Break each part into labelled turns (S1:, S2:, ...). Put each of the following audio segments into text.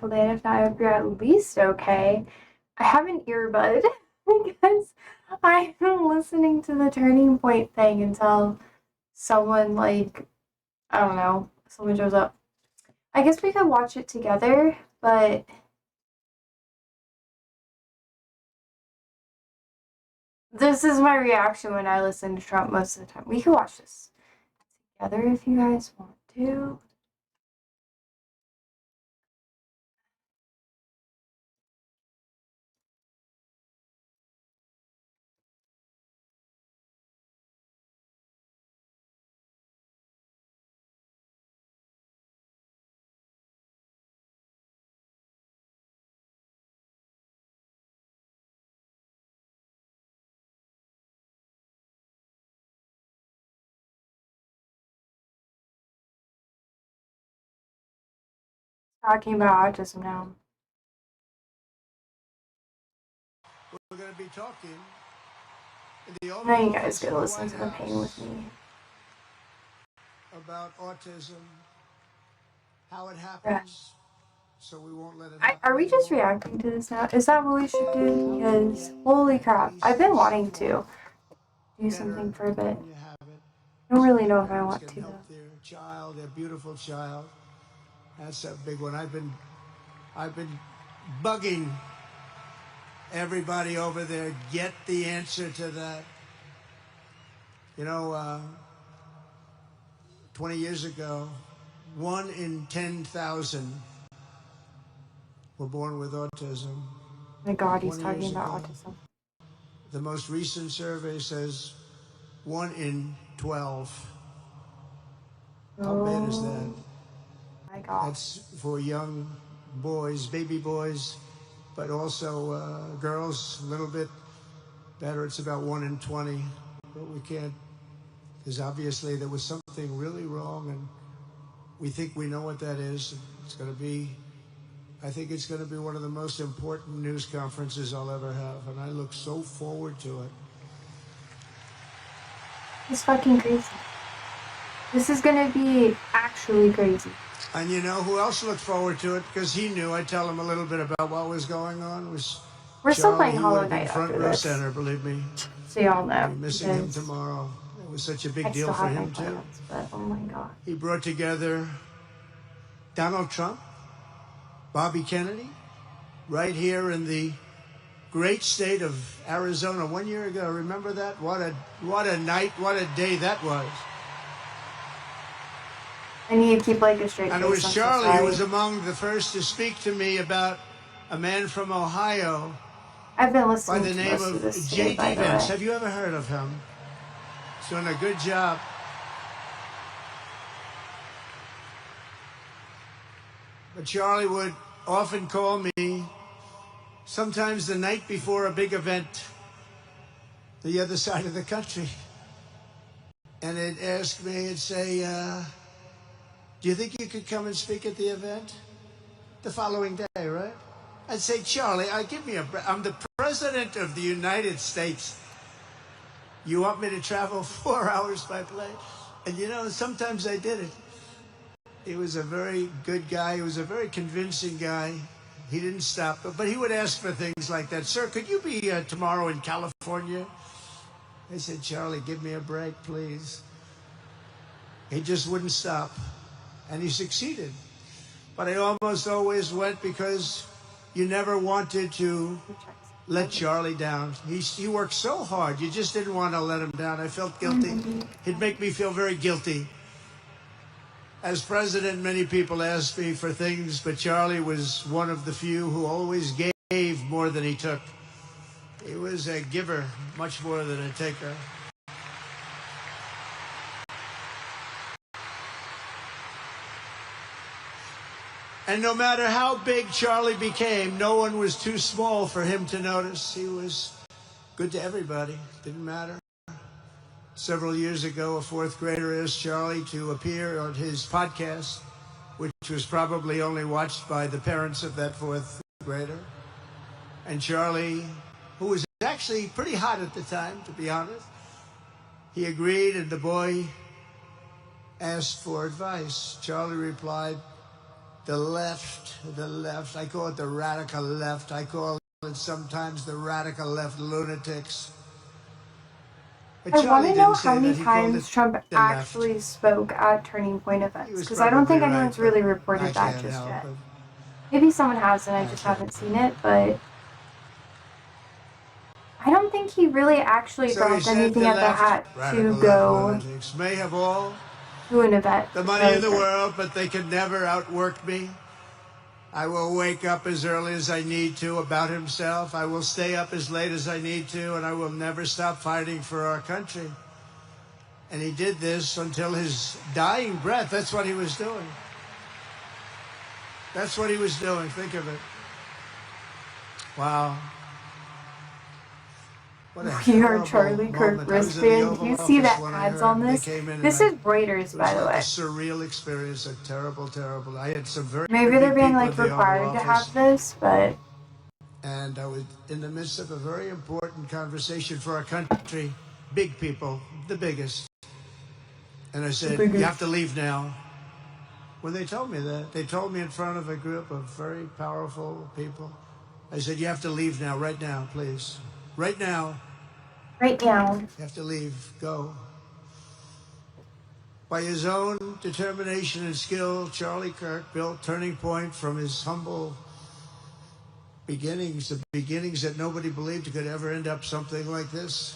S1: if now you're at least okay. I have an earbud because I'm listening to the Turning Point thing until someone, like, I don't know, someone shows up. I guess we could watch it together, but this is my reaction when I listen to Trump most of the time. We could watch this together if you guys want to. Talking about autism now.
S2: We're going to be talking.
S1: Now you guys get to listen to the pain with me.
S2: About autism, how it happens, so we won't let it happen.
S1: Are we just reacting to this now? Is that what we should do? Because holy crap, I've been wanting to do something for a bit. I don't really know if I want to though.
S2: Their child, their beautiful child. That's a big one. I've been bugging everybody over there. Get the answer to that. You know, 20 years ago, 1 in 10,000 were born with autism.
S1: My God, he's talking about autism.
S2: The most recent survey says 1 in 12. How bad is that?
S1: My God.
S2: That's for young boys, baby boys, but also girls, a little bit better. It's about 1 in 20. But we can't, because obviously there was something really wrong, and we think we know what that is. It's going to be, I think it's going to be one of the most important news conferences I'll ever have, and I look so forward to it.
S1: It's fucking crazy. This is going to be actually crazy.
S2: And you know who else looked forward to it? Because he knew. I tell him a little bit about what was going on. It was
S1: We're
S2: Charlie.
S1: still playing
S2: Hollow
S1: Night
S2: front
S1: after
S2: row
S1: this.
S2: center, believe me.
S1: So y'all know.
S2: I'll be missing him tomorrow. It was such a big deal for him too.
S1: But oh my God.
S2: He brought together Donald Trump, Bobby Kennedy, right here in the great state of Arizona 1 year ago. Remember that? What a night, what a day that was.
S1: I need to keep like a straight face.
S2: And it was Charlie who was among the first to speak to me about a man from Ohio.
S1: I've been listening
S2: by the name of J.D. Vance. Have you ever heard of him? He's doing a good job. But Charlie would often call me, sometimes the night before a big event, the other side of the country. And he'd ask me, he'd say, do you think you could come and speak at the event? The following day, right? I'd say, Charlie, give me a break. I'm the President of the United States. You want me to travel 4 hours by plane? And you know, sometimes I did it. He was a very good guy. He was a very convincing guy. He didn't stop, but he would ask for things like that. Sir, could you be tomorrow in California? I said, Charlie, give me a break, please. He just wouldn't stop. And he succeeded. But I almost always went because you never wanted to let Charlie down. He worked so hard. You just didn't want to let him down. I felt guilty. He'd make me feel very guilty. As president, many people asked me for things, but Charlie was one of the few who always gave more than he took. He was a giver, much more than a taker. And no matter how big Charlie became, no one was too small for him to notice. He was good to everybody. Didn't matter. Several years ago, a fourth grader asked Charlie to appear on his podcast, which was probably only watched by the parents of that fourth grader. And Charlie, who was actually pretty hot at the time, to be honest, he agreed, and the boy asked for advice. Charlie replied, the left. I call it the radical left. I call it sometimes the radical left lunatics. But
S1: I want
S2: Charlie
S1: to know
S2: didn't
S1: how
S2: say
S1: many
S2: that. He called it
S1: times Trump
S2: the left.
S1: actually spoke at Turning Point
S2: He
S1: events,
S2: was
S1: because I don't
S2: probably
S1: think
S2: right,
S1: anyone's
S2: but
S1: really
S2: I
S1: reported that
S2: can't
S1: just
S2: help
S1: yet.
S2: it.
S1: Maybe someone has and I
S2: I
S1: just
S2: can't.
S1: haven't seen it, but I don't think he really actually
S2: So he
S1: dropped
S2: said
S1: anything
S2: the
S1: at the
S2: left,
S1: hat to
S2: radical left
S1: go
S2: lunatics may have all
S1: to an event
S2: the
S1: for
S2: money in
S1: Charlie
S2: the
S1: Kirk.
S2: world, but they can never outwork me. I will wake up as early as I need to about himself. I will stay up as late as I need to, and I will never stop fighting for our country. And he did this until his dying breath. That's what he was doing. That's what he was doing. Think of it. Wow. What a
S1: We are
S2: horrible
S1: Charlie Kirk
S2: moment. I was in the
S1: wristband.
S2: Oval
S1: You see
S2: Office
S1: that
S2: when I
S1: ads
S2: heard
S1: on
S2: they
S1: this?
S2: came in,
S1: This
S2: and
S1: is Reuters,
S2: it
S1: by
S2: was
S1: the
S2: like a
S1: way.
S2: surreal experience, a terrible. I had some very
S1: Maybe they're
S2: big
S1: being
S2: people
S1: like
S2: in the Oval
S1: required to
S2: Office,
S1: have this, but
S2: and I was in the midst of a very important conversation for our country. Big people, the biggest. And I said, "You have to leave now." When they told me that, they told me in front of a group of very powerful people. I said, "You have to leave now, right now, please. Right now,
S1: right now,
S2: you have to leave. Go." By his own determination and skill, Charlie Kirk built Turning Point from his humble beginnings, the beginnings that nobody believed could ever end up something like this,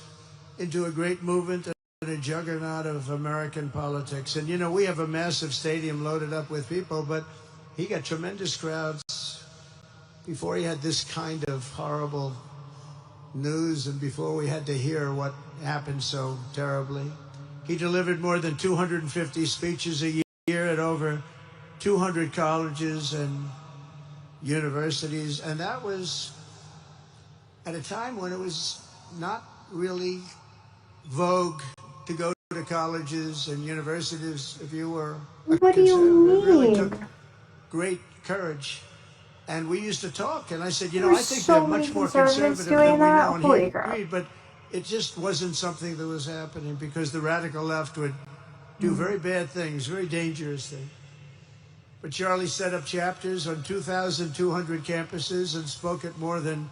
S2: into a great movement and a juggernaut of American politics. And you know, we have a massive stadium loaded up with people, but he got tremendous crowds before he had this kind of horrible news and before we had to hear what happened so terribly. He delivered more than 250 speeches a year at over 200 colleges and universities, and that was at a time when it was not really vogue to go to colleges and universities if you were a
S1: what do you
S2: conservative. It really took
S1: mean?
S2: great courage. And we used to talk, and I said,
S1: There were
S2: I think they're
S1: so many
S2: much more
S1: conservatives
S2: conservative than
S1: doing
S2: we
S1: that.
S2: know. And he
S1: Holy crap.
S2: agreed, but it just wasn't something that was happening because the radical left would do very bad things, very dangerous things. But Charlie set up chapters on 2,200 campuses and spoke at more than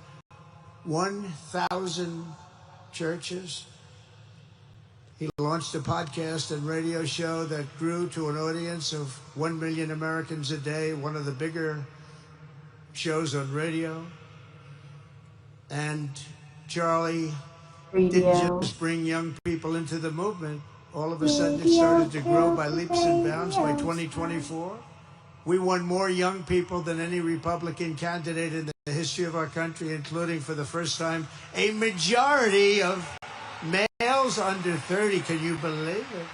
S2: 1,000 churches. He launched a podcast and radio show that grew to an audience of 1 million Americans a day, one of the bigger shows on radio. And Charlie didn't just bring young people into the movement. All of a sudden, it started to grow by leaps and bounds. By 2024, we won more young people than any Republican candidate in the history of our country, including, for the first time, a majority of males under 30. Can you believe it?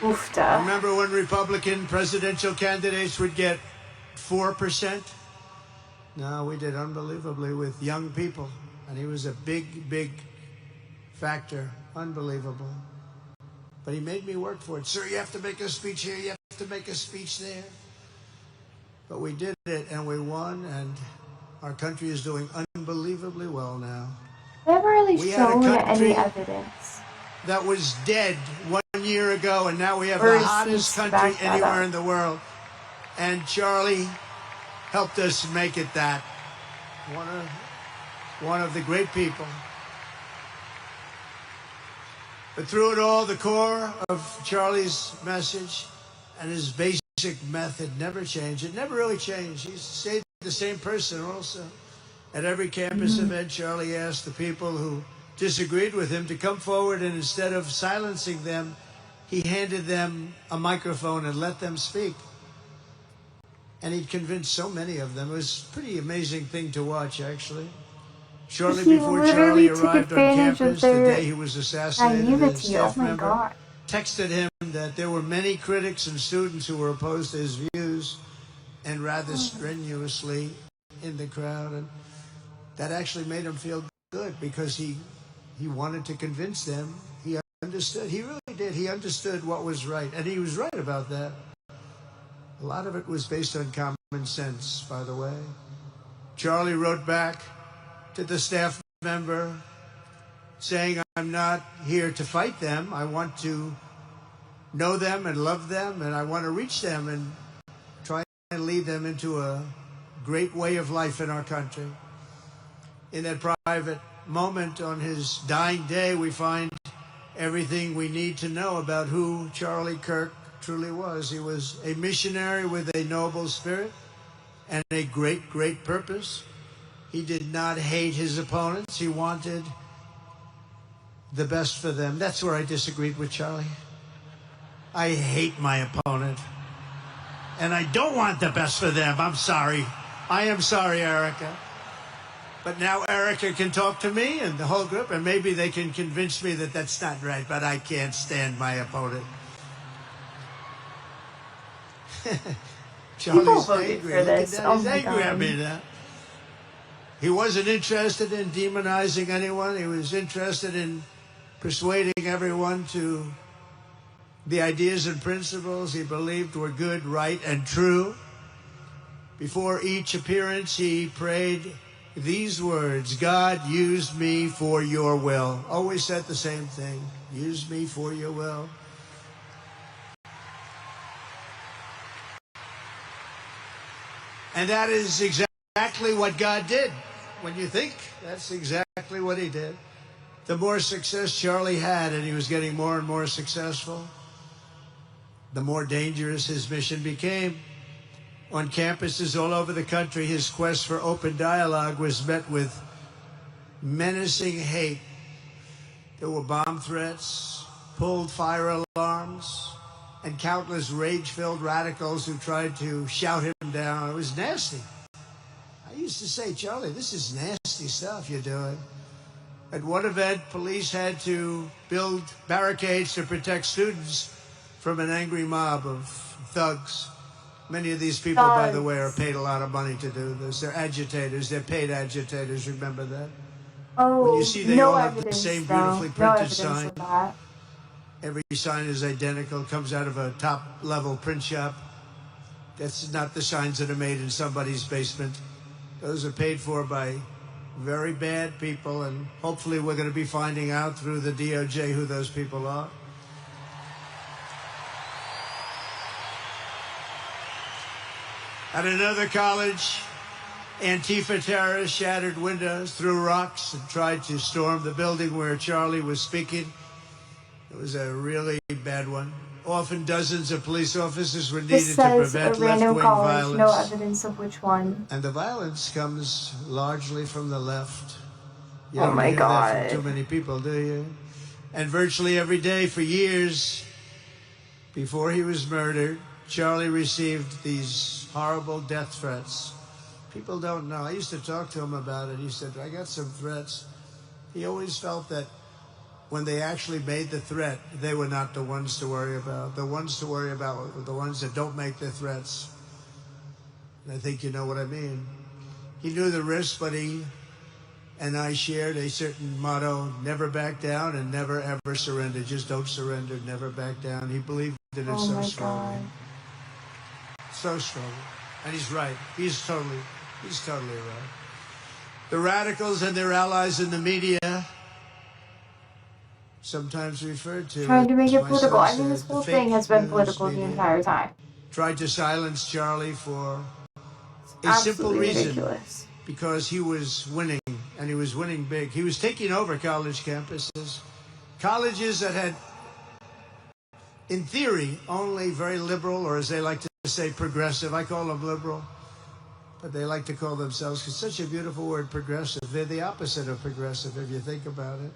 S1: Oofta.
S2: Remember when Republican presidential candidates would get 4%? No, we did unbelievably with young people. And he was a big factor. Unbelievable. But he made me work for it. Sir, you have to make a speech here. You have to make a speech there. But we did it, and we won, and our country is doing unbelievably well now.
S1: They haven't really
S2: We had a
S1: shown
S2: country
S1: any evidence
S2: that was dead 1 year ago, and now we have
S1: or
S2: the
S1: receipts
S2: hottest
S1: to
S2: country
S1: back that
S2: anywhere
S1: up.
S2: in the world. And Charlie helped us make it that. One of the great people. But through it all, the core of Charlie's message and his basic method never changed. It never really changed. He stayed the same person also. At every campus event, Charlie asked the people who disagreed with him to come forward, and instead of silencing them, he handed them a microphone and let them speak. And he'd convinced so many of them. It was a pretty amazing thing to watch, actually. Shortly
S1: He
S2: before
S1: literally
S2: Charlie
S1: took
S2: arrived on
S1: advantage of
S2: campus, the
S1: their
S2: day he was assassinated, a
S1: naivety. Oh
S2: staff
S1: my
S2: member
S1: god.
S2: texted him that there were many critics and students who were opposed to his views and rather strenuously in the crowd. And that actually made him feel good because he wanted to convince them. He understood. He really did. He understood what was right. And he was right about that. A lot of it was based on common sense, by the way. Charlie wrote back to the staff member saying, "I'm not here to fight them. I want to know them and love them, and I want to reach them and try and lead them into a great way of life in our country. In that private moment on his dying day, we find everything we need to know about who Charlie Kirk truly was. He was a missionary with a noble spirit and a great, great purpose. He did not hate his opponents. He wanted the best for them. That's where I disagreed with Charlie. I hate my opponent. And I don't want the best for them. I'm sorry. I am sorry, Erica. But now Erica can talk to me and the whole group, and maybe they can convince me that that's not right, but I can't stand my opponent. Charlie's angry.
S1: For this.
S2: Look at that.
S1: Oh
S2: He's
S1: my
S2: angry at
S1: God.
S2: me now. He wasn't interested in demonizing anyone. He was interested in persuading everyone to the ideas and principles he believed were good, right, and true. Before each appearance, he prayed these words: God, use me for your will. Always said the same thing. Use me for your will. And that is exactly what God did. When you think, that's exactly what he did. The more success Charlie had, and he was getting more and more successful, the more dangerous his mission became. On campuses all over the country, his quest for open dialogue was met with menacing hate. There were bomb threats, pulled fire alarms, and countless rage-filled radicals who tried to shout him down. It was nasty. I used to say, Charlie, this is nasty stuff you're doing. At one event, police had to build barricades to protect students from an angry mob of thugs. Many of these people, by the way, are paid a lot of money to do this. They're agitators. They're paid agitators. Remember that?
S1: Oh,
S2: When you see they
S1: no
S2: all have the
S1: evidence,
S2: same
S1: though.
S2: beautifully
S1: No
S2: printed
S1: evidence
S2: sign.
S1: of that.
S2: Every sign is identical, comes out of a top-level print shop. That's not the signs that are made in somebody's basement. Those are paid for by very bad people, and hopefully we're going to be finding out through the DOJ who those people are. At another college, Antifa terrorists shattered windows, threw rocks, and tried to storm the building where Charlie was speaking. It was a really bad one. Often dozens of police officers were needed to prevent left-wing violence.
S1: No evidence of which one.
S2: And the violence comes largely from the left. You
S1: Oh
S2: don't
S1: my
S2: hear
S1: God.
S2: that from too many people, do you? And virtually every day for years before he was murdered, Charlie received these horrible death threats. People don't know. I used to talk to him about it. He said, I got some threats. He always felt that when they actually made the threat, they were not the ones to worry about. The ones to worry about were the ones that don't make the threats. And I think you know what I mean. He knew the risk, but he and I shared a certain motto: never back down and never ever surrender. Just don't surrender, never back down. He believed in it so strongly. So strongly. And he's right. He's totally right. The radicals and their allies in the media, sometimes referred to
S1: trying to make it
S2: as
S1: political. I
S2: said,
S1: mean, this
S2: the
S1: whole
S2: fake
S1: thing has been
S2: news
S1: political the
S2: media,
S1: entire time.
S2: tried to silence Charlie for a
S1: Absolutely
S2: simple reason.
S1: ridiculous.
S2: Because he was winning, and he was winning big. He was taking over college campuses. Colleges that had, in theory, only very liberal, or as they like to say, progressive. I call them liberal, but they like to call themselves, because such a beautiful word, progressive. They're the opposite of progressive, if you think about it.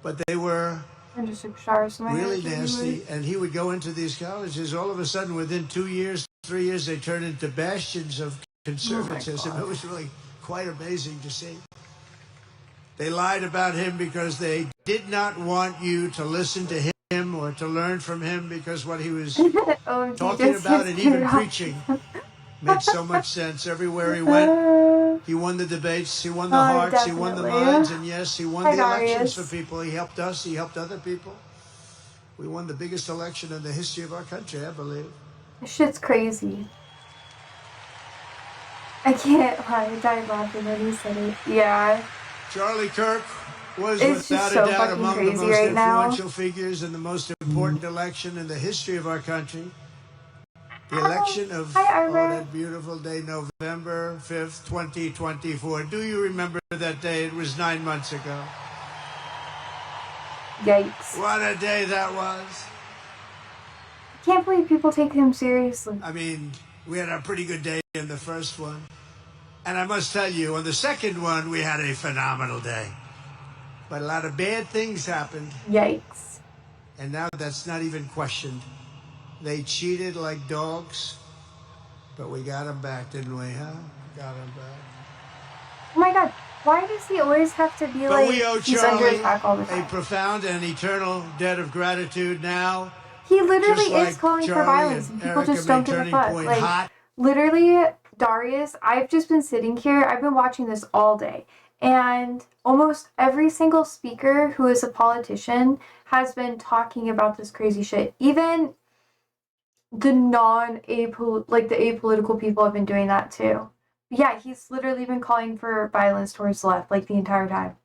S2: But they were really nasty, and he would go into these colleges. All of a sudden, within 2 years, 3 years, they turned into bastions of conservatism. It was really quite amazing to see. They lied about him because they did not want you to listen to him or to learn from him, because what he was talking about and even preaching made so much sense. Everywhere he went, he won the debates, he won the hearts, he won the minds, and yes, he won the elections for people. He helped us, he helped other people. We won the biggest election in the history of our country, I believe.
S1: This shit's crazy. I can't lie, I died laughing when he said it. Yeah.
S2: Charlie Kirk was
S1: It's just
S2: without a
S1: so
S2: doubt
S1: fucking
S2: among the
S1: crazy
S2: most
S1: right now.
S2: influential figures in the most important election in the history of our country. The election of,
S1: Hi,
S2: that beautiful day, November 5th, 2024. Do you remember that day? It was 9 months ago.
S1: Yikes.
S2: What a day that was.
S1: I can't believe people take him seriously.
S2: I mean, we had a pretty good day in the first one. And I must tell you, on the second one, we had a phenomenal day. But a lot of bad things happened.
S1: Yikes.
S2: And now that's not even questioned. They cheated like dogs, but we got them back, didn't we, huh? Got them back.
S1: Oh my god, why does he always have to be
S2: But
S1: like
S2: we owe
S1: he's under
S2: Charlie
S1: attack all the time?
S2: a profound and eternal debt of gratitude now.
S1: He literally
S2: Just like
S1: is calling for
S2: Charlie
S1: violence, and
S2: and
S1: people
S2: Erica
S1: just don't
S2: made
S1: give a
S2: Turning
S1: fuck.
S2: Point
S1: Like,
S2: hot.
S1: literally, Darius, I've just been sitting here, I've been watching this all day, and almost every single speaker who is a politician has been talking about this crazy shit. Even the apolitical people have been doing that too. Yeah, he's literally been calling for violence towards the left, like, the entire time.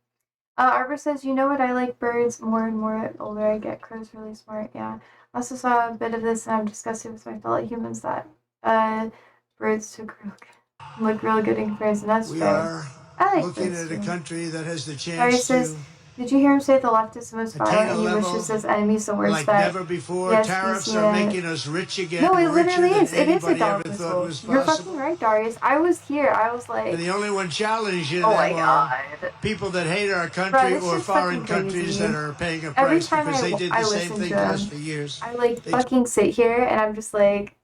S1: Arbor says, you know what, I like birds more and more the older I get. Crow's really smart, yeah. I also saw a bit of this and I'm disgusted with my fellow humans that birds look real good in comparison. That's
S2: We
S1: fair.
S2: are
S1: I like
S2: looking
S1: birds
S2: at a
S1: too.
S2: country that has the
S1: Sorry,
S2: chance
S1: sis.
S2: to
S1: Did you hear him say the left is the most
S2: attain
S1: violent
S2: a
S1: and he
S2: level
S1: wishes his enemies the worst
S2: like
S1: that...
S2: never before.
S1: Yes,
S2: Tariffs
S1: he's
S2: are
S1: seen it.
S2: making us rich again.
S1: No, it
S2: richer
S1: literally
S2: than
S1: is. It is a
S2: anybody ever
S1: dog's
S2: thought was
S1: You're
S2: possible.
S1: fucking right, Darius. I was here. I was like...
S2: And the only one challenging
S1: oh my
S2: them
S1: god.
S2: are people that hate our
S1: Bro,
S2: country
S1: this
S2: or
S1: shit's
S2: foreign
S1: fucking
S2: countries
S1: crazy.
S2: that are paying a
S1: Every
S2: price
S1: time
S2: because they did
S1: I
S2: the same
S1: listen
S2: thing
S1: to
S2: to us
S1: him,
S2: for years.
S1: I like fucking sit here and I'm just like,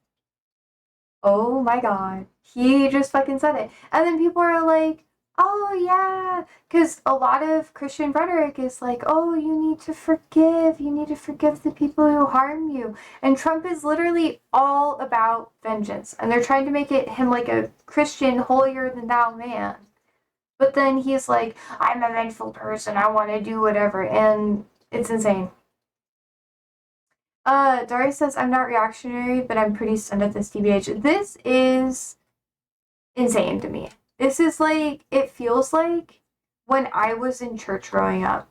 S1: oh my god, he just fucking said it. And then people are like, oh yeah, because a lot of Christian rhetoric is like, oh, you need to forgive the people who harm you. And Trump is literally all about vengeance. And they're trying to make him like a Christian holier than thou man. But then he's like, I'm a vengeful person, I want to do whatever. And it's insane. Darius says, I'm not reactionary, but I'm pretty stunned at this TBH. This is insane to me. This is like, it feels like when I was in church growing up.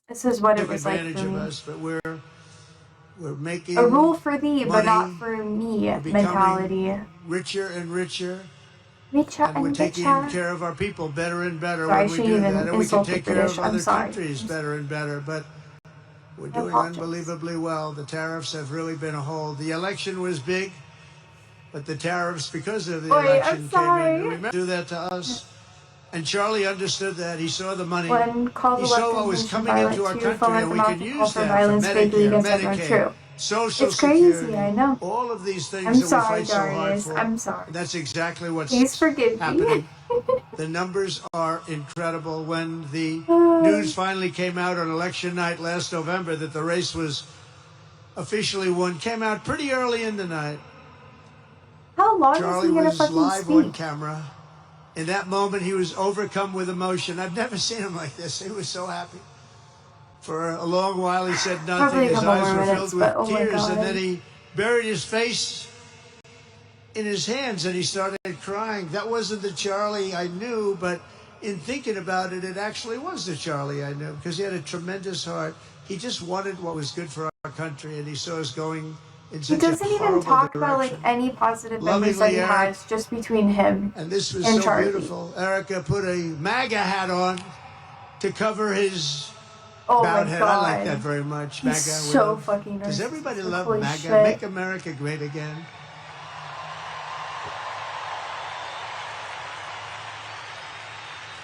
S1: This is what it was like for me.
S2: Us, but we're making
S1: a rule for thee,
S2: money,
S1: but not for me mentality.
S2: Richer and richer.
S1: Richer
S2: and we're taking care of our people better and better when we do that. And we can take care of other countries better and better. But we're doing unbelievably well. The tariffs have really been a hold. The election was big, but the tariffs, because of the election, came in. Remember, do that to us. And Charlie understood that. He saw the money. He saw what was coming into our country, and we can use that for Medicare, Medicaid, Social Security,
S1: I know.
S2: all of these things that we fight so hard for.
S1: I'm sorry.
S2: And that's exactly what's
S1: happening.
S2: The numbers are incredible. When the news finally came out on election night last November that the race was officially won, came out pretty early in the night.
S1: How long
S2: Charlie
S1: is he gonna
S2: was
S1: fucking
S2: live
S1: speak?
S2: on camera. In that moment, he was overcome with emotion. I've never seen him like this. He was so happy. For a long while, he said nothing. His eyes were filled with tears, and then he buried his face in his hands, and he started crying. That wasn't the Charlie I knew, but in thinking about it, it actually was the Charlie I knew, because he had a tremendous heart. He just wanted what was good for our country, and he saw us going in such a horrible direction.
S1: He doesn't even talk about like any positive memories that he has just between him
S2: and this was
S1: and
S2: so
S1: Charlie.
S2: Beautiful. Erica put a MAGA hat on to cover his
S1: bowed
S2: head. I like that very much.
S1: He's
S2: MAGA.
S1: So fucking
S2: Does everybody love MAGA?
S1: Shit.
S2: Make America great again.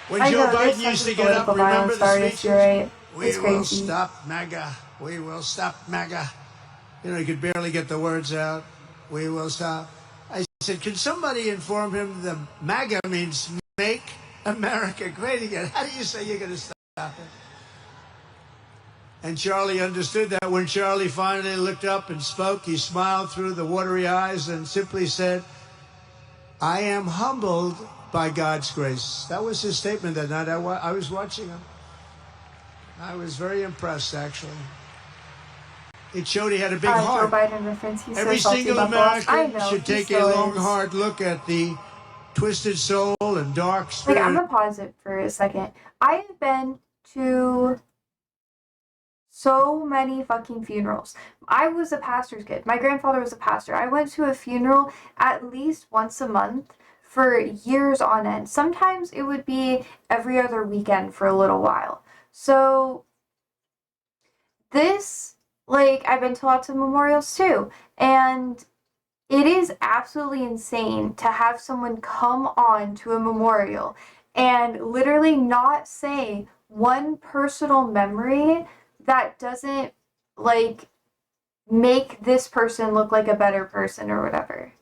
S2: When Joe Biden used to get up, remember the speeches?
S1: Right.
S2: We will stop MAGA. We will stop MAGA. You know, he could barely get the words out. We will stop. I said, can somebody inform him that MAGA means make America great again? How do you say you're going to stop it? And Charlie understood that. When Charlie finally looked up and spoke, he smiled through the watery eyes and simply said, I am humbled by God's grace. That was his statement that night. I was watching him. I was very impressed, actually. It showed he had a big heart.
S1: Joe Biden reference. He's
S2: Every
S1: so
S2: single American should take a long, hard look at the twisted soul and dark spirit.
S1: Like, I'm gonna pause it for a second. I have been to so many fucking funerals. I was a pastor's kid. My grandfather was a pastor. I went to a funeral at least once a month for years on end. Sometimes it would be every other weekend for a little while. So this, like, I've been to lots of memorials too, and it is absolutely insane to have someone come on to a memorial and literally not say one personal memory that doesn't, like, make this person look like a better person or whatever.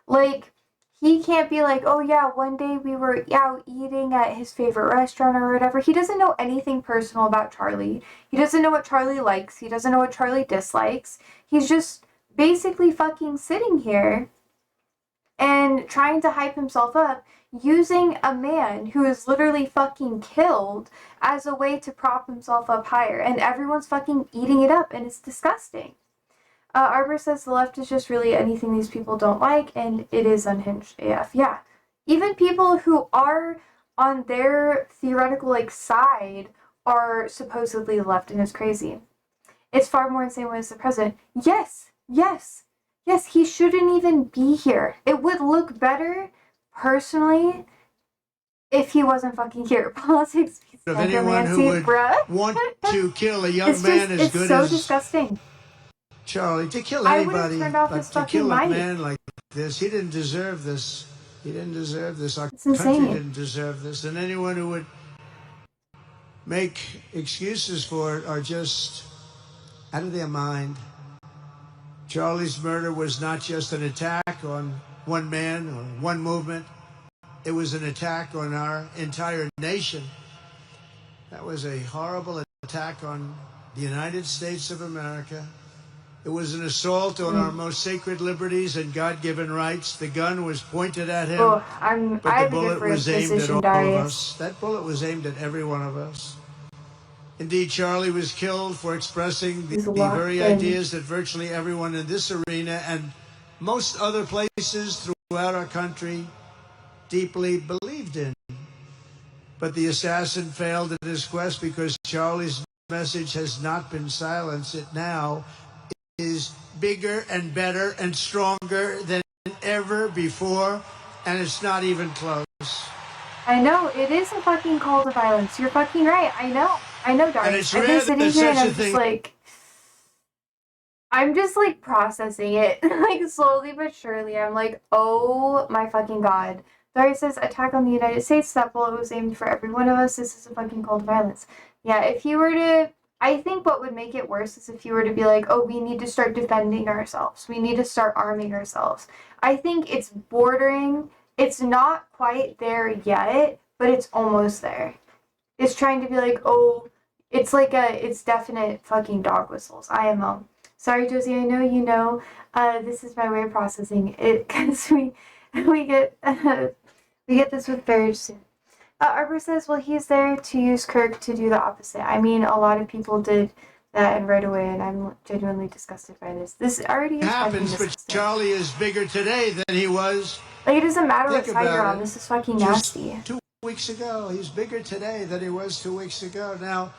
S1: Like, he can't be like, oh yeah, one day we were out eating at his favorite restaurant or whatever. He doesn't know anything personal about Charlie. He doesn't know what Charlie likes. He doesn't know what Charlie dislikes. He's just basically fucking sitting here and trying to hype himself up using a man who is literally fucking killed as a way to prop himself up higher. And everyone's fucking eating it up, and it's disgusting. Arbor says the left is just really anything these people don't like, and it is unhinged AF. Yeah. Even people who are on their theoretical, like, side are supposedly left, and it's crazy. It's far more insane when it's the president. Yes, yes, yes, he shouldn't even be here. It would look better, personally, if he wasn't fucking here. Politics,
S2: of anyone who would want to kill a young man as good as
S1: disgusting.
S2: Charlie, to kill anybody,
S1: but
S2: to kill a man like this, he didn't deserve this. He didn't deserve this. Our country didn't deserve this. And anyone who would make excuses for it are just out of their mind. Charlie's murder was not just an attack on one man or one movement. It was an attack on our entire nation. That was a horrible attack on the United States of America. It was an assault on our most sacred liberties and God-given rights. The gun was pointed at him, but the bullet was aimed at all of us. That bullet was aimed at every one of us. Indeed, Charlie was killed for expressing the very ideas that virtually everyone in this arena and most other places throughout our country deeply believed in. But the assassin failed in his quest because Charlie's message has not been silenced. It now is bigger and better and stronger than ever before, and it's not even close.
S1: I know, it is a fucking call to violence. You're fucking right. I know, Darius. I've been sitting here and I'm just like processing it, like slowly but surely. I'm like, oh my fucking god. Darius says, attack on the United States, that bullet was aimed for every one of us. This is a fucking call to violence. Yeah, if you were to, I think what would make it worse is if you were to be like, oh, we need to start defending ourselves. We need to start arming ourselves. I think it's bordering. It's not quite there yet, but it's almost there. It's trying to be like, oh, it's like it's definite fucking dog whistles. IMO. Sorry, Josie, I know you know. This is my way of processing it, because we get this with Barrage soon. Arbor says, well, he's there to use Kirk to do the opposite. I mean, a lot of people did that and right away, and I'm genuinely disgusted by this. This already happens, but
S2: Charlie is bigger today than he was.
S1: Like, it doesn't matter what side you're on. This is fucking nasty.
S2: 2 weeks ago, he's bigger today than he was 2 weeks ago. Now,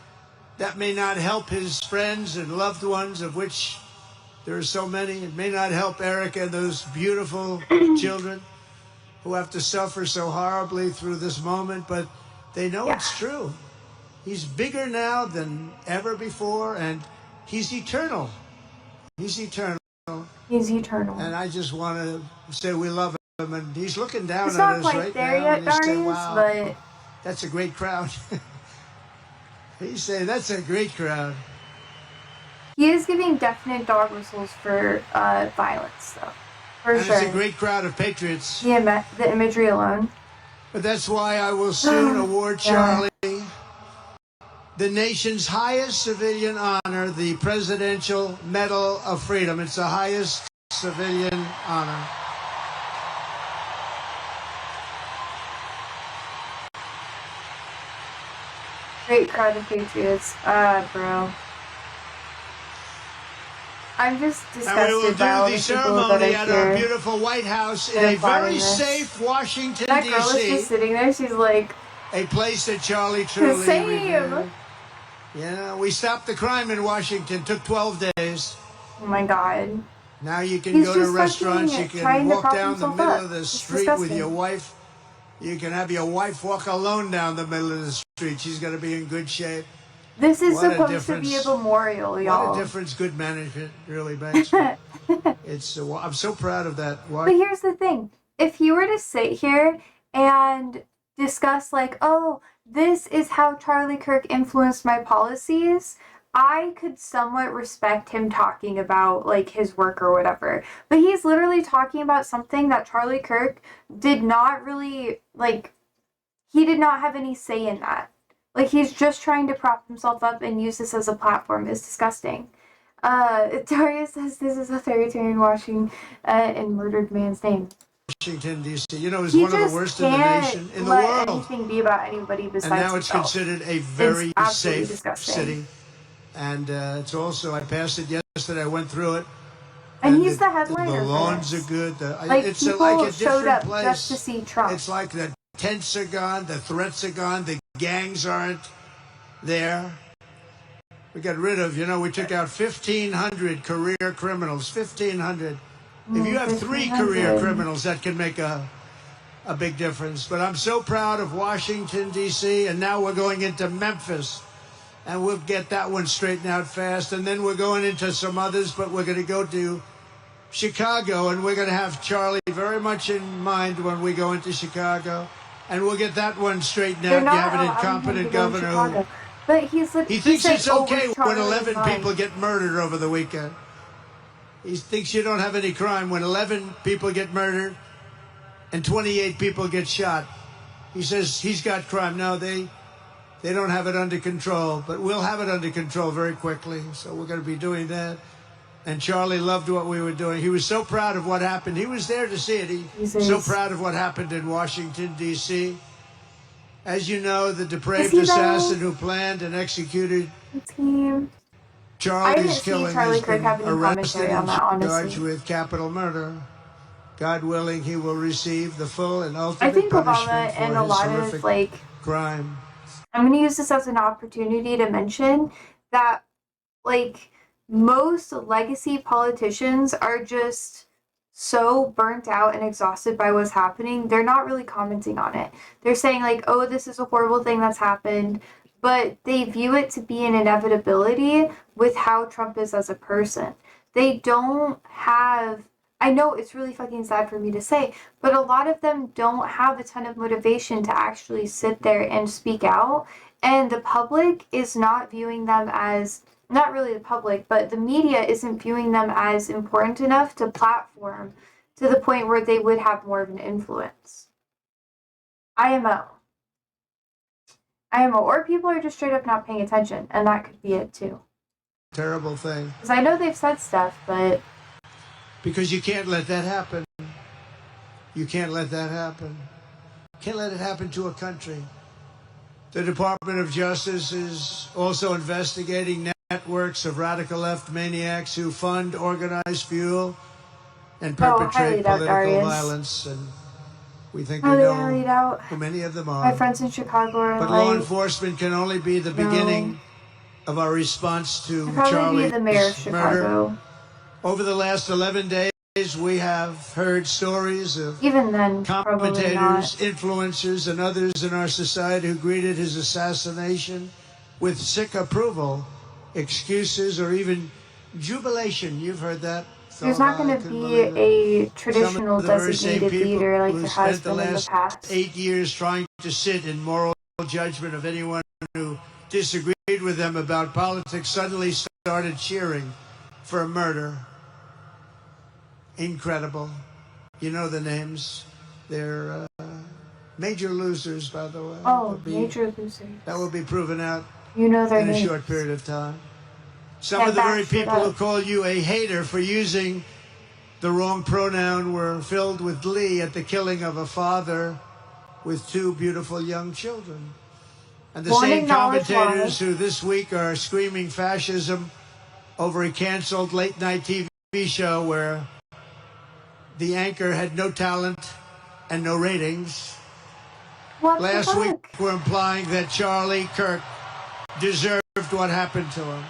S2: that may not help his friends and loved ones, of which there are so many. It may not help Erica and those beautiful children who have to suffer so horribly through this moment, but they know it's true. He's bigger now than ever before, and he's eternal. He's eternal.
S1: He's eternal.
S2: And I just want to say we love him, and he's looking down
S1: at
S2: us right now.
S1: It's not quite there yet, Darius, wow,
S2: but that's a great crowd. He's saying that's a great crowd.
S1: He is giving definite dog whistles for violence, though. For sure.
S2: It's a great crowd of patriots.
S1: The imagery alone.
S2: But that's why I will soon award Charlie the nation's highest civilian honor, the Presidential Medal of Freedom. It's the highest civilian honor.
S1: Great crowd of patriots. Bro. I'm just disgusted
S2: and we will do
S1: by all
S2: the
S1: ceremony
S2: at our beautiful White House in a very safe Washington, D.C.
S1: That girl is just sitting there. She's like,
S2: a place that Charlie truly
S1: same.
S2: Yeah, we stopped the crime in Washington. Took 12 days.
S1: Oh my God.
S2: Now you can
S1: He's
S2: go to
S1: just
S2: restaurants. You
S1: fucking
S2: can
S1: trying to
S2: walk
S1: prop
S2: down the
S1: himself
S2: middle
S1: up.
S2: of the
S1: It's
S2: street with your
S1: disgusting.
S2: wife. You can have your wife walk alone down the middle of the street. She's going to be in good shape.
S1: This is
S2: What a
S1: supposed to be a
S2: difference.
S1: memorial,
S2: What a
S1: y'all.
S2: difference good management really makes. I'm so proud of that.
S1: But here's the thing. If you were to sit here and discuss like, oh, this is how Charlie Kirk influenced my policies, I could somewhat respect him talking about like his work or whatever. But he's literally talking about something that Charlie Kirk did not really like, he did not have any say in that. Like he's just trying to prop himself up and use this as a platform. It's disgusting. Daria says this is authoritarian washing and murdered man's name.
S2: Washington, D.C. You know, is
S1: He
S2: one of the
S1: just
S2: worst in the
S1: can't
S2: nation, in the
S1: let
S2: world.
S1: anything be about anybody besides
S2: And now it's
S1: himself.
S2: considered a very
S1: absolutely
S2: safe
S1: disgusting.
S2: city. And it's also, I passed it yesterday, I went through it.
S1: And he's the headliner
S2: The
S1: for
S2: lawns
S1: this.
S2: are good.
S1: Like
S2: It's
S1: people
S2: like a
S1: showed
S2: different
S1: up
S2: place.
S1: just to see Trump.
S2: It's like the tents are gone, the threats are gone, the gangs aren't there. We got rid of, we took out 1,500 career criminals. 1,500. If you have 3 career criminals, that can make a big difference. But I'm so proud of Washington, D.C., and now we're going into Memphis. And we'll get that one straightened out fast. And then we're going into some others, but we're going to go to Chicago, and we're going to have Charlie very much in mind when we go into Chicago. And we'll get that one straightened out. You have an incompetent governor who...
S1: But he
S2: thinks it's okay when 11
S1: people
S2: people get murdered over the weekend. He thinks you don't have any crime when 11 people get murdered and 28 people get shot. He says he's got crime. No, they don't have it under control, but we'll have it under control very quickly. So we're going to be doing that. And Charlie loved what we were doing. He was so proud of what happened. He was there to see it. He's so proud of what happened in Washington, D.C. As you know, the depraved assassin who planned and executed Charlie's killing has been arrested and charged with capital murder. God willing, he will receive the full and ultimate punishment for his horrific crime.
S1: I'm going to use this as an opportunity to mention that, like, most legacy politicians are just so burnt out and exhausted by what's happening, they're not really commenting on it. They're saying like, oh, this is a horrible thing that's happened, but they view it to be an inevitability with how Trump is as a person. They don't have, I know it's really fucking sad for me to say, but a lot of them don't have a ton of motivation to actually sit there and speak out, and the public is not viewing them as, not really the public, but the media isn't viewing them as important enough to platform to the point where they would have more of an influence. IMO. Or people are just straight up not paying attention, and that could be it too.
S2: Terrible thing.
S1: Because I know they've said stuff, but...
S2: Because you can't let that happen. You can't let that happen. Can't let it happen to a country. The Department of Justice is also investigating networks of radical left maniacs who fund, organize, fuel, and perpetrate political violence. And we think we know who many of them are.
S1: My friends in Chicago are
S2: but law enforcement can only be the beginning of our response to Charlie's murder. Over the last 11 days, we have heard stories of commentators, influencers, and others in our society who greeted his assassination with sick approval, excuses, or even jubilation. You've heard that.
S1: There's not going to be a traditional designated leader like there has been in the past.
S2: 8 years trying to sit in moral judgment of anyone who disagreed with them about politics suddenly started cheering for a murder. Incredible. You know the names. They're major losers, by the way.
S1: Oh, major losers.
S2: That will be proven out
S1: in
S2: a short period of time. Some of the very people who call you a hater for using the wrong pronoun were filled with glee at the killing of a father with 2 beautiful young children. And the same commentators who this week are screaming fascism over a canceled late-night TV show where the anchor had no talent and no ratings. Last week, we're implying that Charlie Kirk deserved deserved what happened to him.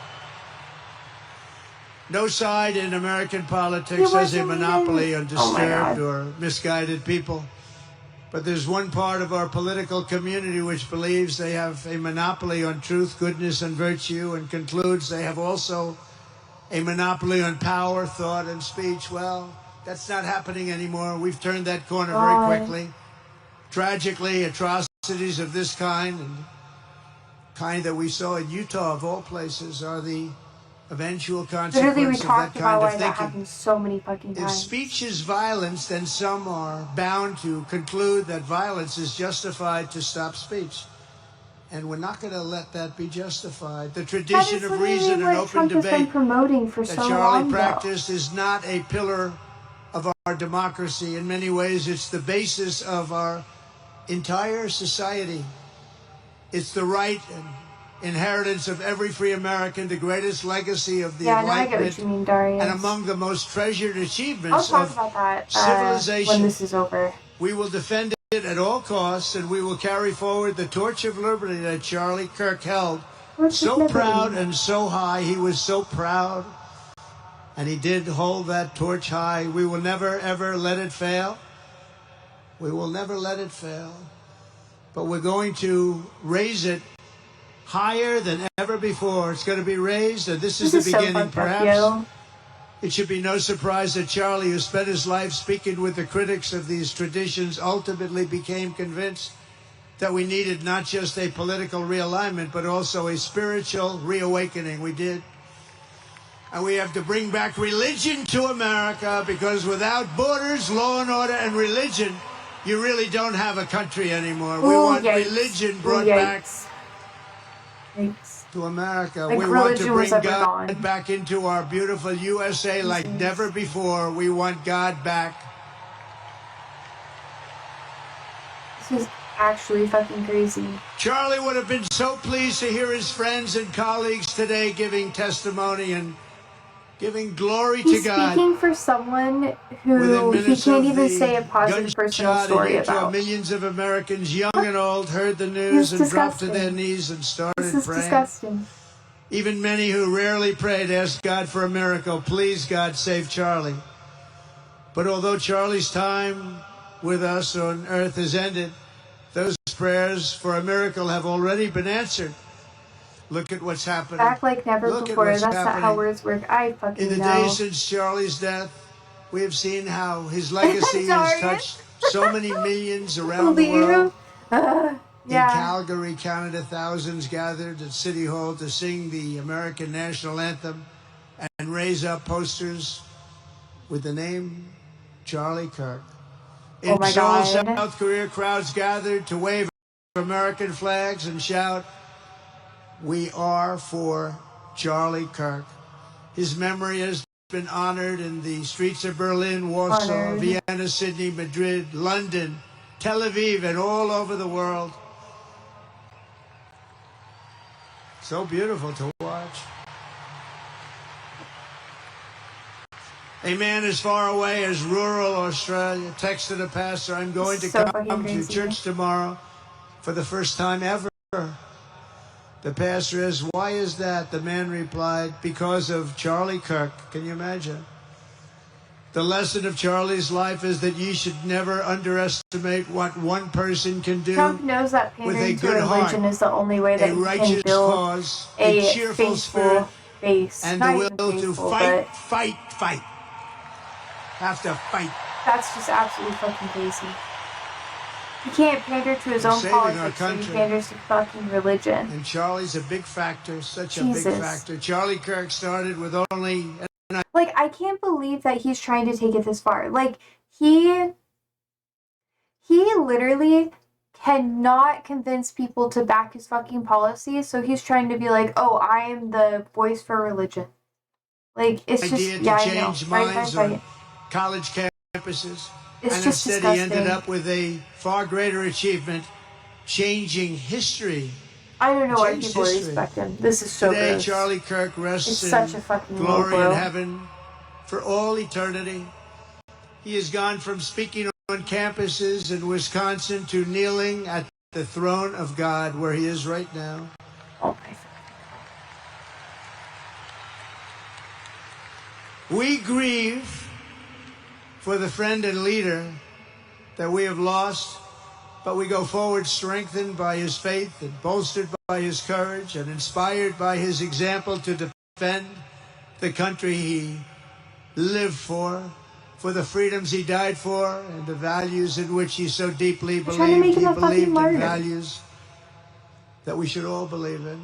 S2: No side in American politics has a monopoly on disturbed or misguided people. But there's one part of our political community which believes they have a monopoly on truth, goodness, and virtue, and concludes they have also a monopoly on power, thought, and speech. Well, that's not happening anymore. We've turned that corner very quickly. Tragically, atrocities of this kind, and kind that we saw in Utah, of all places, are the eventual consequence of that kind of thinking.
S1: That happens so many fucking times.
S2: If speech is violence, then some are bound to conclude that violence is justified to stop speech. And we're not going to let that be justified. The tradition of reason and open debate that Charlie practiced is not a pillar of our democracy. In many ways, it's the basis of our entire society. It's the right and inheritance of every free American, the greatest legacy of the Enlightenment,
S1: I get what you mean, Darius.
S2: And among the most treasured achievements
S1: I'll
S2: of
S1: talk about that,
S2: civilization.
S1: when this is over.
S2: We will defend it at all costs, and we will carry forward the torch of liberty that Charlie Kirk held so proud and so high. He was so proud, and he did hold that torch high. We will never, ever let it fail. We will never let it fail. But we're going to raise it higher than ever before. It's going to be raised, and this is the beginning, perhaps. It should be no surprise that Charlie, who spent his life speaking with the critics of these traditions, ultimately became convinced that we needed not just a political realignment, but also a spiritual reawakening. We did. And we have to bring back religion to America, because without borders, law and order, and religion, you really don't have a country anymore. We want religion brought back to America.
S1: Like,
S2: we want to bring God back into our beautiful USA like never before. We want God back.
S1: This is actually fucking crazy.
S2: Charlie would have been so pleased to hear his friends and colleagues today giving testimony and giving glory to God.
S1: He's speaking for someone who he can't even say a positive personal story about.
S2: Millions of Americans, young and old, heard the news and dropped to their knees and started praying.
S1: This is disgusting.
S2: Even many who rarely prayed asked God for a miracle. Please, God, save Charlie. But although Charlie's time with us on earth has ended, those prayers for a miracle have already been answered. Look at what's happening.
S1: Back like never before. That's not how words work. I fucking know.
S2: In the days since Charlie's death, we have seen how his legacy has touched so many millions around the world. In Calgary, Canada, thousands gathered at City Hall to sing the American national anthem and raise up posters with the name Charlie Kirk. In Seoul, South Korea, crowds gathered to wave American flags and shout, "We are for Charlie Kirk." His memory has been honored in the streets of Berlin, Warsaw, Vienna, Sydney, Madrid, London, Tel Aviv, and all over the world. So beautiful to watch. A man as far away as rural Australia texted a pastor, "I'm going to come to church tomorrow for the first time ever." The pastor asked, "Why is that?" The man replied, "Because of Charlie Kirk." Can you imagine? The lesson of Charlie's life is that you should never underestimate what one person can do.
S1: Trump knows that pandering to religion is the only way that he can build a cheerful spirit, base.
S2: And the will to fight. Have to fight.
S1: That's just absolutely fucking crazy. He can't pander to his own politics, so he panders to fucking religion.
S2: And Charlie's a big factor, such a big factor. Charlie Kirk started with only...
S1: Like, I can't believe that he's trying to take it this far. Like, he literally cannot convince people to back his fucking policies, so he's trying to be like, oh, I am the voice for religion. Like, it's just,
S2: yeah, I know. Change minds on college campuses.
S1: It's
S2: and
S1: just
S2: instead
S1: disgusting.
S2: He ended up with a far greater achievement, changing history.
S1: I don't know why people respect him. This is so
S2: Today,
S1: gross.
S2: Charlie Kirk rests in
S1: such a fucking
S2: glory in heaven for all eternity. He has gone from speaking on campuses in Wisconsin to kneeling at the throne of God, where he is right now.
S1: Oh my God.
S2: We grieve for the friend and leader that we have lost, but we go forward strengthened by his faith and bolstered by his courage and inspired by his example to defend the country he lived for the freedoms he died for, and the values in which he so deeply believed. He believed in values that we should all believe in.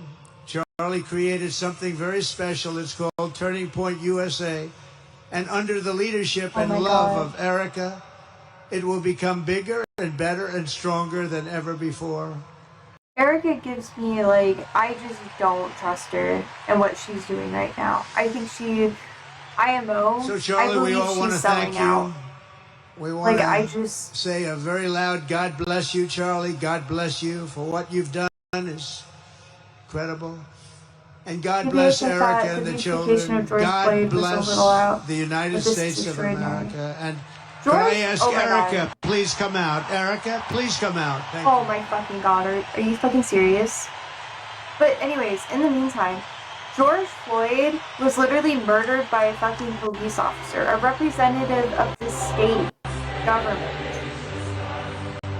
S2: Charlie created something very special. It's called Turning Point USA. And under the leadership and love of Erica, it will become bigger and better and stronger than ever before.
S1: Erica gives me, like, I just don't trust her and what she's doing right now. I think IMO,
S2: so Charlie, we all want to thank you. We want to say a very loud God bless you, Charlie. God bless you for what you've done is incredible. And God bless Erica and the children. God bless the United States of America. And can I ask Erica, please come out. Erica, please come out. Thank you.
S1: My fucking God. Are you fucking serious? But anyways, in the meantime, George Floyd was literally murdered by a fucking police officer, a representative of the state government.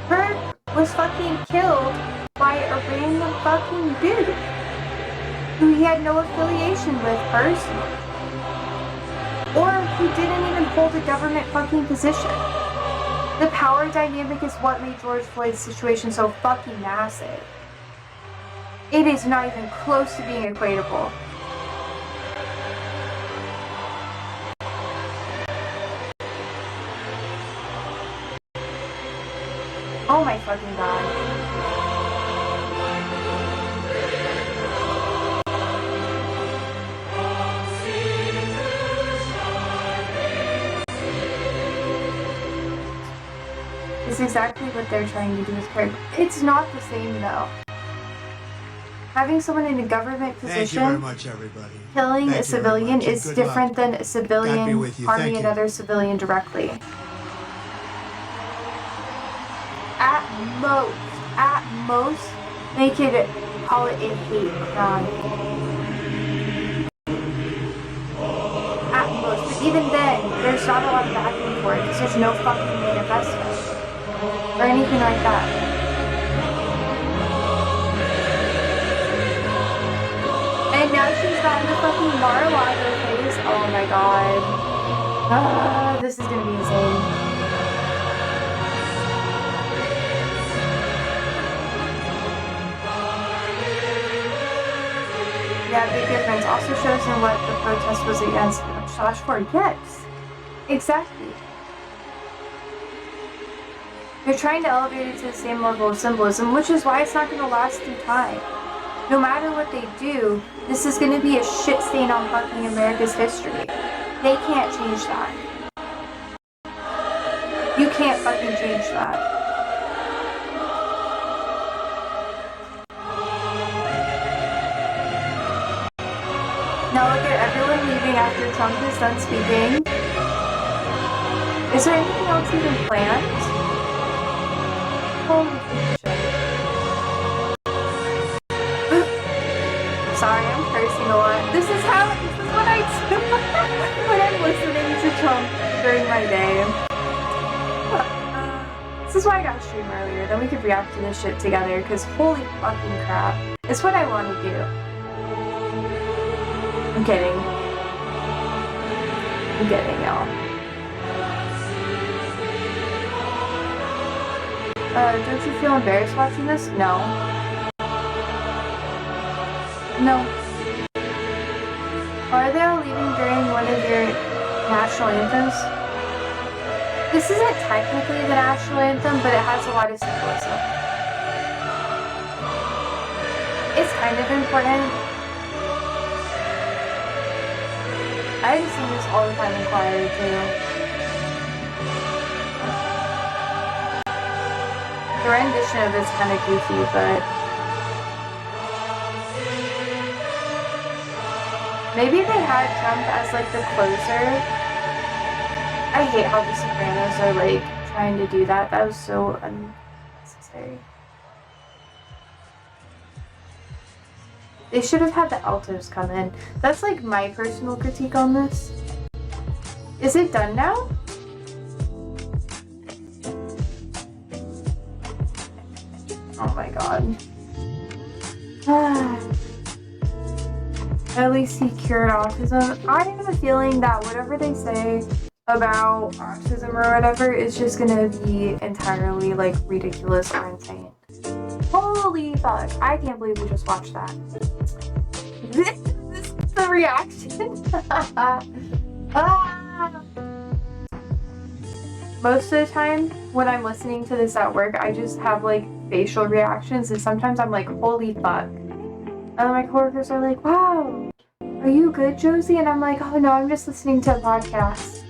S1: Kirk was fucking killed by a random fucking dude who he had no affiliation with personally, or who didn't even hold a government fucking position. The power dynamic is what made George Floyd's situation so fucking massive. It is not even close to being equatable. Oh my fucking God. It's exactly what they're trying to do with Craig. It's not the same though. Having someone in a government position,
S2: thank you very much, everybody.
S1: Killing a civilian is different than a civilian harming another civilian directly. At most, they could call it a hate crime. At most, but even then, there's not a lot of backing for it because there's no fucking manifesto or anything like that. And now she's gotten the fucking Mar-a-Lago face. Oh my God. This is gonna be insane. Yeah, big difference. Also shows in what the protest was against /for. Yes, exactly. They're trying to elevate it to the same level of symbolism, which is why it's not going to last through time. No matter what they do, this is going to be a shit stain on fucking America's history. They can't change that. You can't fucking change that. Now look at everyone leaving after Trump is done speaking. Is there anything else even planned? Holy shit. Sorry, I'm cursing a lot. This is what I do when I'm listening to Trump during my day. This is why I got to stream earlier. Then we could react to this shit together, because holy fucking crap. It's what I want to do. I'm kidding. I'm kidding, y'all. Don't you feel embarrassed watching this? No. No. Are they all leaving during one of your national anthems? This isn't technically the national anthem, but it has a lot of symbolism. It's kind of important. I just sing this all the time in choir too. The rendition of it's kind of goofy, but maybe they had Trump as like the closer. I hate how the Sopranos are like trying to do that. That was so unnecessary. They should have had the altos come in. That's like my personal critique on this. Is it done now? Oh my god. At least he cured autism. I have a feeling that whatever they say about autism or whatever is just gonna be entirely like ridiculous or insane. Holy fuck. I can't believe we just watched that. This is the reaction. Ah. Most of the time when I'm listening to this at work, I just have like facial reactions, and sometimes I'm like, holy fuck. And my coworkers are like, wow, are you good, Josie? And I'm like, oh no, I'm just listening to a podcast.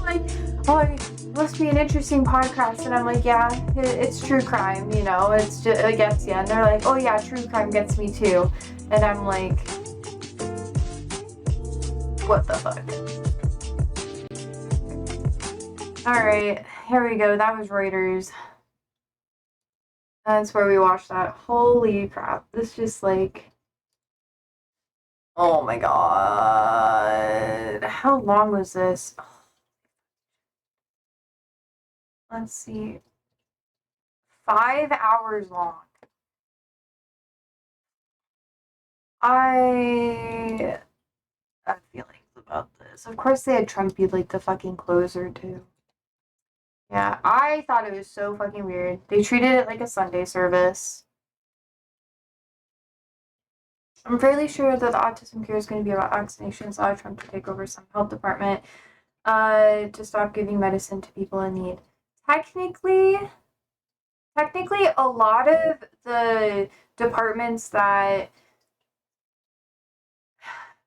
S1: Like, oh, it must be an interesting podcast. And I'm like, yeah, it's true crime, you know, it's just, it gets you. And they're like, oh yeah, true crime gets me too. And I'm like, what the fuck? Alright, here we go. That was Reuters. That's where we watched that. Holy crap. This just like... Oh my god. How long was this? Let's see. 5 hours long. I have feelings about this. Of course they had Trump be like the fucking closer too. Yeah, I thought it was so fucking weird. They treated it like a Sunday service. I'm fairly sure that the autism cure is going to be about vaccinations, allow Trump to take over some health department to stop giving medicine to people in need. Technically, a lot of the departments that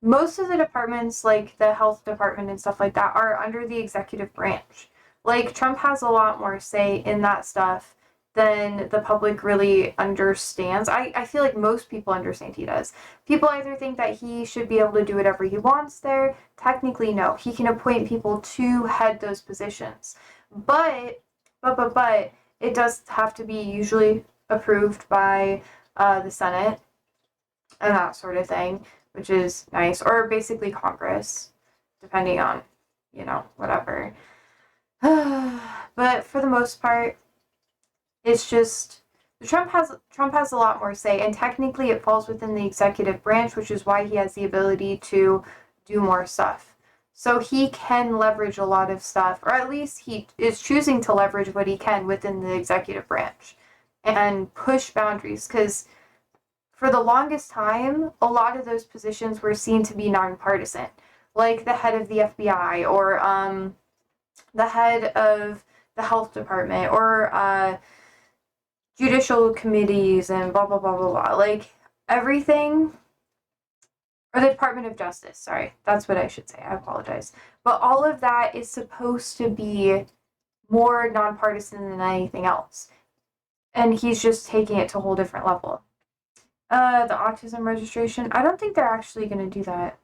S1: most of the departments, like the health department and stuff like that, are under the executive branch. Like, Trump has a lot more say in that stuff than the public really understands. I feel like most people understand he does. People either think that he should be able to do whatever he wants there. Technically, no. He can appoint people to head those positions. But, it does have to be usually approved by the Senate and that sort of thing, which is nice. Or basically Congress, depending on, you know, whatever. But for the most part, it's just Trump has a lot more say, and technically it falls within the executive branch, which is why he has the ability to do more stuff. So he can leverage a lot of stuff, or at least he is choosing to leverage what he can within the executive branch and push boundaries, because for the longest time, a lot of those positions were seen to be nonpartisan, like the head of the FBI or the head of the health department or judicial committees and blah, blah, blah, blah, blah. Like, everything, or the Department of Justice, sorry, that's what I should say, I apologize. But all of that is supposed to be more nonpartisan than anything else. And he's just taking it to a whole different level. The autism registration, I don't think they're actually going to do that.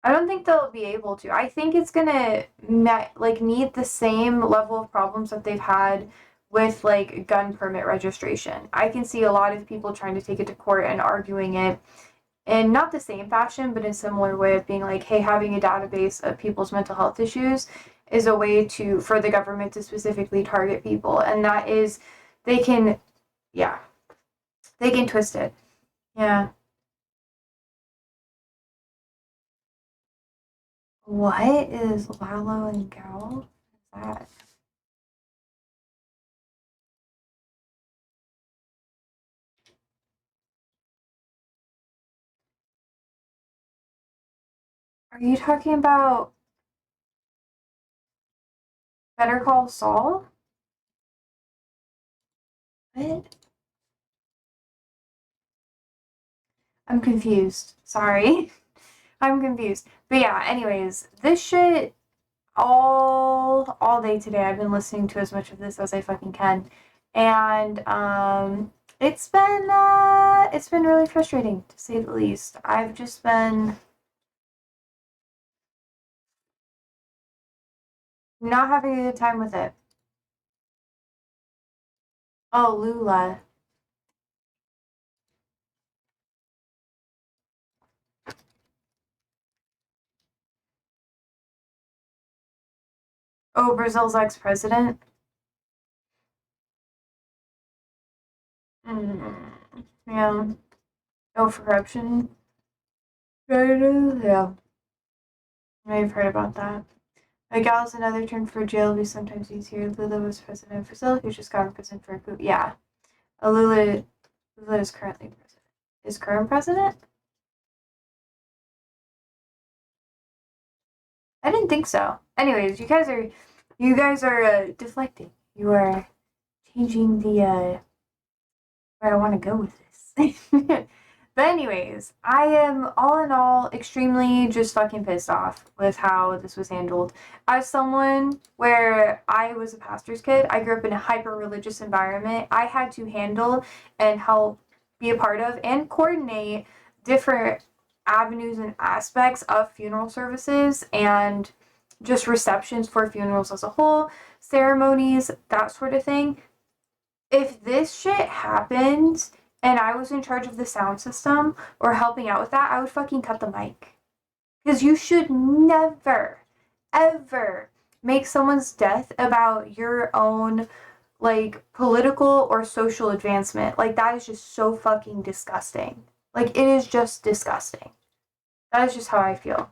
S1: I don't think they'll be able to. I think it's gonna meet the same level of problems that they've had with like gun permit registration. I can see a lot of people trying to take it to court and arguing it in not the same fashion, but in a similar way of being like, hey, having a database of people's mental health issues is a way for the government to specifically target people, and that is, they can, yeah, they can twist it. Yeah. What is Lalo and Gal? What is that? Are you talking about Better Call Saul? What? I'm confused. Sorry. I'm confused. But yeah, anyways, this shit all day today. I've been listening to as much of this as I fucking can. And it's been really frustrating to say the least. I've just been not having a good time with it. Oh, Lula. Oh, Brazil's ex-president? Yeah. Oh, for corruption? Yeah. I've heard about that. A gal's another term for jail will be sometimes easier. Lula was president of Brazil, who just got imprisoned for a coup. Yeah. Lula is currently president. Is current president? I didn't think so. Anyways, you guys are deflecting. You are changing the where I want to go with this. But anyways, I am all in all extremely just fucking pissed off with how this was handled. As someone where I was a pastor's kid, I grew up in a hyper religious environment. I had to handle and help be a part of and coordinate different avenues and aspects of funeral services and just receptions for funerals as a whole, ceremonies, that sort of thing. If this shit happened and I was in charge of the sound system or helping out with that, I would fucking cut the mic. Because you should never, ever make someone's death about your own, like, political or social advancement. Like, that is just so fucking disgusting. Like, it is just disgusting. That is just how I feel.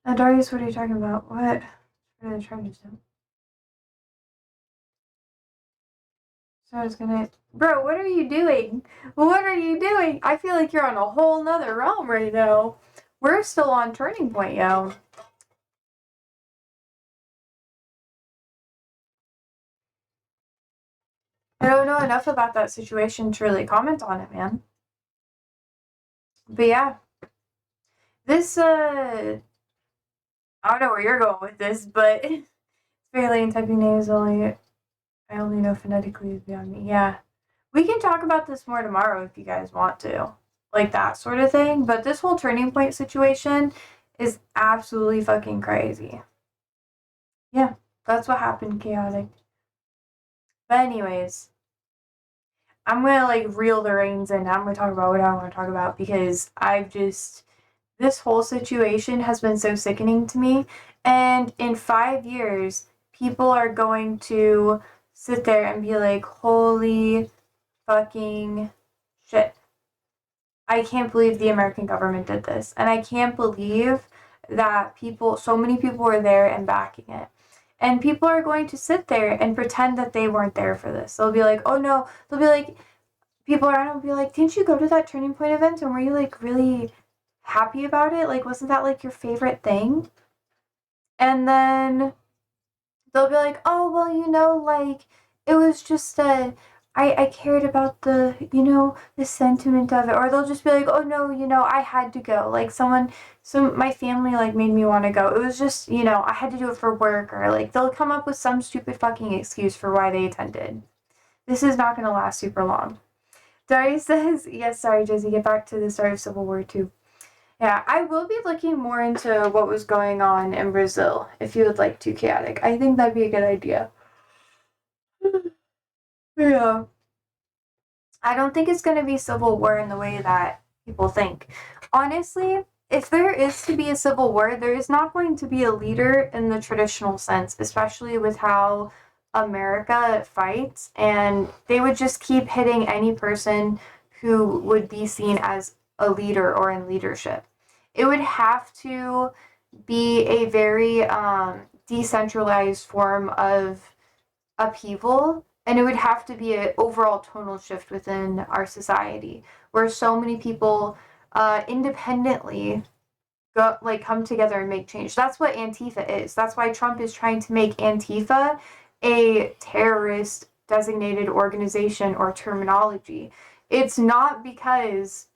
S1: Now, Darius, what are you talking about? What are the charges do? So I was gonna. Bro, what are you doing? What are you doing? I feel like you're on a whole nother realm right now. We're still on Turning Point, yo. I don't know enough about that situation to really comment on it, man. But yeah. This, I don't know where you're going with this, but alien typing names only. I only know phonetically is beyond me. Yeah. We can talk about this more tomorrow if you guys want to. Like that sort of thing. But this whole Turning Point situation is absolutely fucking crazy. Yeah, that's what happened, chaotic. But anyways, I'm gonna like reel the reins in. I'm gonna talk about what I want to talk about because this whole situation has been so sickening to me. And in 5 years, people are going to sit there and be like, holy fucking shit. I can't believe the American government did this. And I can't believe that so many people were there and backing it. And people are going to sit there and pretend that they weren't there for this. They'll be like, oh no. They'll be like, people around will be like, didn't you go to that Turning Point event? And were you like really happy about it? Like, wasn't that like your favorite thing? And then they'll be like, oh, well, like, it was just I cared about the sentiment of it. Or they'll just be like, oh, no, I had to go. Like, my family, like, made me want to go. It was just, I had to do it for work. Or, like, they'll come up with some stupid fucking excuse for why they attended. This is not going to last super long. Darius says, yes, sorry, Jesse, get back to the start of Civil War II. Yeah, I will be looking more into what was going on in Brazil if you would like to, Chaotic. I think that'd be a good idea. Yeah. I don't think it's going to be civil war in the way that people think. Honestly, if there is to be a civil war, there is not going to be a leader in the traditional sense, especially with how America fights, and they would just keep hitting any person who would be seen as a leader or in leadership. It would have to be a very decentralized form of upheaval, and it would have to be an overall tonal shift within our society where so many people independently come together and make change. That's what Antifa is. That's why Trump is trying to make Antifa a terrorist designated organization or terminology. It's not because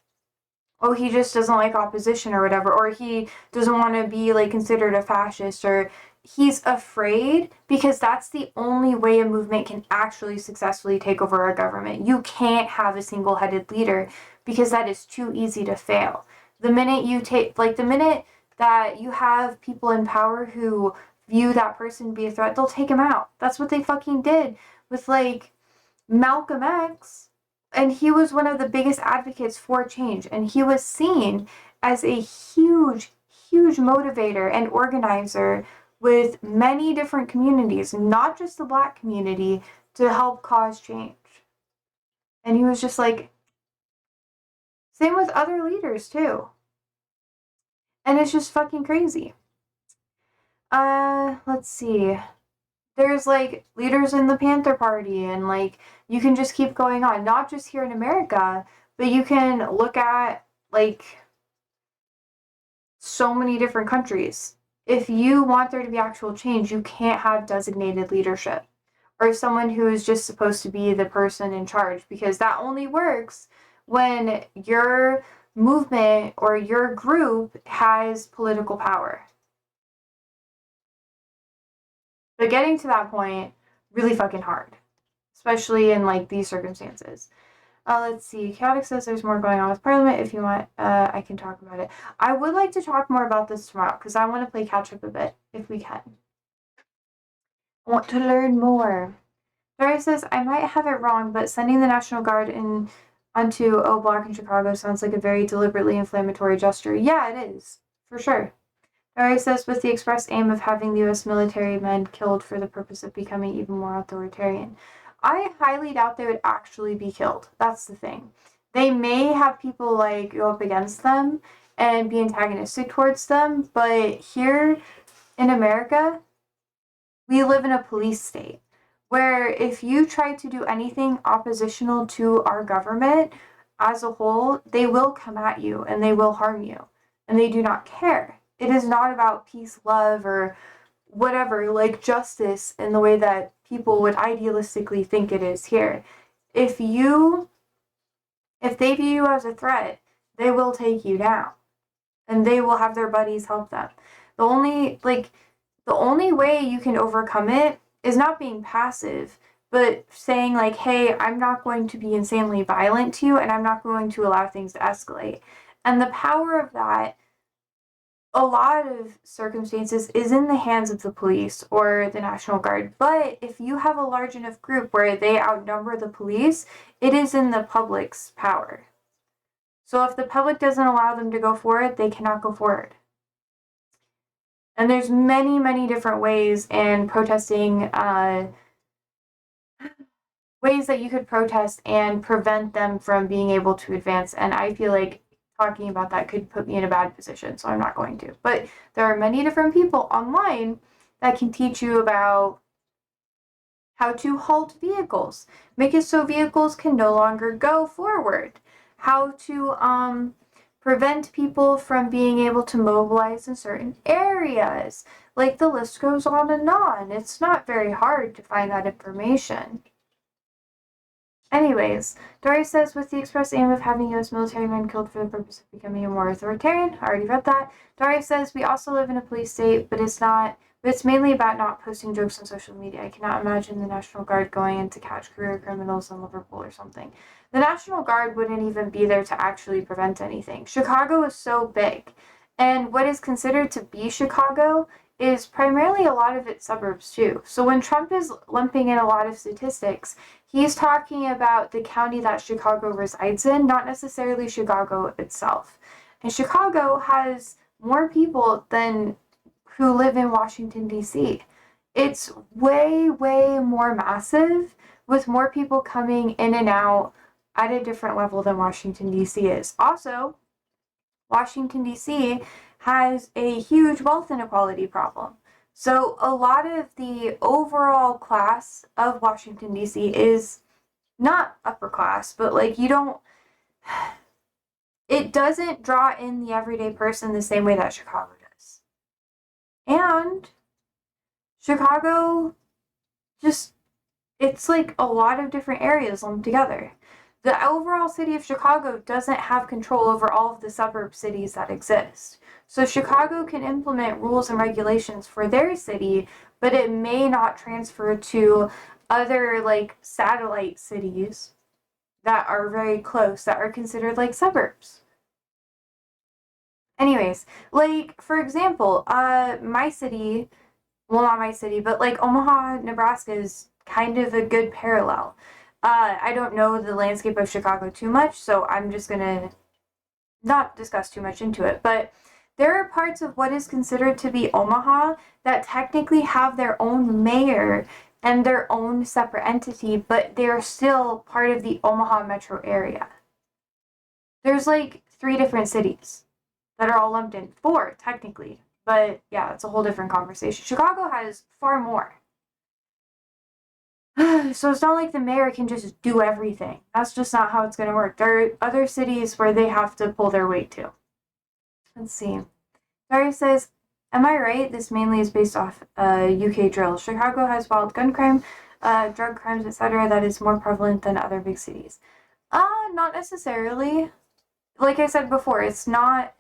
S1: he just doesn't like opposition or whatever, or he doesn't want to be like considered a fascist, or he's afraid because that's the only way a movement can actually successfully take over our government. You can't have a single-headed leader because that is too easy to fail. The minute that you have people in power who view that person to be a threat, they'll take him out. That's what they fucking did with like Malcolm X. And he was one of the biggest advocates for change. And he was seen as a huge, huge motivator and organizer with many different communities, not just the Black community, to help cause change. And he was just like, same with other leaders too. And it's just fucking crazy. Let's see. There's like leaders in the Panther Party, and like you can just keep going on, not just here in America, but you can look at like so many different countries. If you want there to be actual change, you can't have designated leadership or someone who is just supposed to be the person in charge, because that only works when your movement or your group has political power. But getting to that point, really fucking hard, especially in like these circumstances. Let's see. Chaotic says there's more going on with Parliament. If you want, I can talk about it. I would like to talk more about this tomorrow because I want to play catch up a bit if we can. I want to learn more. Barry says I might have it wrong, but sending the National Guard in onto O Block in Chicago sounds like a very deliberately inflammatory gesture. Yeah, it is, for sure. Barry says with the express aim of having the U.S. military men killed for the purpose of becoming even more authoritarian. I highly doubt they would actually be killed. That's the thing. They may have people like go up against them and be antagonistic towards them, but here in America, we live in a police state where if you try to do anything oppositional to our government as a whole, they will come at you and they will harm you, and they do not care. It is not about peace, love, or whatever, like justice in the way that people would idealistically think it is here. If they view you as a threat, they will take you down, and they will have their buddies help them. The only way you can overcome it is not being passive, but saying like, hey, I'm not going to be insanely violent to you, and I'm not going to allow things to escalate. And the power of that, a lot of circumstances, is in the hands of the police or the National Guard. But if you have a large enough group where they outnumber the police, it is in the public's power. So if the public doesn't allow them to go forward, they cannot go forward. And there's many, many different ways in protesting, ways that you could protest and prevent them from being able to advance. And I feel like talking about that could put me in a bad position, so I'm not going to. But there are many different people online that can teach you about how to halt vehicles, make it so vehicles can no longer go forward, how to prevent people from being able to mobilize in certain areas. Like, the list goes on and on. It's not very hard to find that information. Anyways, Dory says, with the express aim of having U.S. military men killed for the purpose of becoming a more authoritarian. I already read that. Dory says, we also live in a police state, but it's mainly about not posting jokes on social media. I cannot imagine the National Guard going in to catch career criminals in Liverpool or something. The National Guard wouldn't even be there to actually prevent anything. Chicago is so big, and what is considered to be Chicago is primarily a lot of its suburbs too. So when Trump is lumping in a lot of statistics, he's talking about the county that Chicago resides in, not necessarily Chicago itself. And Chicago has more people than who live in Washington, D.C. It's way, way more massive, with more people coming in and out at a different level than Washington, D.C. is. Also, Washington, D.C. has a huge wealth inequality problem. So a lot of the overall class of Washington, D.C. is not upper class, but like it doesn't draw in the everyday person the same way that Chicago does. And Chicago it's like a lot of different areas lumped together. The overall city of Chicago doesn't have control over all of the suburb cities that exist. So Chicago can implement rules and regulations for their city, but it may not transfer to other like satellite cities that are very close, that are considered like suburbs. Anyways, like for example, my city, well, not my city, but like Omaha, Nebraska is kind of a good parallel. I don't know the landscape of Chicago too much, so I'm just gonna not discuss too much into it. But There are parts of what is considered to be Omaha that technically have their own mayor and their own separate entity, but they are still part of the Omaha metro area. There's like 3 different cities that are all lumped in. 4, technically. But yeah, it's a whole different conversation. Chicago has far more. So it's not like the mayor can just do everything. That's just not how it's going to work. There are other cities where they have to pull their weight too. Let's see. Barry says, am I right? This mainly is based off UK drills. Chicago has wild gun crime, drug crimes, etc. that is more prevalent than other big cities. Not necessarily. Like I said before, it's not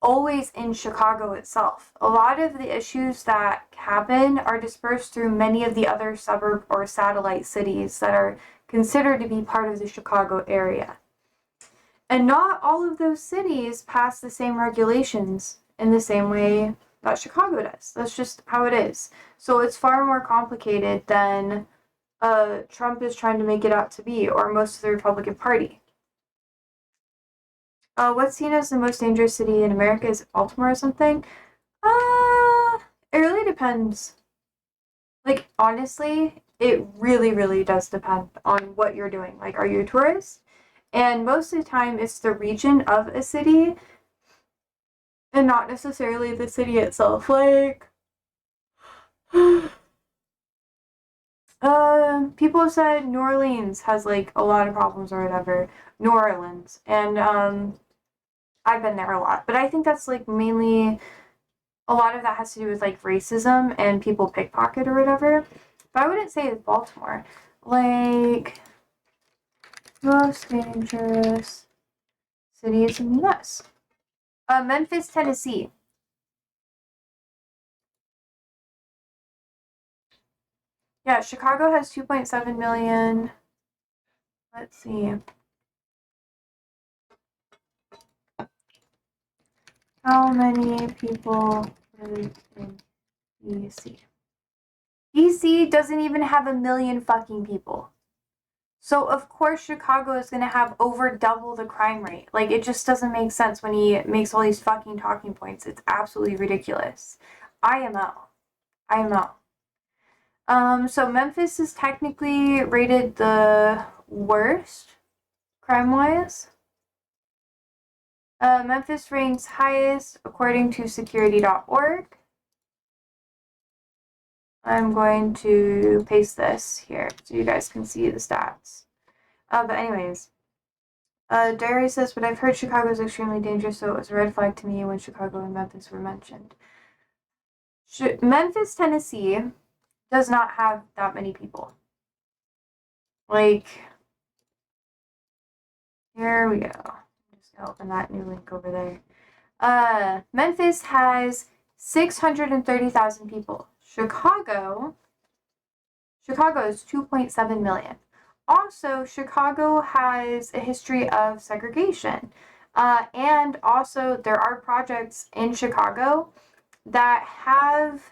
S1: always in Chicago itself. A lot of the issues that happen are dispersed through many of the other suburb or satellite cities that are considered to be part of the Chicago area. And not all of those cities pass the same regulations in the same way that Chicago does. That's just how it is. So it's far more complicated than Trump is trying to make it out to be, or most of the Republican Party. What's seen as the most dangerous city in America? Is it Baltimore or something? It really depends. Like, honestly, it really, really does depend on what you're doing. Like, are you a tourist? And most of the time, it's the region of a city and not necessarily the city itself. Like, people have said New Orleans has, like, a lot of problems or whatever. New Orleans. And, I've been there a lot. But I think that's, like, mainly a lot of that has to do with, like, racism and people pickpocket or whatever. But I wouldn't say it's Baltimore. Like, most dangerous cities in the US. Memphis, Tennessee. Yeah, Chicago has 2.7 million. Let's see. How many people live in DC? DC doesn't even have 1 million fucking people. So of course Chicago is going to have over double the crime rate. Like, it just doesn't make sense when he makes all these fucking talking points. It's absolutely ridiculous. IMO. So Memphis is technically rated the worst crime-wise. Memphis ranks highest according to security.org. I'm going to paste this here so you guys can see the stats. But anyways, Diary says, but I've heard Chicago is extremely dangerous, so it was a red flag to me when Chicago and Memphis were mentioned. Memphis, Tennessee does not have that many people. Like, here we go. I'm just gonna open that new link over there. Memphis has 630,000 people. Chicago is 2.7 million. Also, Chicago has a history of segregation. And also, there are projects in Chicago that have,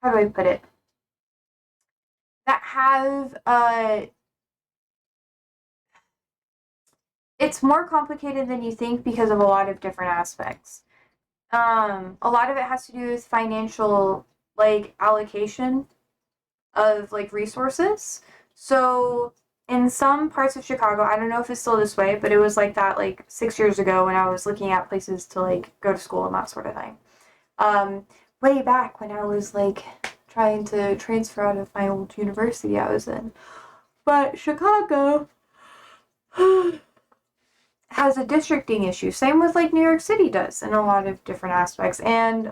S1: how do I put it? That have, it's more complicated than you think because of a lot of different aspects. A lot of it has to do with financial, like, allocation of, like, resources. So in some parts of Chicago, I don't know if it's still this way, but it was like that, like, 6 years ago when I was looking at places to, like, go to school and that sort of thing. Way back when I was, like, trying to transfer out of my old university I was in. But Chicago has a districting issue. Same with, like, New York City does in a lot of different aspects. And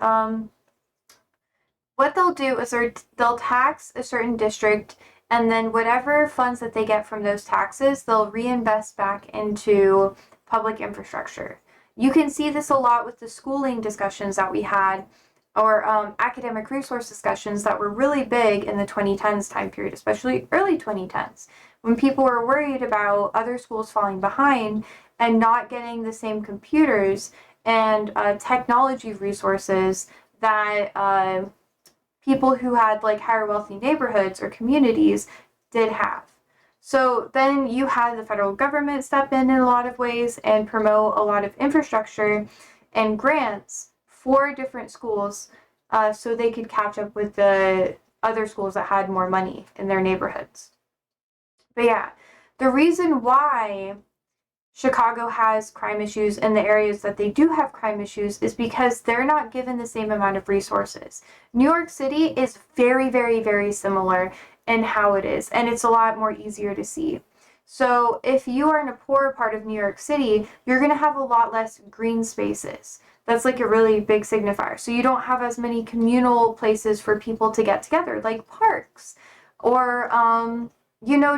S1: what they'll do is they'll tax a certain district, and then whatever funds that they get from those taxes, they'll reinvest back into public infrastructure. You can see this a lot with the schooling discussions that we had, or academic resource discussions that were really big in the 2010s time period, especially early 2010s, when people were worried about other schools falling behind and not getting the same computers and technology resources that people who had, like, higher wealthy neighborhoods or communities did have. So then you had the federal government step in a lot of ways and promote a lot of infrastructure and grants 4 different schools so they could catch up with the other schools that had more money in their neighborhoods. But yeah, the reason why Chicago has crime issues in the areas that they do have crime issues is because they're not given the same amount of resources. New York City is very, very, very similar in how it is, and it's a lot more easier to see. So if you are in a poorer part of New York City, you're going to have a lot less green spaces. That's like a really big signifier. So you don't have as many communal places for people to get together, like parks or,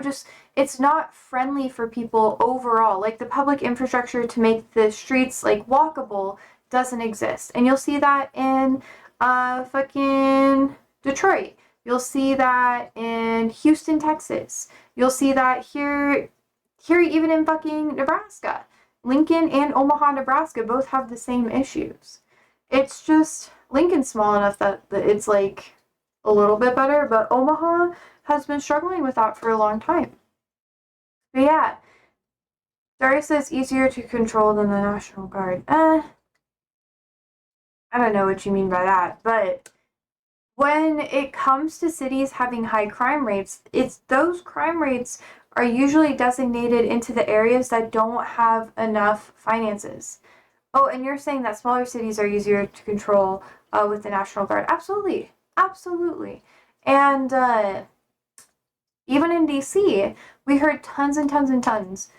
S1: just it's not friendly for people overall. Like the public infrastructure to make the streets like walkable doesn't exist. And you'll see that in fucking Detroit. You'll see that in Houston, Texas. You'll see that here even in fucking Nebraska. Lincoln and Omaha, Nebraska both have the same issues. It's just Lincoln's small enough that it's like a little bit better, but Omaha has been struggling with that for a long time. But yeah, Dari says easier to control than the National Guard. I don't know what you mean by that, but when it comes to cities having high crime rates, it's those crime rates are usually designated into the areas that don't have enough finances. Oh, and you're saying that smaller cities are easier to control with the National Guard. Absolutely. Absolutely. And even in DC, we heard tons and tons and tons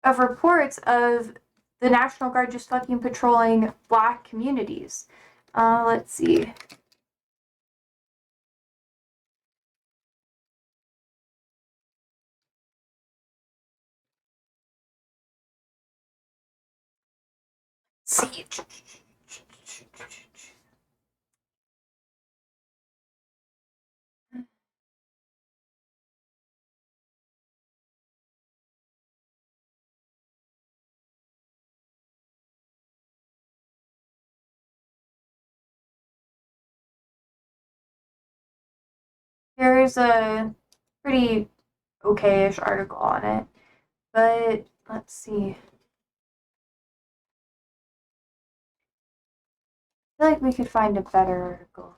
S1: of reports of the National Guard just fucking patrolling black communities. Let's see. See. Here's a pretty okay-ish article on it, but let's see. I feel like we could find a better article.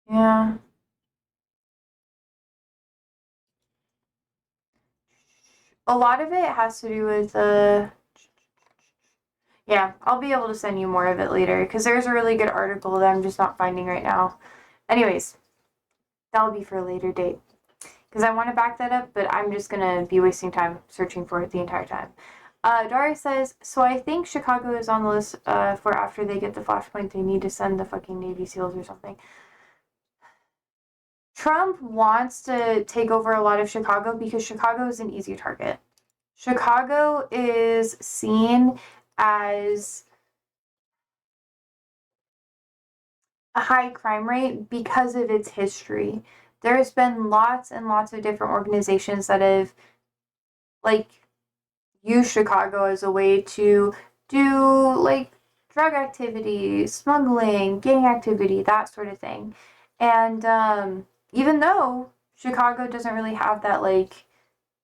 S1: Yeah. A lot of it has to do with yeah, I'll be able to send you more of it later because there's a really good article that I'm just not finding right now. Anyways, that'll be for a later date because I want to back that up, but I'm just gonna be wasting time searching for it the entire time. Dari says, so I think Chicago is on the list for after they get the flashpoint, they need to send the fucking Navy SEALs or something. Trump wants to take over a lot of Chicago because Chicago is an easy target. Chicago is seen as a high crime rate because of its history. There's been lots and lots of different organizations that have like used Chicago as a way to do like drug activity, smuggling, gang activity, that sort of thing. And even though Chicago doesn't really have that like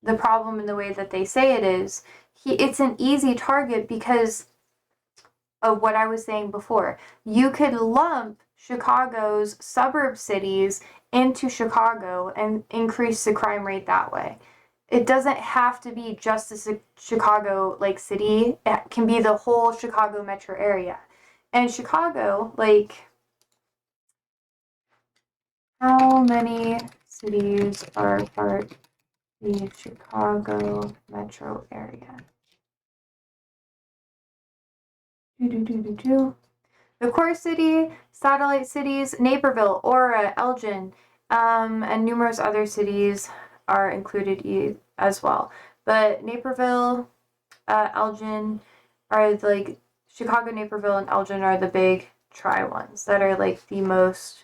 S1: the problem in the way that they say it is, it's an easy target because of what I was saying before. You could lump Chicago's suburb cities into Chicago and increase the crime rate that way. It doesn't have to be just the Chicago like city. It can be the whole Chicago metro area. And Chicago, like, how many cities are part of the Chicago metro area? The core city, satellite cities, Naperville, Aura, Elgin, and numerous other cities are included as well. But Naperville, Elgin are like Chicago, Naperville, and Elgin are the big tri ones that are like the most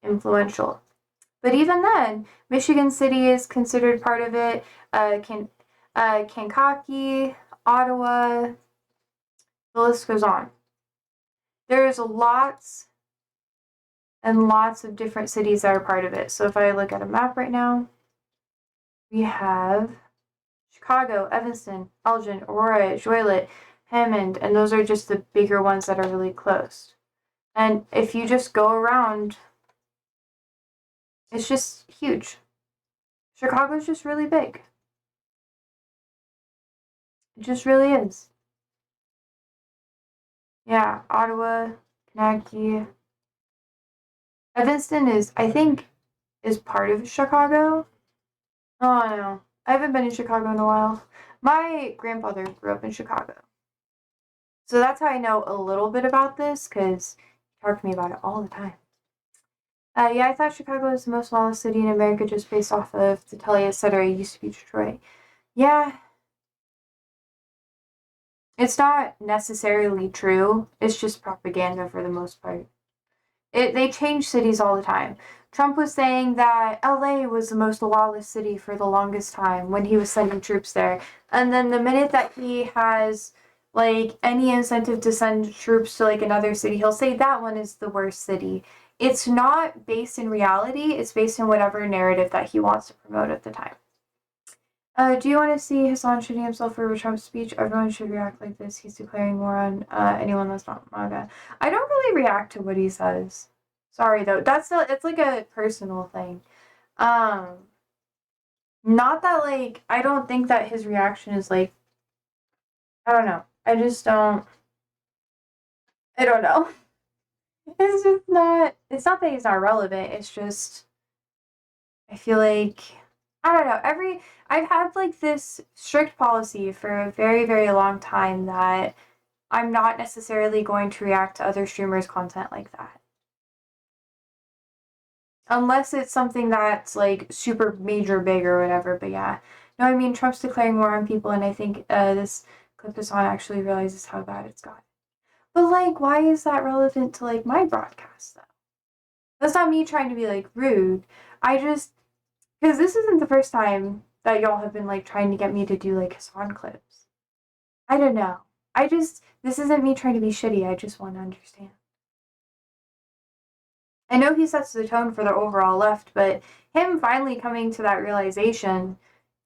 S1: influential. But even then, Michigan City is considered part of it. Kankakee, Ottawa, the list goes on. There's lots and lots of different cities that are part of it. So if I look at a map right now, we have Chicago, Evanston, Elgin, Aurora, Joliet, Hammond, and those are just the bigger ones that are really close. And if you just go around, it's just huge. Chicago's just really big. It just really is. Yeah, Ottawa, Kanaki. Evanston is, I think, is part of Chicago. Oh, no. I haven't been in Chicago in a while. My grandfather grew up in Chicago. So that's how I know a little bit about this, because he talked to me about it all the time. Yeah, I thought Chicago was the most lawless city in America just based off of the telly, etc. It used to be Detroit. Yeah, it's not necessarily true. It's just propaganda for the most part. They change cities all the time. Trump was saying that LA was the most lawless city for the longest time when he was sending troops there. And then the minute that he has like any incentive to send troops to like another city, he'll say that one is the worst city. It's not based in reality, it's based in whatever narrative that he wants to promote at the time. Do you want to see Hassan shooting himself for Trump's speech? Everyone should react like this. He's declaring war on anyone that's not MAGA. I don't really react to what he says. Sorry though. It's like a personal thing. Not that like I don't think that his reaction is like I don't know. I don't know. It's just not it's not that he's not relevant, it's just I feel like I don't know. I've had like this strict policy for a very, very long time that I'm not necessarily going to react to other streamers' content like that. Unless it's something that's like super major big or whatever, but yeah. No, I mean Trump's declaring war on people and I think this clip is on actually realizes how bad it's got. But like why is that relevant to like my broadcast though? That's not me trying to be like rude. I just because this isn't the first time that y'all have been like trying to get me to do like Hassan clips. I don't know. This isn't me trying to be shitty. I just want to understand. I know he sets the tone for the overall left, but him finally coming to that realization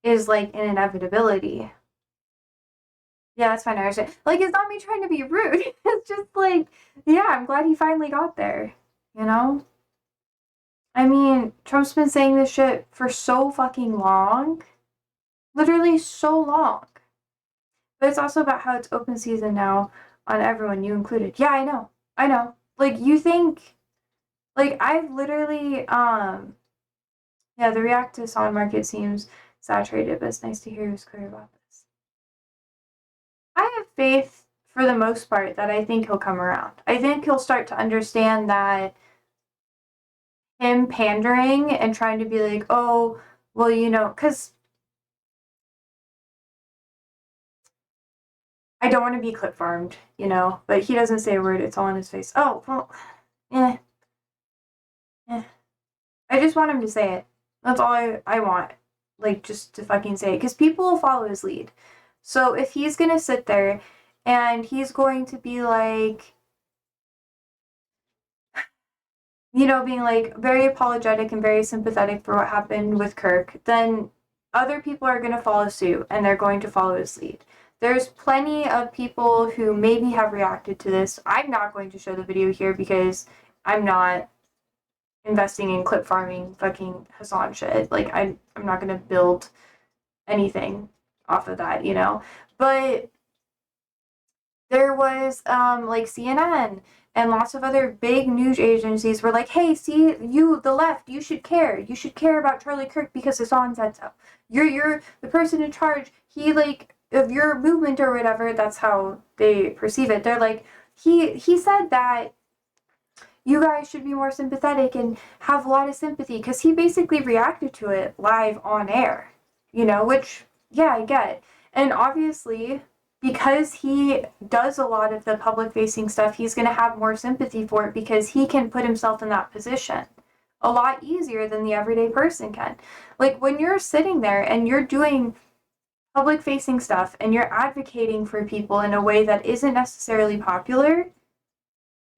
S1: is like an inevitability. Yeah, that's fine. I understand. Like, it's not me trying to be rude. It's just like, yeah, I'm glad he finally got there. You know? I mean, Trump's been saying this shit for so fucking long. Literally so long. But it's also about how it's open season now on everyone, you included. Yeah, I know. I know. Like, you think, like, I've literally, yeah, the React to Song market seems saturated, but it's nice to hear who's clear about this. I have faith, for the most part, that I think he'll come around. I think he'll start to understand that him pandering and trying to be like, oh, well, you know, because I don't want to be clip farmed, you know, but he doesn't say a word. It's all in his face. Oh, well, eh. I just want him to say it. That's all I want. Like, just to fucking say it. Because people will follow his lead. So if he's going to sit there and he's going to be like, you know, being like very apologetic and very sympathetic for what happened with Kirk, then other people are going to follow suit and they're going to follow his lead. There's plenty of people who maybe have reacted to this. I'm not going to show the video here because I'm not investing in clip farming fucking Hassan shit. Like, I'm not going to build anything off of that, you know? But there was, like, CNN and lots of other big news agencies were like, hey, see, you, the left, you should care. You should care about Charlie Kirk because Hassan said so. You're the person in charge. He, like, of your movement or whatever, that's how they perceive it. They're like, he said that you guys should be more sympathetic and have a lot of sympathy because he basically reacted to it live on air, you know, which, yeah, I get. And obviously, because he does a lot of the public facing stuff, he's going to have more sympathy for it because he can put himself in that position a lot easier than the everyday person can. Like, when you're sitting there and you're doing public facing stuff and you're advocating for people in a way that isn't necessarily popular,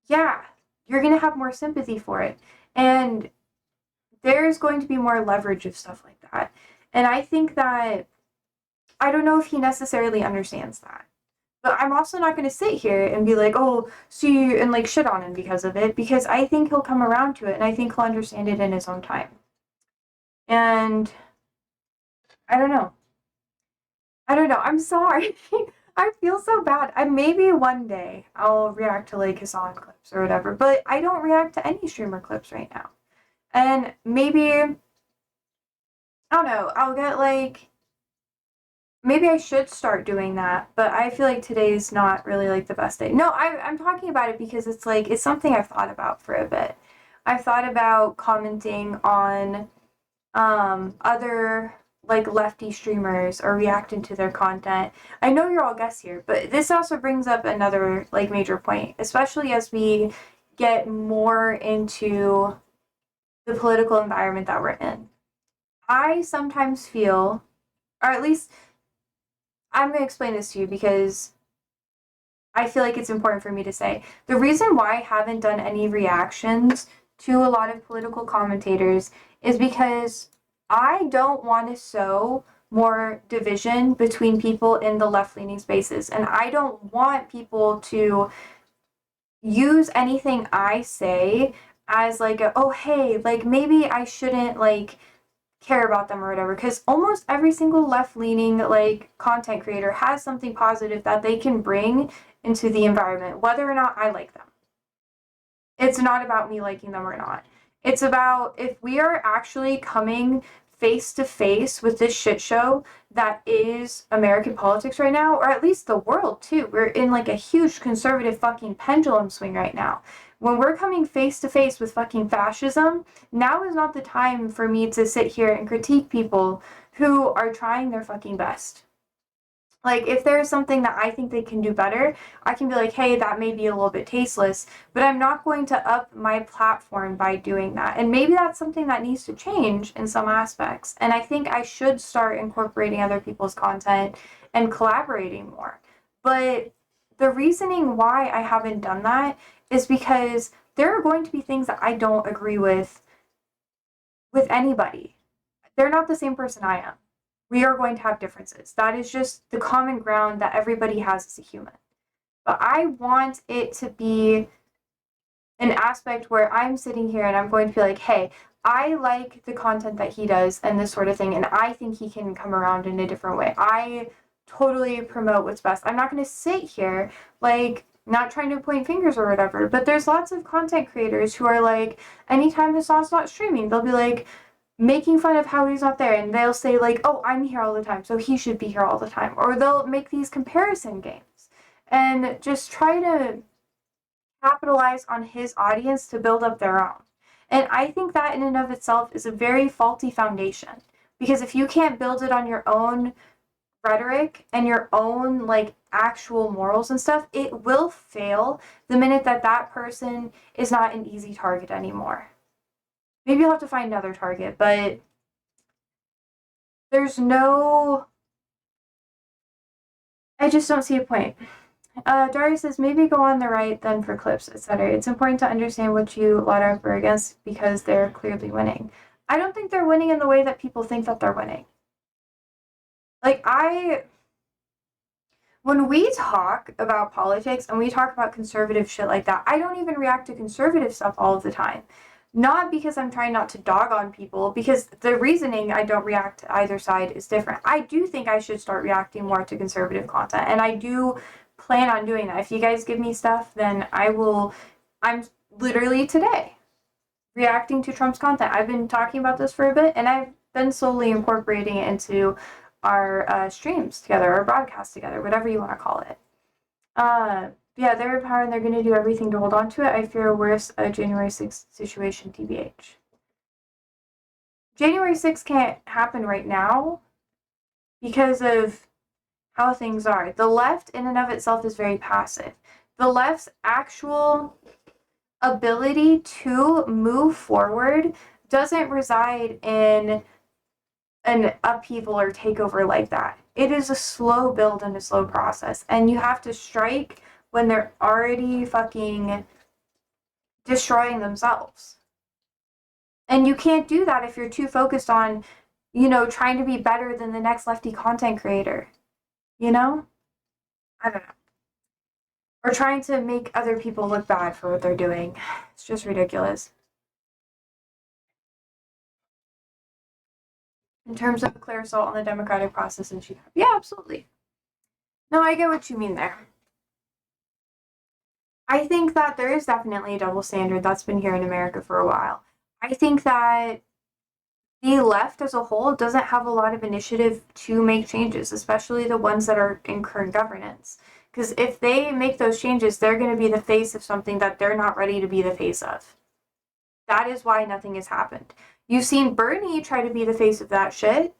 S1: yeah, you're going to have more sympathy for it. And there's going to be more leverage of stuff like that. And I think that, I don't know if he necessarily understands that. But I'm also not going to sit here and be like, oh, see, and like shit on him because of it, because I think he'll come around to it and I think he'll understand it in his own time. And I don't know. I don't know. I'm sorry. I feel so bad. Maybe one day I'll react to like Hassan clips or whatever, but I don't react to any streamer clips right now. And maybe, I don't know, I'll get like, maybe I should start doing that, but I feel like today's not really like the best day. No, I'm talking about it because it's like, it's something I've thought about for a bit. I've thought about commenting on other like lefty streamers or reacting to their content. I know you're all guests here, but this also brings up another like major point, especially as we get more into the political environment that we're in. I sometimes feel, or at least I'm going to explain this to you because I feel like it's important for me to say. The reason why I haven't done any reactions to a lot of political commentators is because I don't want to sow more division between people in the left-leaning spaces. And I don't want people to use anything I say as like, oh, hey, like maybe I shouldn't like care about them or whatever, because almost every single left-leaning like content creator has something positive that they can bring into the environment, whether or not I like them. It's not about me liking them or not. It's about if we are actually coming face to face with this shit show that is American politics right now, or at least the world too. We're in like a huge conservative fucking pendulum swing right now. When we're coming face to face with fucking fascism, now is not the time for me to sit here and critique people who are trying their fucking best. Like, if there's something that I think they can do better, I can be like, hey, that may be a little bit tasteless, but I'm not going to up my platform by doing that. And maybe that's something that needs to change in some aspects. And I think I should start incorporating other people's content and collaborating more. But the reasoning why I haven't done that is because there are going to be things that I don't agree with anybody. They're not the same person I am. We are going to have differences. That is just the common ground that everybody has as a human. But I want it to be an aspect where I'm sitting here and I'm going to be like, hey, I like the content that he does and this sort of thing, and I think he can come around in a different way. I totally promote what's best. I'm not going to sit here like not trying to point fingers or whatever, but there's lots of content creators who are like, anytime Hassan's not streaming, they'll be like, making fun of how he's not there, and they'll say like, oh, I'm here all the time, so he should be here all the time. Or they'll make these comparison games and just try to capitalize on his audience to build up their own. And I think that in and of itself is a very faulty foundation, because if you can't build it on your own rhetoric and your own like actual morals and stuff, it will fail the minute that that person is not an easy target anymore. Maybe I'll have to find another target, but there's no, I just don't see a point. Daria says, maybe go on the right then for clips, etc. It's important to understand what you lot up or against because they're clearly winning. I don't think they're winning in the way that people think that they're winning. Like, when we talk about politics and we talk about conservative shit like that, I don't even react to conservative stuff all of the time. Not because I'm trying not to dog on people, because the reasoning I don't react to either side is different. I do think I should start reacting more to conservative content, and I do plan on doing that. If you guys give me stuff, then I will. I'm literally today reacting to Trump's content. I've been talking about this for a bit, and I've been slowly incorporating it into our streams together, or broadcasts together, whatever you want to call it. Yeah, they're in power and they're going to do everything to hold on to it. I fear a worse January 6th situation, TBH. January 6th can't happen right now because of how things are. The left in and of itself is very passive. The left's actual ability to move forward doesn't reside in an upheaval or takeover like that. It is a slow build and a slow process, and you have to strike when they're already fucking destroying themselves. And you can't do that if you're too focused on, trying to be better than the next lefty content creator. I don't know. Or trying to make other people look bad for what they're doing. It's just ridiculous. In terms of clear assault on the democratic process in Chicago. Yeah, absolutely. No, I get what you mean there. I think that there is definitely a double standard that's been here in America for a while. I think that the left as a whole doesn't have a lot of initiative to make changes, especially the ones that are in current governance. Because if they make those changes, they're going to be the face of something that they're not ready to be the face of. That is why nothing has happened. You've seen Bernie try to be the face of that shit.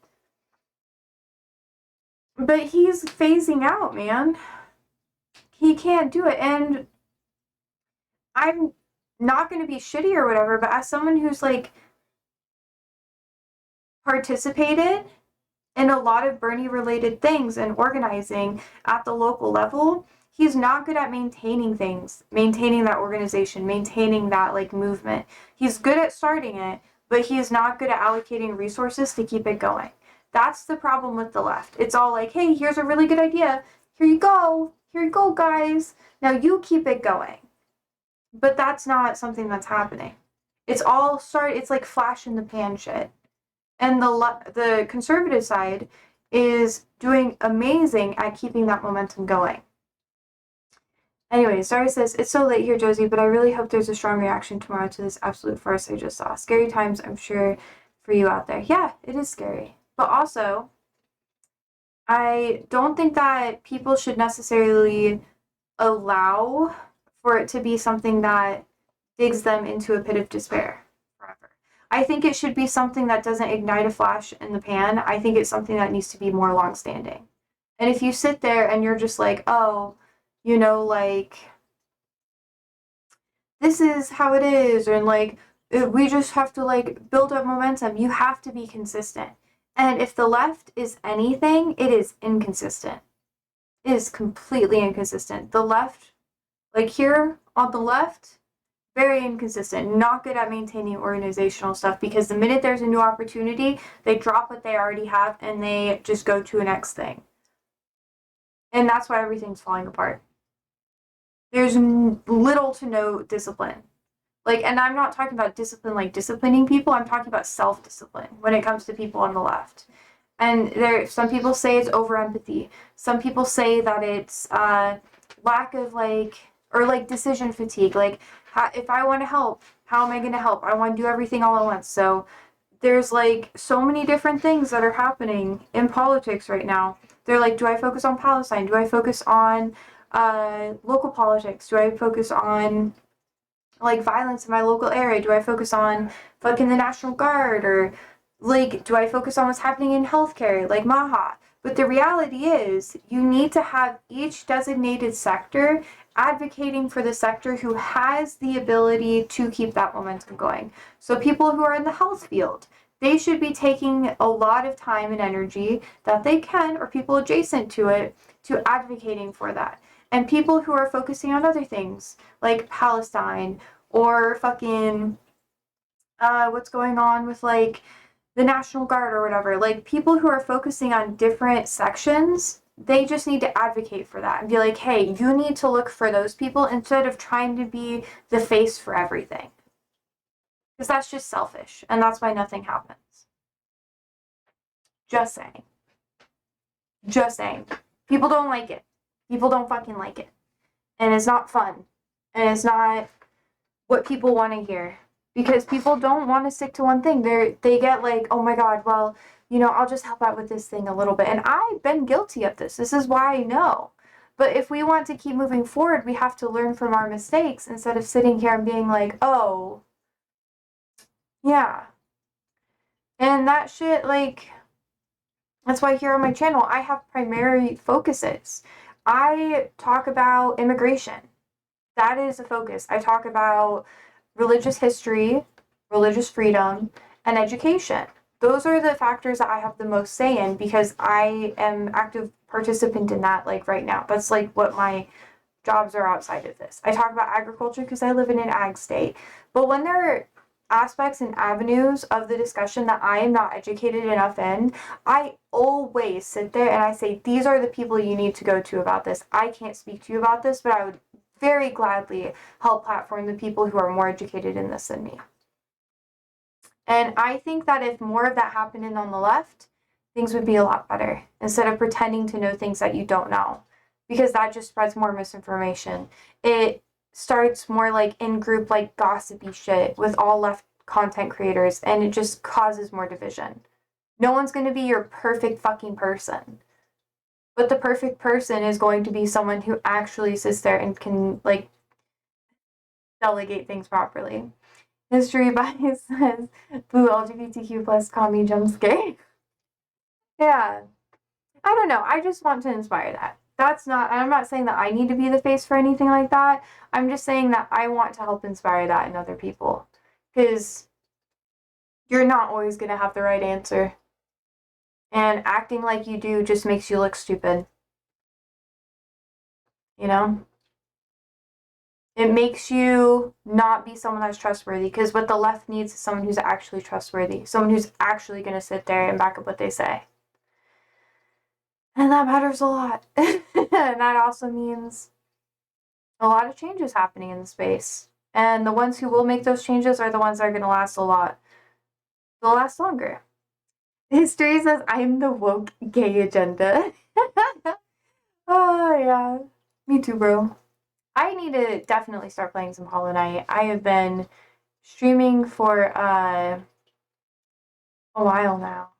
S1: But he's phasing out, man. He can't do it. And I'm not going to be shitty or whatever, but as someone who's like participated in a lot of Bernie related things and organizing at the local level, he's not good at maintaining things, maintaining that organization, maintaining that like movement. He's good at starting it, but he is not good at allocating resources to keep it going. That's the problem with the left. It's all like, hey, here's a really good idea. Here you go, guys. Now you keep it going. But that's not something that's happening. It's like flash in the pan shit. And the conservative side is doing amazing at keeping that momentum going. Anyway, Starry says, it's so late here, Josie, but I really hope there's a strong reaction tomorrow to this absolute farce I just saw. Scary times, I'm sure, for you out there. Yeah, it is scary. But also, I don't think that people should necessarily allow for it to be something that digs them into a pit of despair forever. I think it should be something that doesn't ignite a flash in the pan. I think it's something that needs to be more long-standing. And if you sit there and you're just like, oh, like, this is how it is, and like, we just have to like build up momentum, you have to be consistent. And if the left is anything, it is inconsistent. It is completely inconsistent. The left, like here on the left, very inconsistent, not good at maintaining organizational stuff, because the minute there's a new opportunity, they drop what they already have and they just go to the next thing. And that's why everything's falling apart. There's little to no discipline. Like, and I'm not talking about discipline like disciplining people, I'm talking about self-discipline when it comes to people on the left. And some people say it's over-empathy. Some people say that it's lack of decision fatigue. Like, if I want to help, how am I going to help? I want to do everything all at once. So there's like so many different things that are happening in politics right now. They're like, do I focus on Palestine? Do I focus on local politics? Do I focus on like violence in my local area? Do I focus on fucking the National Guard? Or like, do I focus on what's happening in healthcare, like Maha? But the reality is, you need to have each designated sector advocating for the sector who has the ability to keep that momentum going. So people who are in the health field, they should be taking a lot of time and energy that they can, or people adjacent to it, to advocating for that. And people who are focusing on other things, like Palestine, or fucking what's going on with like the National Guard or whatever, like people who are focusing on different sections, they just need to advocate for that and be like, hey, you need to look for those people instead of trying to be the face for everything. Because that's just selfish, and that's why nothing happens. Just saying. Just saying. People don't like it. People don't fucking like it. And it's not fun. And it's not what people want to hear. Because people don't want to stick to one thing. They get like, oh my god, well, I'll just help out with this thing a little bit. And I've been guilty of this. This is why I know. But if we want to keep moving forward, we have to learn from our mistakes instead of sitting here and being like, oh, yeah. And that shit, like, that's why here on my channel, I have primary focuses. I talk about immigration. That is a focus. I talk about religious history, religious freedom, and education. Those are the factors that I have the most say in because I am active participant in that like right now. That's like what my jobs are outside of this. I talk about agriculture because I live in an ag state. But when there are aspects and avenues of the discussion that I am not educated enough in, I always sit there and I say, these are the people you need to go to about this. I can't speak to you about this, but I would very gladly help platform the people who are more educated in this than me. And I think that if more of that happened in on the left, things would be a lot better instead of pretending to know things that you don't know, because that just spreads more misinformation. It starts more like in-group, like gossipy shit with all left content creators, and it just causes more division. No one's going to be your perfect fucking person. But the perfect person is going to be someone who actually sits there and can, like, delegate things properly. History bias says, boo LGBTQ plus commie jump scare. Yeah. I don't know. I just want to inspire that. I'm not saying that I need to be the face for anything like that. I'm just saying that I want to help inspire that in other people. Because you're not always going to have the right answer. And acting like you do just makes you look stupid. You know? It makes you not be someone that's trustworthy, because what the left needs is someone who's actually trustworthy. Someone who's actually going to sit there and back up what they say. And that matters a lot. And that also means a lot of changes happening in the space. And the ones who will make those changes are the ones that are going to last a lot. They'll last longer. History says, I'm the woke gay agenda. Oh, yeah. Me too, bro. I need to definitely start playing some Hollow Knight. I have been streaming for a while now.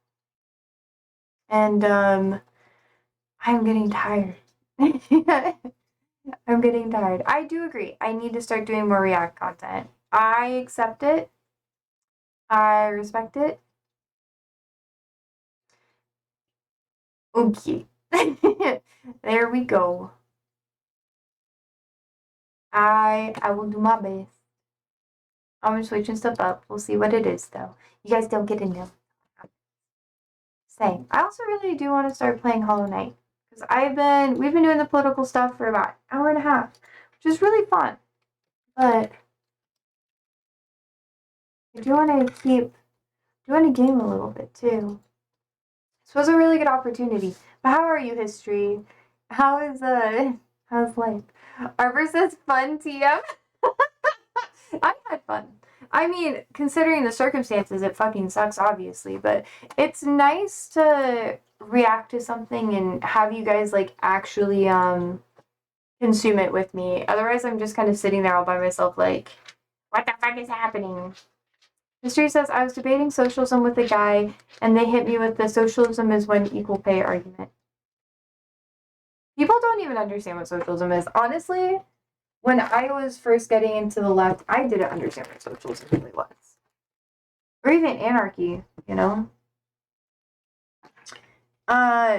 S1: And I'm getting tired. I'm getting tired. I do agree. I need to start doing more React content. I accept it. I respect it. Okay. There we go. I will do my best. I'm switching stuff up. We'll see what it is, though. You guys don't get to know. Same. I also really do want to start playing Hollow Knight, because we've been doing the political stuff for about an hour and a half, which is really fun. But I do want to game a little bit too. This was a really good opportunity. But how are you, history? How's life? Arbor says fun, TM. I had fun. I mean, considering the circumstances, it fucking sucks, obviously, but it's nice to react to something and have you guys, like, actually, consume it with me. Otherwise, I'm just kind of sitting there all by myself, like, what the fuck is happening? History says, I was debating socialism with a guy, and they hit me with the socialism is when equal pay argument. People don't even understand what socialism is. Honestly, when I was first getting into the left, I didn't understand what socialism really was. Or even anarchy, you know?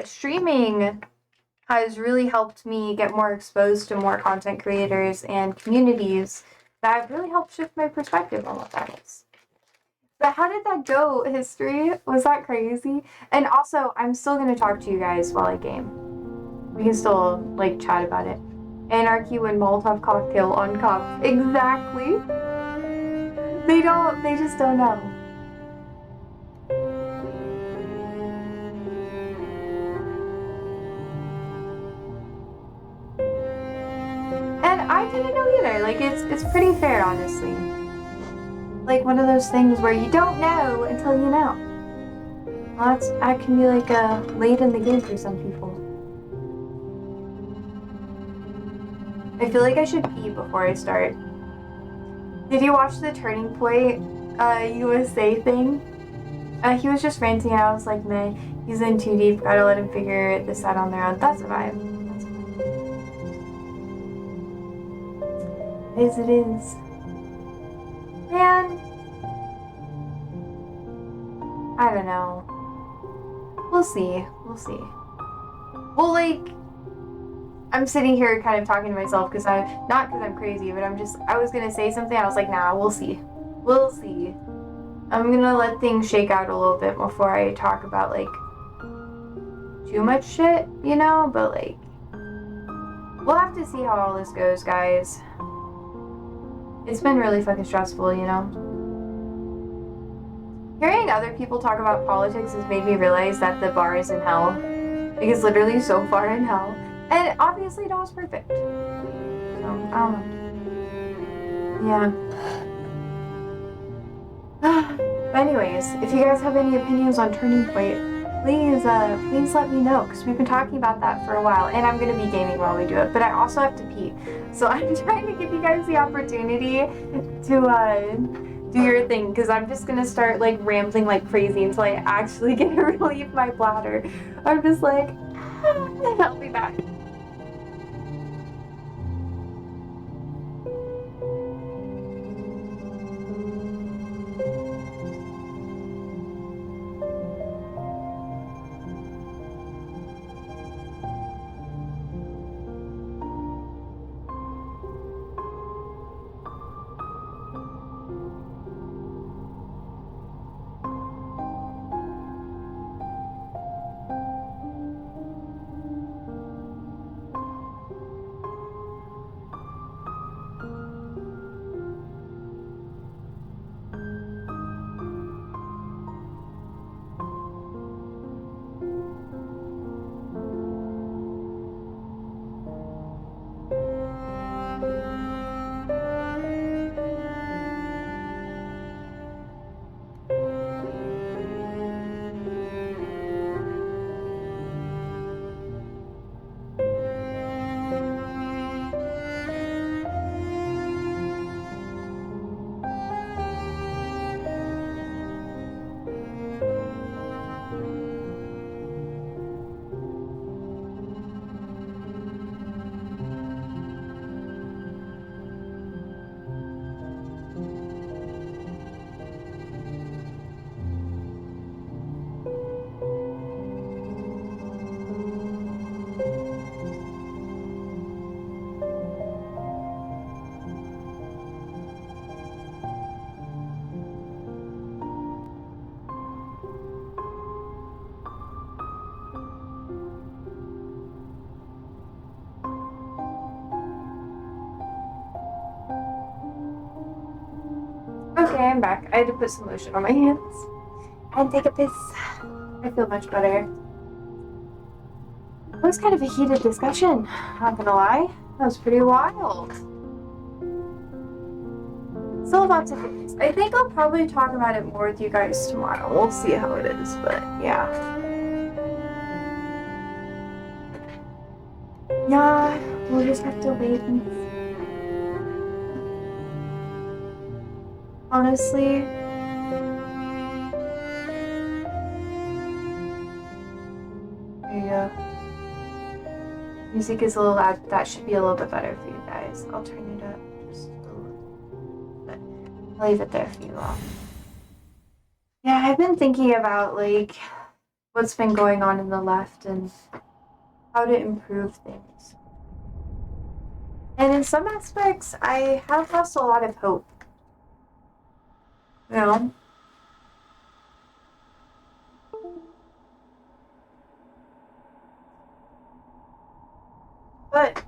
S1: Streaming has really helped me get more exposed to more content creators and communities that have really helped shift my perspective on what that is. But how did that go, history? Was that crazy? And also, I'm still going to talk to you guys while I game. We can still, like, chat about it. Anarchy when Molotov cocktail on cops. Exactly. They just don't know. And I didn't know either. Like, it's pretty fair, honestly. Like, one of those things where you don't know until you know. Well, that can be, like, late in the game for some people. I feel like I should pee before I start. Did you watch the Turning Point USA thing? He was just ranting and I was like, man, he's in too deep, gotta let him figure this out on their own. That's a vibe. It is, it is. Man. I don't know. We'll see. We'll see. Well, like, I'm sitting here kind of talking to myself because not because I'm crazy, but I was gonna say something, I was like, nah, we'll see. We'll see. I'm gonna let things shake out a little bit before I talk about, like, too much shit, you know? But, like, we'll have to see how all this goes, guys. It's been really fucking stressful, you know? Hearing other people talk about politics has made me realize that the bar is in hell. Like, it's literally so far in hell. And obviously no one's perfect. So, I don't know. Yeah. But anyways, if you guys have any opinions on Turning Point, please let me know, because we've been talking about that for a while, and I'm going to be gaming while we do it, but I also have to pee. So I'm trying to give you guys the opportunity to do your thing, because I'm just going to start like rambling like crazy until I actually get to relieve my bladder. I'm just like, I'll be back. Okay, I'm back. I had to put some lotion on my hands and take a piss. I feel much better. It was kind of a heated discussion, not gonna lie. That was pretty wild. Still lots of things. I think I'll probably talk about it more with you guys tomorrow. We'll see how it is, but yeah. Yeah, we'll just have to wait and see. Honestly, there you go. Music is a little loud, but that should be a little bit better for you guys. I'll turn it up just a little bit. I'll leave it there for you all. Yeah, I've been thinking about like what's been going on in the left and how to improve things. And in some aspects, I have lost a lot of hope. You know? But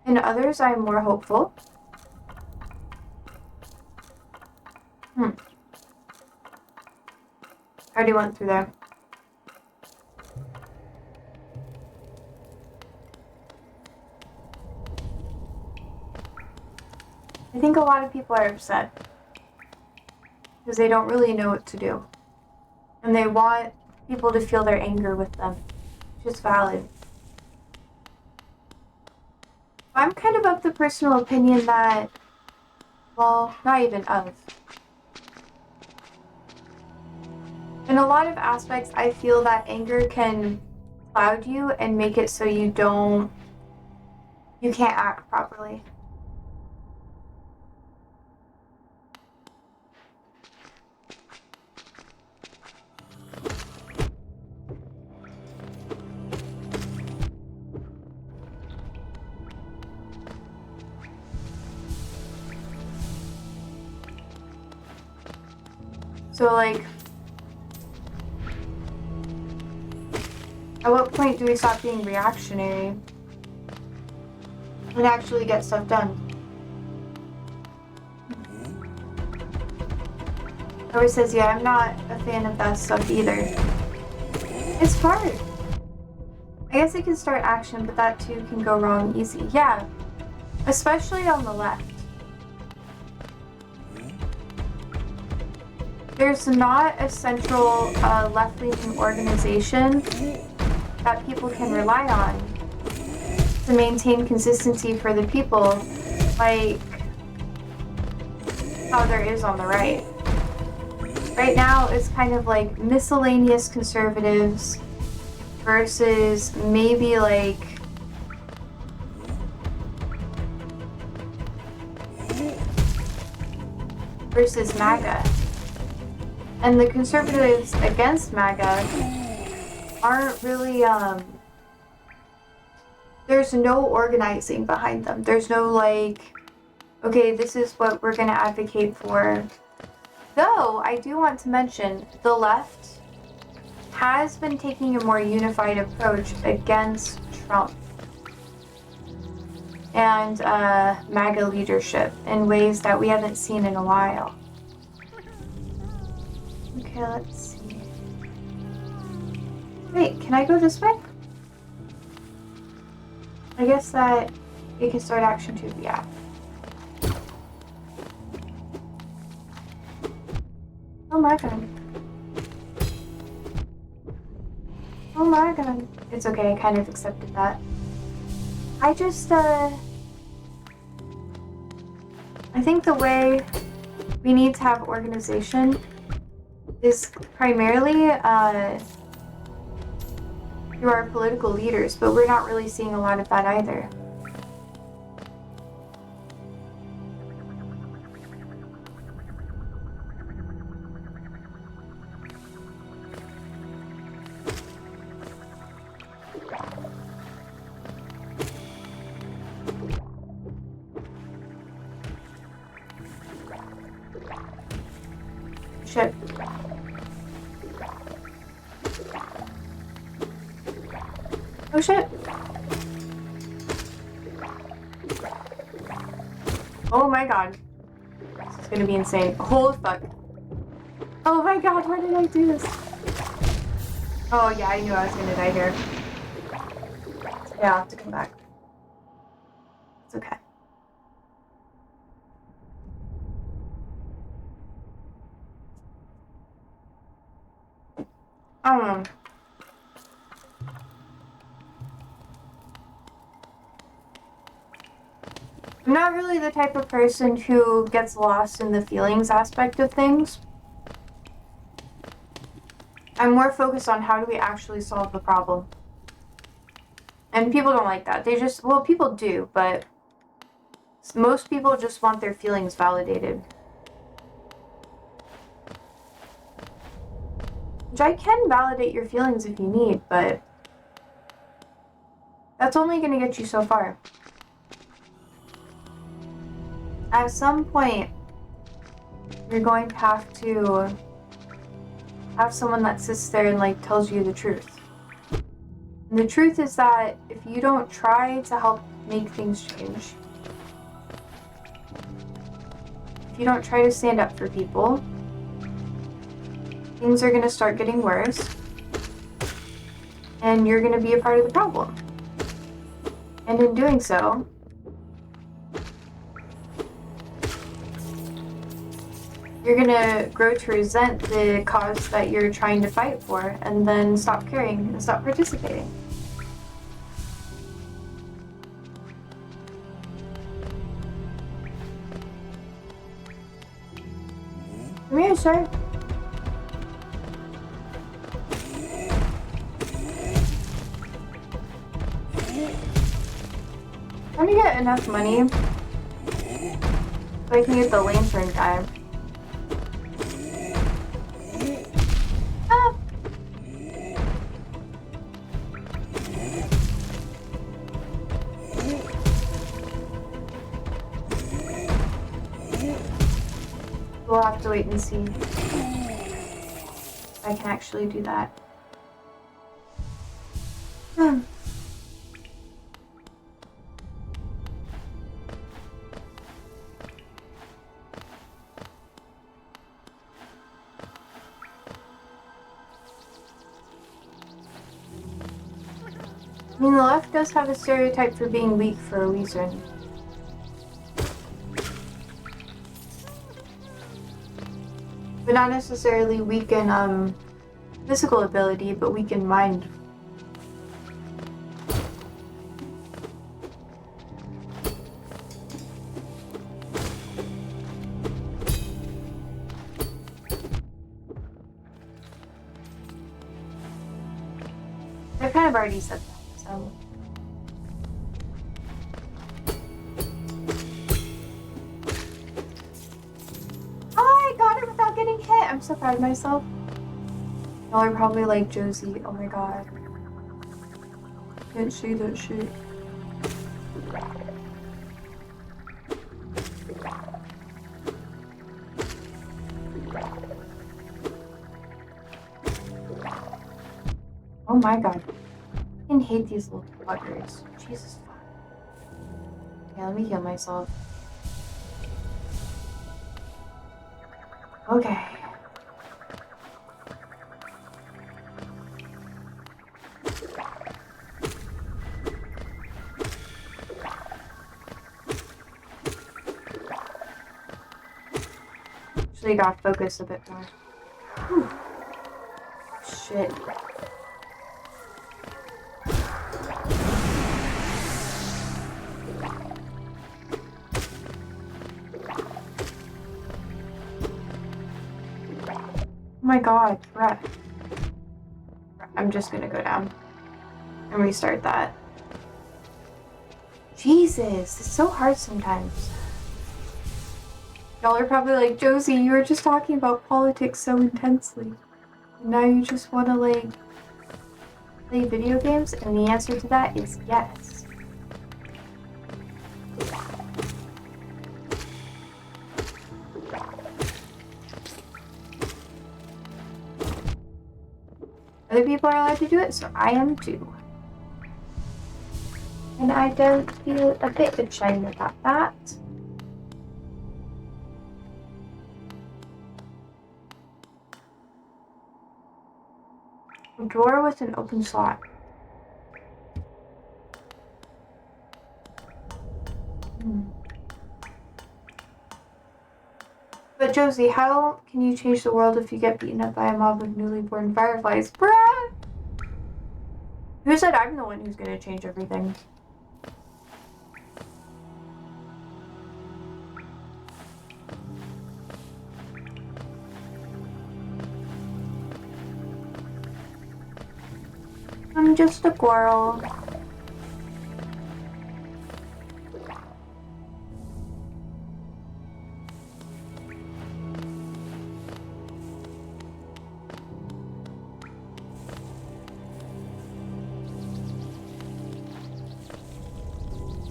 S1: in others, I'm more hopeful. Already went through there. I think a lot of people are upset because they don't really know what to do. And they want people to feel their anger with them, which is valid. I'm kind of the personal opinion that, well, not even of. In a lot of aspects, I feel that anger can cloud you and make it so you can't act properly. So like, At what point do we stop being reactionary and actually get stuff done? Always says, yeah, I'm not a fan of that stuff either. It's hard. I guess it can start action, but that too can go wrong easy. Yeah, especially on the left. There's not a central left-leaning organization that people can rely on to maintain consistency for the people, like how there is on the right. Right now, it's kind of like miscellaneous conservatives versus maybe like versus MAGA. And the conservatives against MAGA aren't really, there's no organizing behind them. There's no like, okay, this is what we're gonna advocate for. Though, I do want to mention, the left has been taking a more unified approach against Trump and MAGA leadership in ways that we haven't seen in a while. Okay, let's see. Wait, can I go this way? I guess that it can start action too, yeah. Oh my god. Oh my god. It's okay, I kind of accepted that. I just, I think the way we need to have organization is primarily through our political leaders, but we're not really seeing a lot of that either. Shit. Oh shit. Oh my god. This is gonna be insane. Holy fuck. Oh my god, why did I do this? Oh yeah, I knew I was gonna die here. Yeah, I'll have to come back. It's okay. I don't know. I'm not really the type of person who gets lost in the feelings aspect of things. I'm more focused on how do we actually solve the problem. And people don't like that. They just, well, people do, but most people just want their feelings validated. Which I can validate your feelings if you need, but that's only going to get you so far. At some point, you're going to have someone that sits there and like tells you the truth. And the truth is that if you don't try to help make things change, if you don't try to stand up for people, things are going to start getting worse, and you're going to be a part of the problem. And in doing so, you're going to grow to resent the cause that you're trying to fight for, and then stop caring and stop participating. Come here, sir. Let me get enough money so I can get the lantern guy. Ah. We'll have to wait and see if I can actually do that. I mean, the left does have a stereotype for being weak for a reason. But not necessarily weak in physical ability, but weak in mind. I've kind of already said that, so. Oh, I got it without getting hit! I'm so proud of myself. Y'all are probably like, Josie, oh my god. Can't see that shit. Oh my god. I fucking hate these little buggers. Jesus fuck. Okay, let me heal myself. Okay. Actually gotta focus a bit more. Whew. Shit. Oh my god, crap. I'm just gonna go down and restart that. Jesus, it's so hard sometimes. Y'all are probably like, Josie, you were just talking about politics so intensely. Now you just want to, like, play video games? And the answer to that is yes. Other people are allowed to do it, so I am too. And I don't feel a bit ashamed about that. A drawer with an open slot. But Josie, how can you change the world if you get beaten up by a mob of newly born fireflies? Bruh! Who said I'm the one who's gonna change everything? I'm just a squirrel.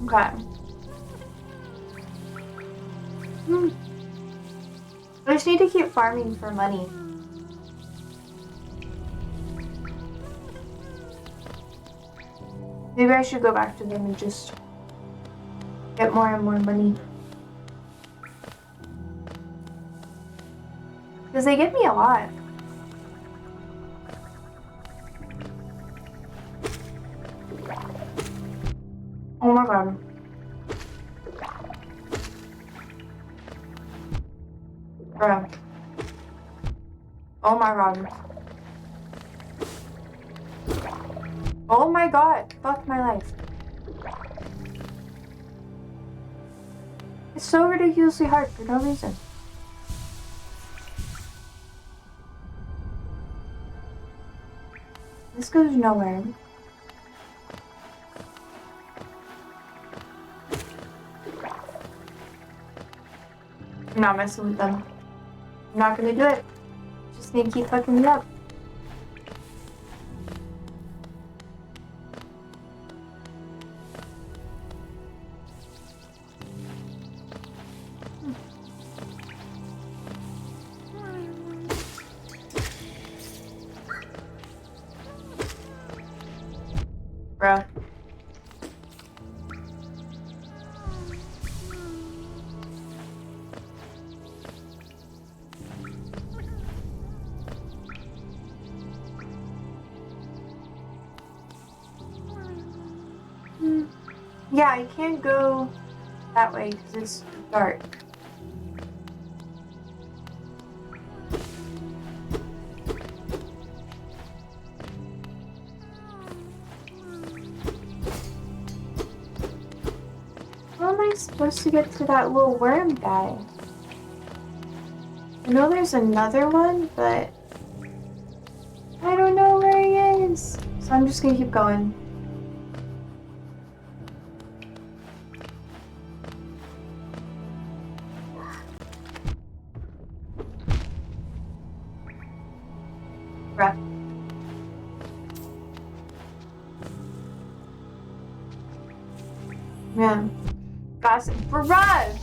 S1: Okay. I just need to keep farming for money. Maybe I should go back to them and just get more and more money. Because they give me a lot. Oh my god. Bro. Oh my god. Oh my god. Fuck my life. It's so ridiculously hard for no reason. This goes nowhere. I'm not messing with them. I'm not gonna do it. Just need to keep fucking me up. Bruh. Yeah, I can't go that way because it's dark. How am I supposed to get to that little worm guy? I know there's another one, but I don't know where he is. So I'm just gonna keep going. Bruh. Man. Gossip. Bruh!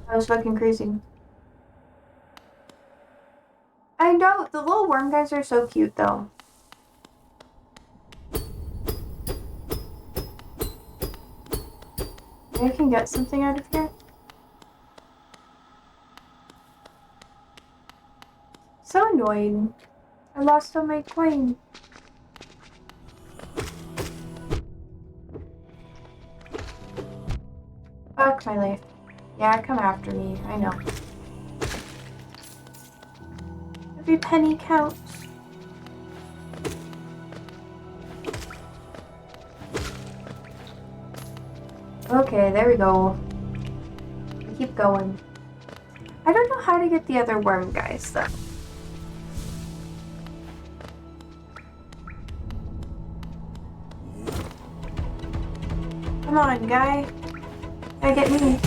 S1: That was fucking crazy. I know, the little worm guys are so cute though. Maybe I can get something out of here. So annoying. I lost all my coin. Fuck my life. Yeah, come after me. I know. Every penny counts. Okay, there we go. Keep going. I don't know how to get the other worm guys though. Come on, guy. Gotta get me.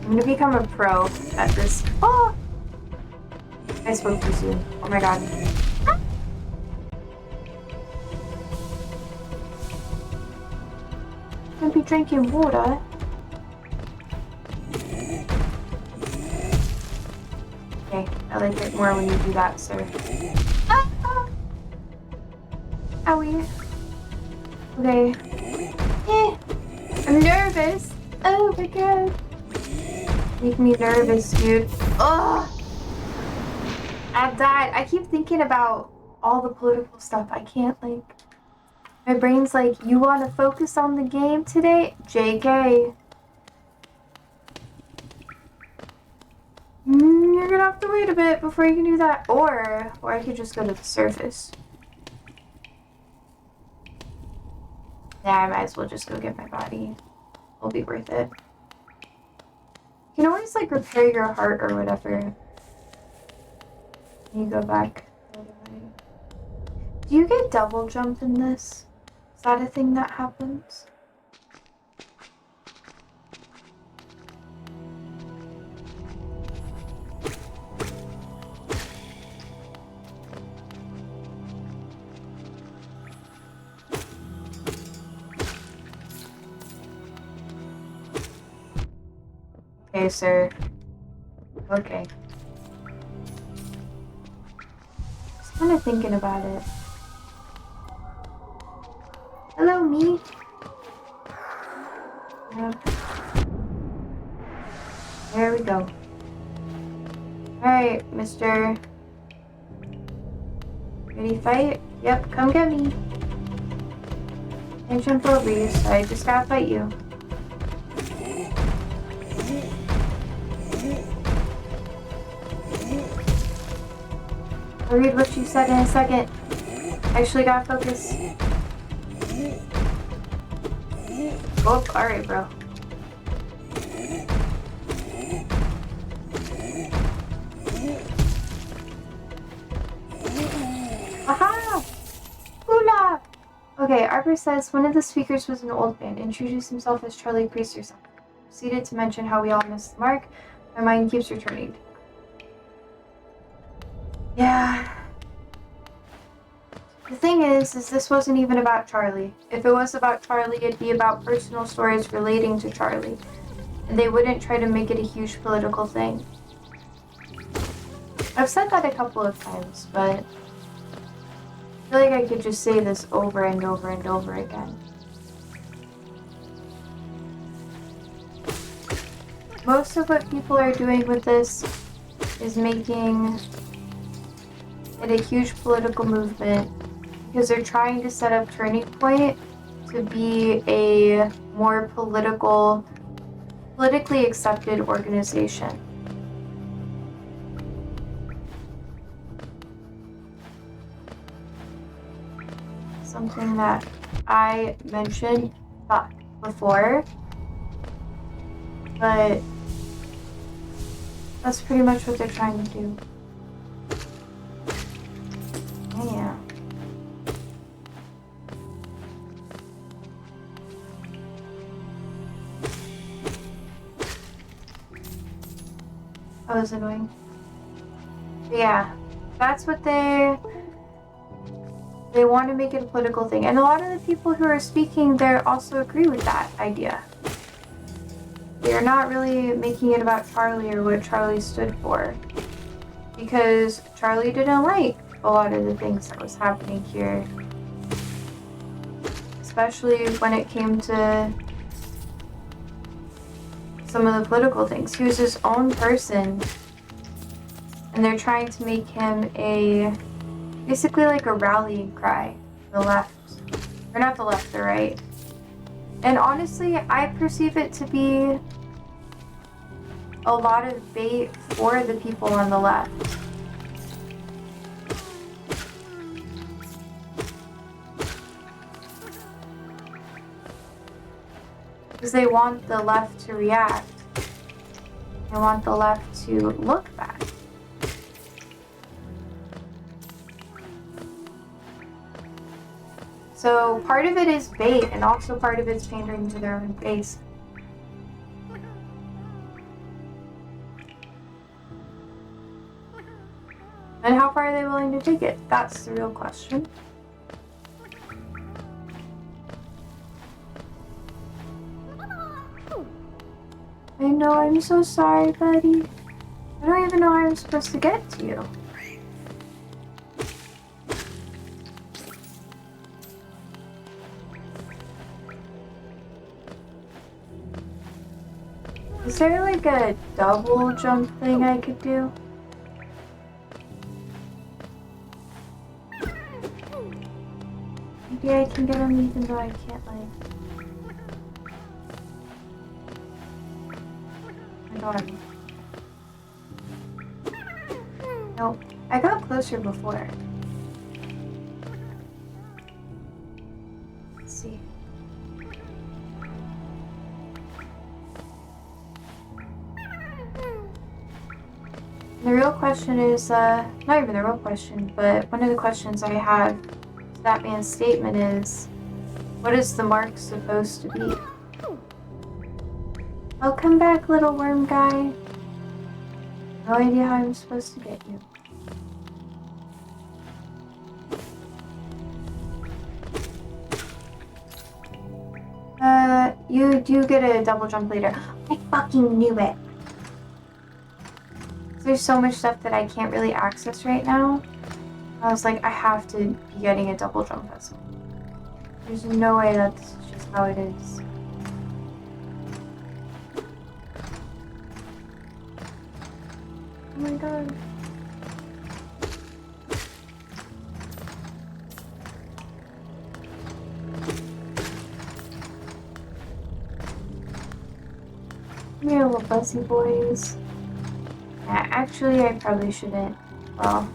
S1: I'm gonna become a pro at this. Oh! I spoke too soon. Oh my god. I'll be drinking water. Okay, I like it more when you do that, sir. Ah! Ah! Owie. Okay. I'm nervous. Oh my god. Make me nervous, dude. Ugh. I died. I keep thinking about all the political stuff. I can't, like... My brain's like, you want to focus on the game today? JK. You're gonna have to wait a bit before you can do that. Or I could just go to the surface. Yeah, I might as well just go get my body. It'll be worth it. You can always, like, repair your heart or whatever. You go back the other way. Do you get double jump in this? Is that a thing that happens? Okay, sir. Okay. Just kind of thinking about it. Hello, me. Yep. There we go. Alright, mister. Ready to fight? Yep, come get me. Attention Phillies, I just gotta fight you. I'll read what you said in a second. Actually gotta focus. Oh, alright, bro. Aha! Hula! Okay, Arbor says one of the speakers was an old man. Introduced himself as Charlie Priest or something. Proceeded to mention how we all missed the mark. My mind keeps returning. Yeah. The thing is this wasn't even about Charlie. If it was about Charlie, it'd be about personal stories relating to Charlie. and they wouldn't try to make it a huge political thing. I've said that a couple of times, but I feel like I could just say this over and over and over again. Most of what people are doing with this is making it a huge political movement because they're trying to set up Turning Point to be a more politically accepted organization. Something that I mentioned before, but that's pretty much what they're trying to do. Yeah. That was annoying. But yeah, that's what they want to make it a political thing. And a lot of the people who are speaking there also agree with that idea. They're not really making it about Charlie or what Charlie stood for. Because Charlie didn't like a lot of the things that was happening here. Especially when it came to some of the political things. He was his own person. And they're trying to make him basically like a rallying cry. The left. Or not the left, the right. And honestly, I perceive it to be a lot of bait for the people on the left. Because they want the left to react. They want the left to look back. So part of it is bait, and also part of it's pandering to their own base. And how far are they willing to take it? That's the real question. I know, I'm so sorry, buddy. I don't even know how I'm supposed to get to you. Is there like a double jump thing I could do? Maybe I can get him even though I can't like... My God. Nope. I got closer before. Let's see. The real question is, not even the real question, but one of the questions I have to that man's statement is, what is the mark supposed to be? Oh, come back, little worm guy. No idea how I'm supposed to get you. You do get a double jump later. I fucking knew it. There's so much stuff that I can't really access right now. I was like, I have to be getting a double jump vessel. There's no way that's just how it is. Oh my God. Come here, little fussy boys. Yeah, actually, I probably shouldn't. Well.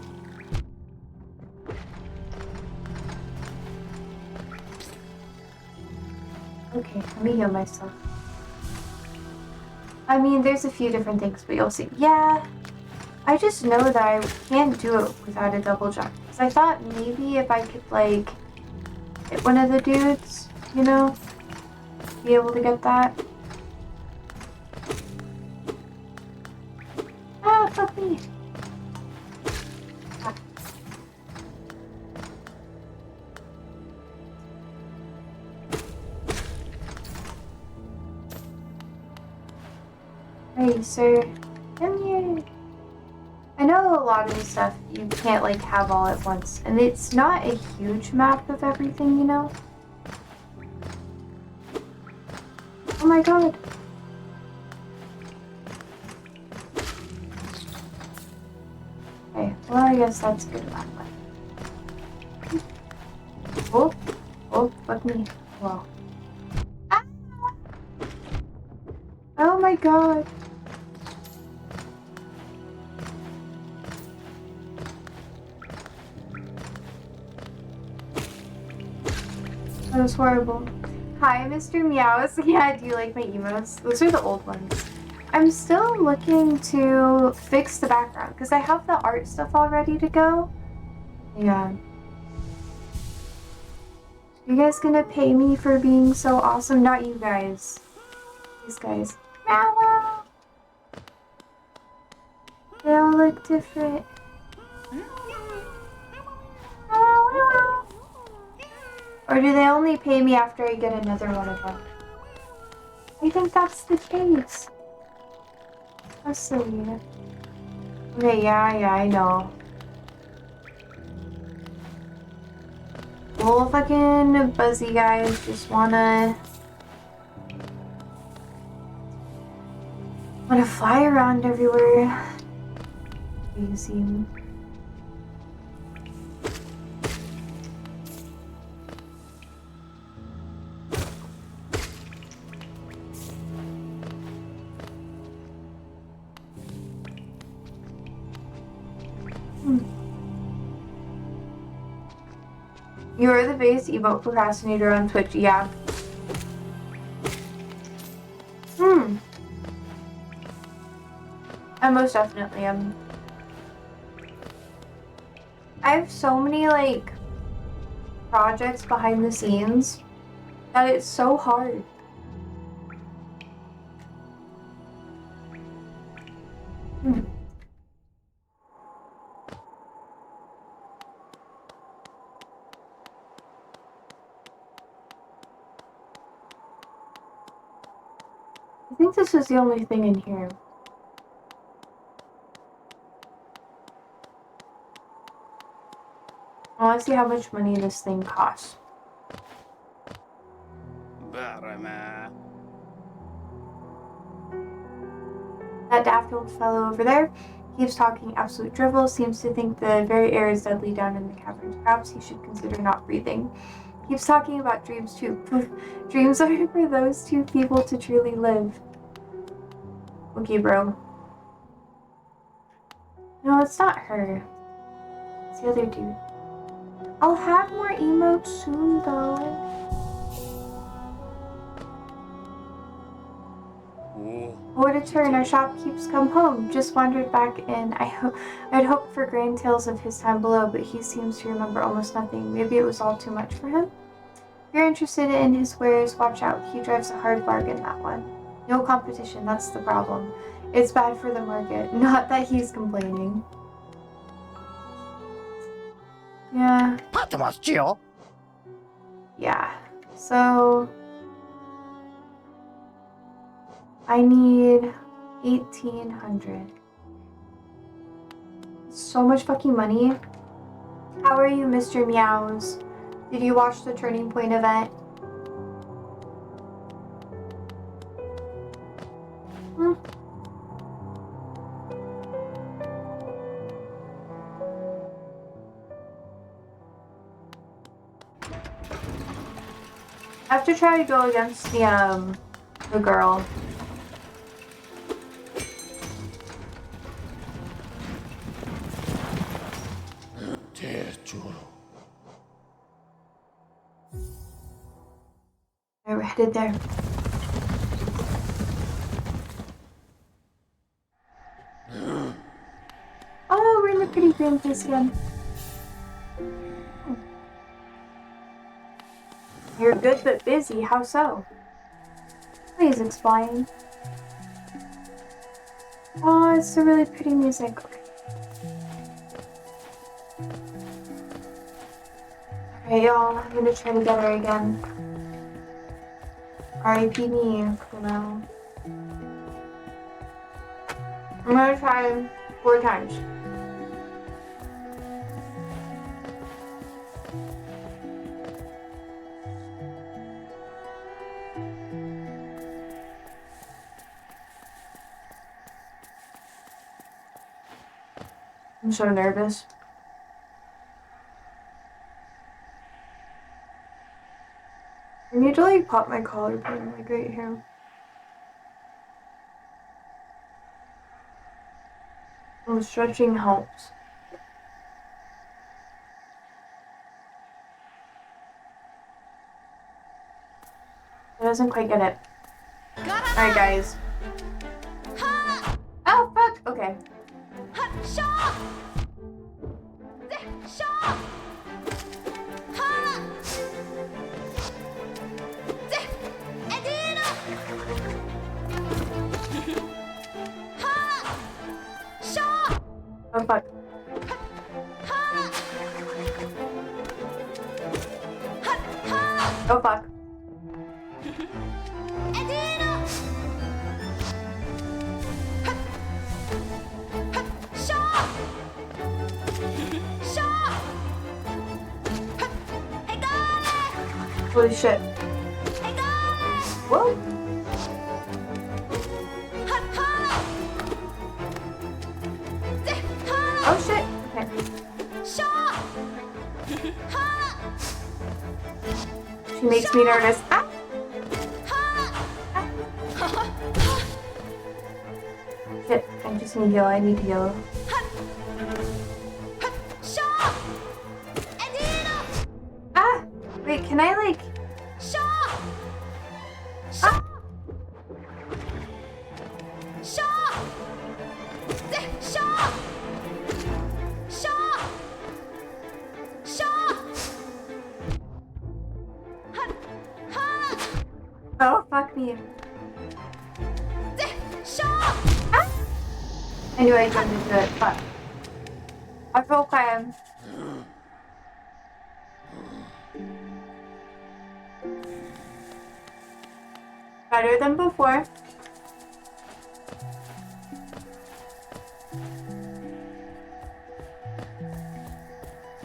S1: Okay, let me heal myself. I mean, there's a few different things, but you'll see. Yeah, I just know that I can't do it without a double jump. Because I thought maybe if I could, like, hit one of the dudes, you know, be able to get that. Ah, fuck me. Ah. Hey, sir. Come here. I know a lot of the stuff you can't like have all at once, and it's not a huge map of everything, you know? Oh my god. Okay, well I guess that's good that way. Oh, oh, fuck me. Whoa. Ah! Oh my god. That was horrible. Hi, Mr. Meows. Yeah, do you like my emotes? Those are the old ones. I'm still looking to fix the background because I have the art stuff all ready to go. Yeah. You guys gonna pay me for being so awesome? Not you guys. These guys. Meow wow. They all look different. Or do they only pay me after I get another one of them? I think that's the case. That's silly. Okay, yeah, I know. Little fucking buzzy guys just wanna fly around everywhere. Crazy. You're the biggest emote procrastinator on Twitch, yeah. I most definitely am. I have so many, like, projects behind the scenes that it's so hard. I think this is the only thing in here. I want to see how much money this thing costs. That daft old fellow over there keeps talking absolute drivel, seems to think the very air is deadly down in the caverns. Perhaps he should consider not breathing. Keeps talking about dreams too. Dreams are for those two people to truly live. Okay, bro. No, it's not her. It's the other dude. I'll have more emotes soon, though. What a turn, our shopkeep's come home. Just wandered back in. I'd hoped for grand tales of his time below, but he seems to remember almost nothing. Maybe it was all too much for him? If you're interested in his wares, watch out. He drives a hard bargain, that one. No competition, that's the problem. It's bad for the market. Not that he's complaining. Yeah. Yeah. So I need 1,800. So much fucking money. How are you, Mr. Meows? Did you watch the Turning Point event? I have to try to go against the girl. We're headed there. Oh, we're in the pretty green place again. You're good but busy. How so? Please explain. Oh, it's a really pretty music. Okay, y'all. I'm gonna try to get her again. R.I.P. me, you know. I'm gonna try 4 times. I'm so nervous. I need to like pop my collarbone like right here. Oh, stretching helps. It doesn't quite get it. Alright guys. Oh fuck! Okay. Oh fuck. Oh fuck. Holy shit. Whoa. Oh shit. Okay. She makes me nervous. Ah! Shit, I just need heal. I need to heal. Ah! Wait, can I like... Ah! Oh, fuck me. Ah! I knew I jumped into it, fuck. I feel okay. Better than before.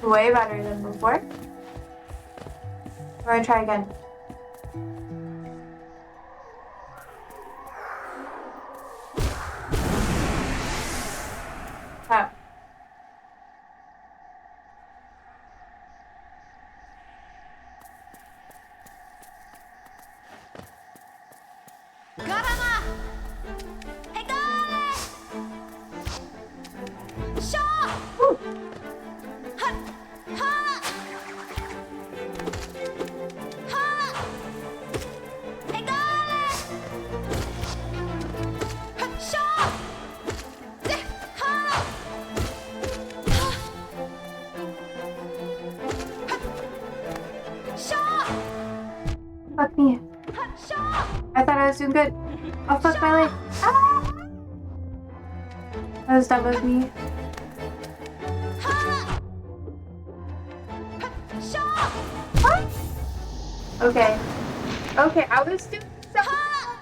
S1: Way better than before. We're gonna try again. Oh. Woo. Fuck me. I thought I was doing good. Oh, fuck my leg. Ah! That was dumb of me. What? Okay. Okay, I was doing so well.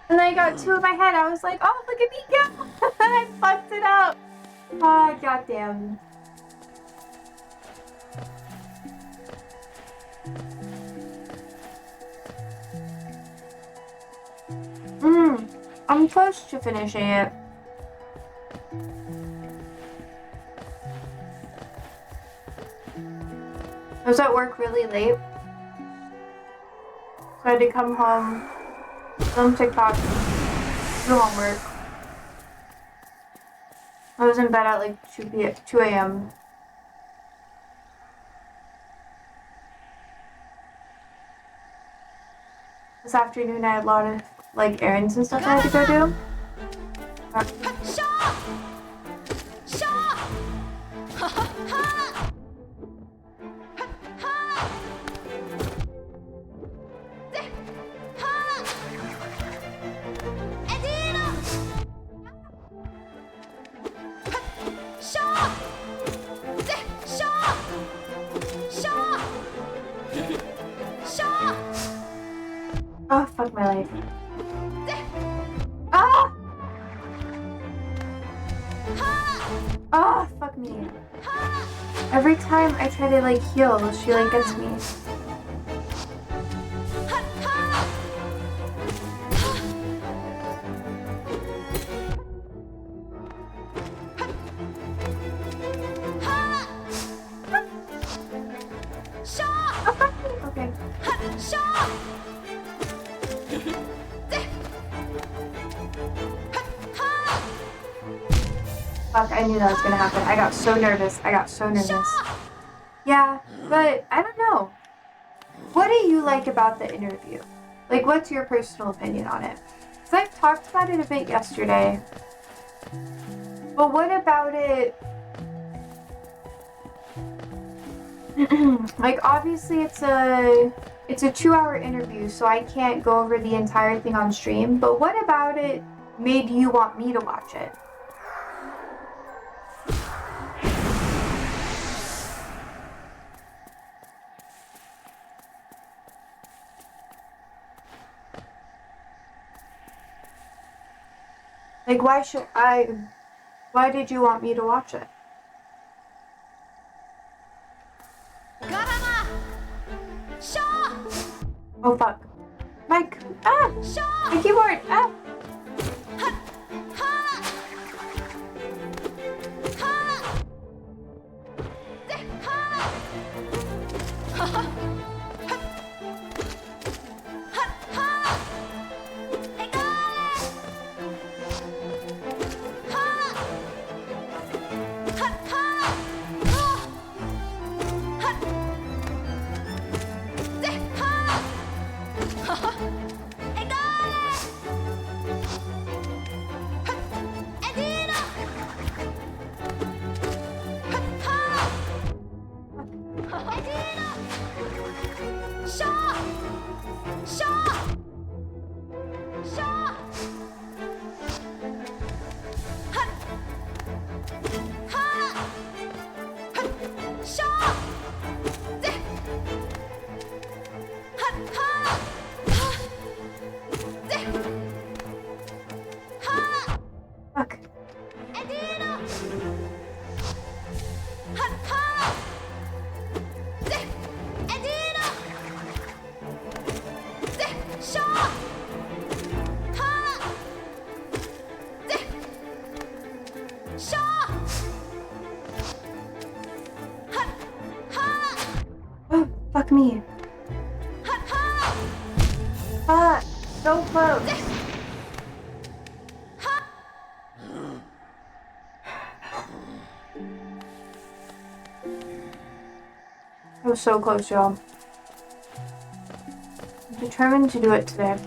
S1: And then I got 2 in my head. I was like, oh, look at me go. I fucked it up. Ah, goddamn. I'm close to finishing it. I was at work really late. So I had to come home, film TikTok, do homework. I was in bed at like 2 a.m. This afternoon I had a lot of like errands and stuff I had to go do. Oh, fuck my life. Ah! Ah, fuck me. Every time I try to like heal, she like gets me. Oh, fuck me. Okay. Fuck, I knew that was gonna happen. I got so nervous. I got so nervous. Yeah, but I don't know. What do you like about the interview? Like, what's your personal opinion on it? Because I talked about it a bit yesterday. But what about it? Like, obviously it's a 2-hour interview, so I can't go over the entire thing on stream. But what about it made you want me to watch it? Like, why did you want me to watch it? Oh fuck. My keyboard! Ah! Fuck. Oh, fuck me. Fuck. So close. I was so close, y'all. I'm determined to do it today.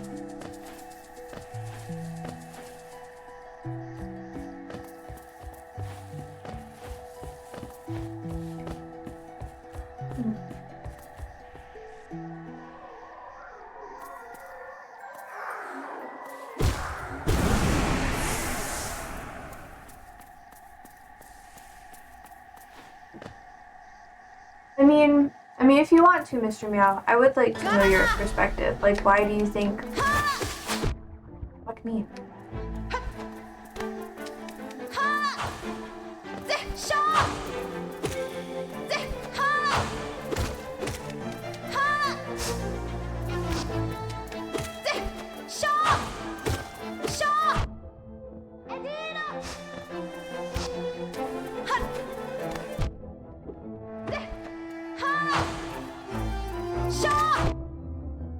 S1: I mean, if you want to, Mr. Meow, I would like to know your perspective. Like, why do you think? Fuck me.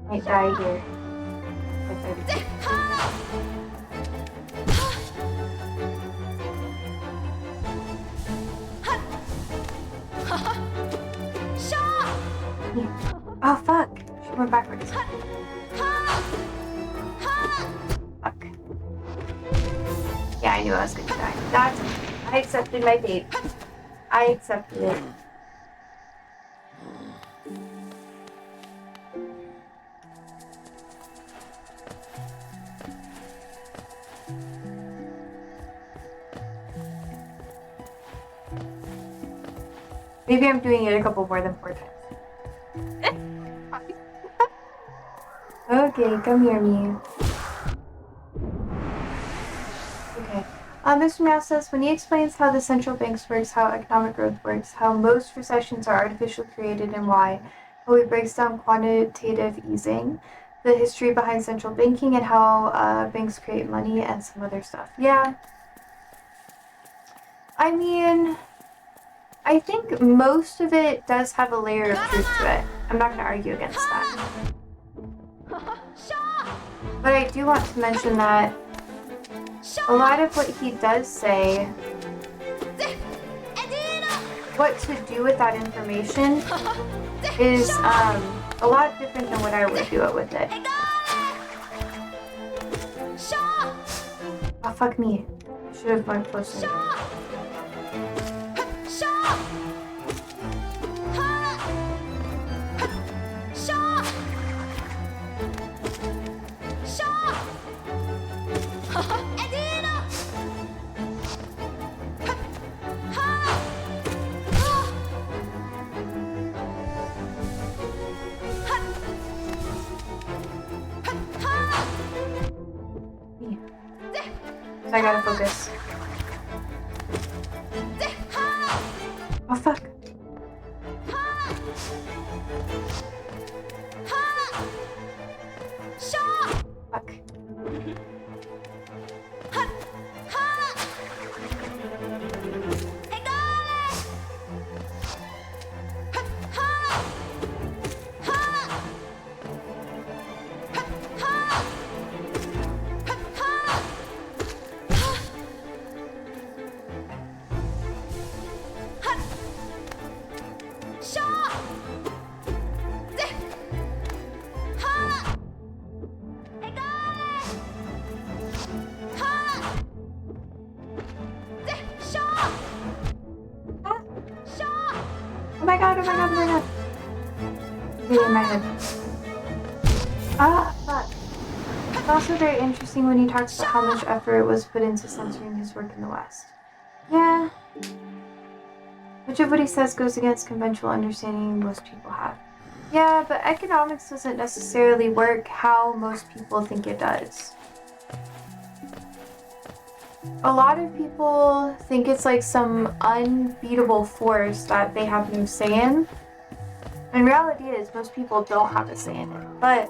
S1: Might die here. Oh fuck! She went backwards. Fuck. Yeah, I knew I was gonna die. That's I accepted my fate. I accepted it. Maybe I'm doing it a couple more than 4 times. Okay, come here, me. Okay. Mr. Meow says, when he explains how the central banks works, how economic growth works, how most recessions are artificially created and why, how he breaks down quantitative easing, the history behind central banking, and how banks create money and some other stuff. Yeah. I mean, I think most of it does have a layer of truth to it. I'm not going to argue against that. But I do want to mention that a lot of what he does say, what to do with that information, is a lot different than what I would do it with it. Oh, fuck me. I should have gone closer. I gotta focus. Oh fuck. Fuck. Oh my god, oh my god, oh my god. Okay, in my head. Ah, fuck. It's also very interesting when he talks about how much effort was put into censoring his work in the West. Yeah. Much of what he says goes against conventional understanding most people have. Yeah, but economics doesn't necessarily work how most people think it does. A lot of people think it's like some unbeatable force that they have no say in. And reality is, most people don't have a say in it. But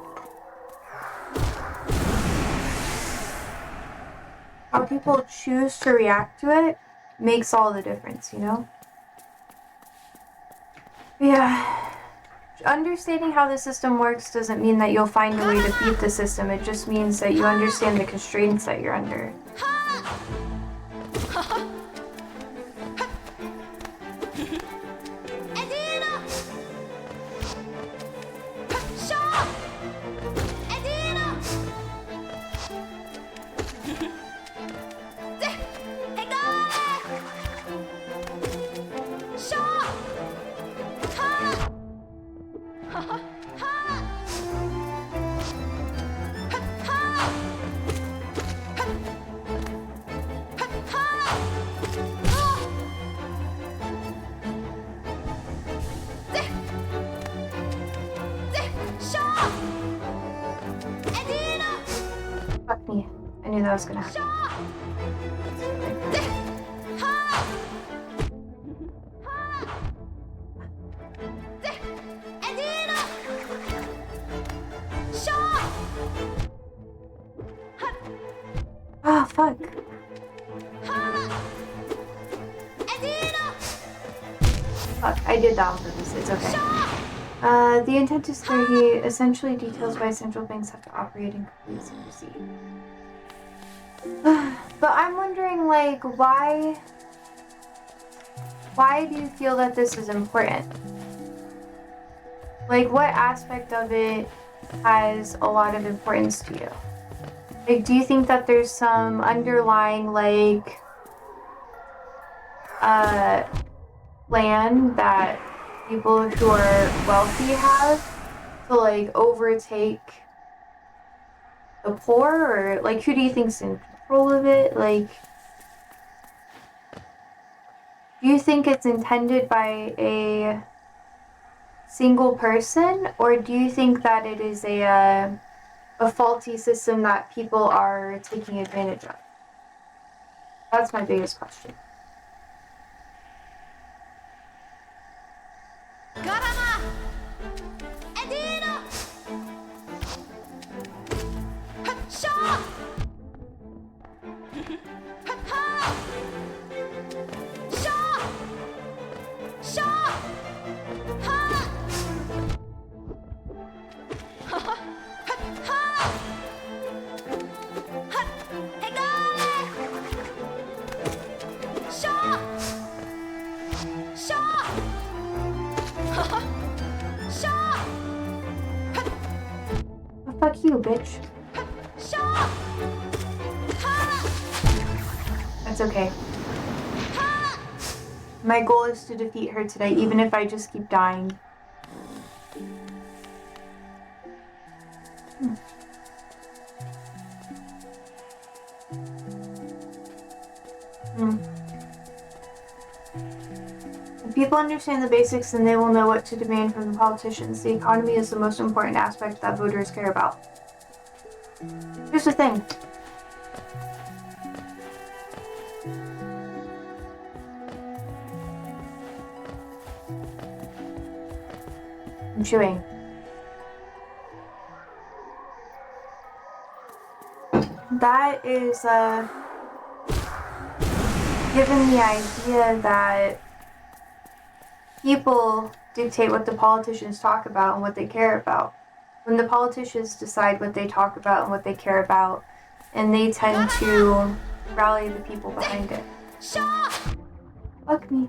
S1: how people choose to react to it makes all the difference, you know? Yeah. Understanding how the system works doesn't mean that you'll find a way to beat the system. It just means that you understand the constraints that you're under. Fuck me. I knew that was gonna happen. Ah, fuck. Fuck, I did that on purpose. It's okay. The intent is clear. He essentially details why central banks have to operate in complete secrecy. But I'm wondering, like, why do you feel that this is important? Like, what aspect of it has a lot of importance to you? Like, do you think that there's some underlying, like, plan that people who are wealthy have to, like, overtake the poor? Or, like, who do you think's in control of it? Like, do you think it's intended by a single person? Or do you think that it is a faulty system that people are taking advantage of? That's my biggest question. Oh, fuck you, bitch. That's okay. My goal is to defeat her today, even if I just keep dying. If people understand the basics, then they will know what to demand from the politicians. The economy is the most important aspect that voters care about. Here's the thing. I'm chewing. That is, given the idea that people dictate what the politicians talk about and what they care about. When the politicians decide what they talk about and what they care about, and they tend to rally the people behind it. Fuck me.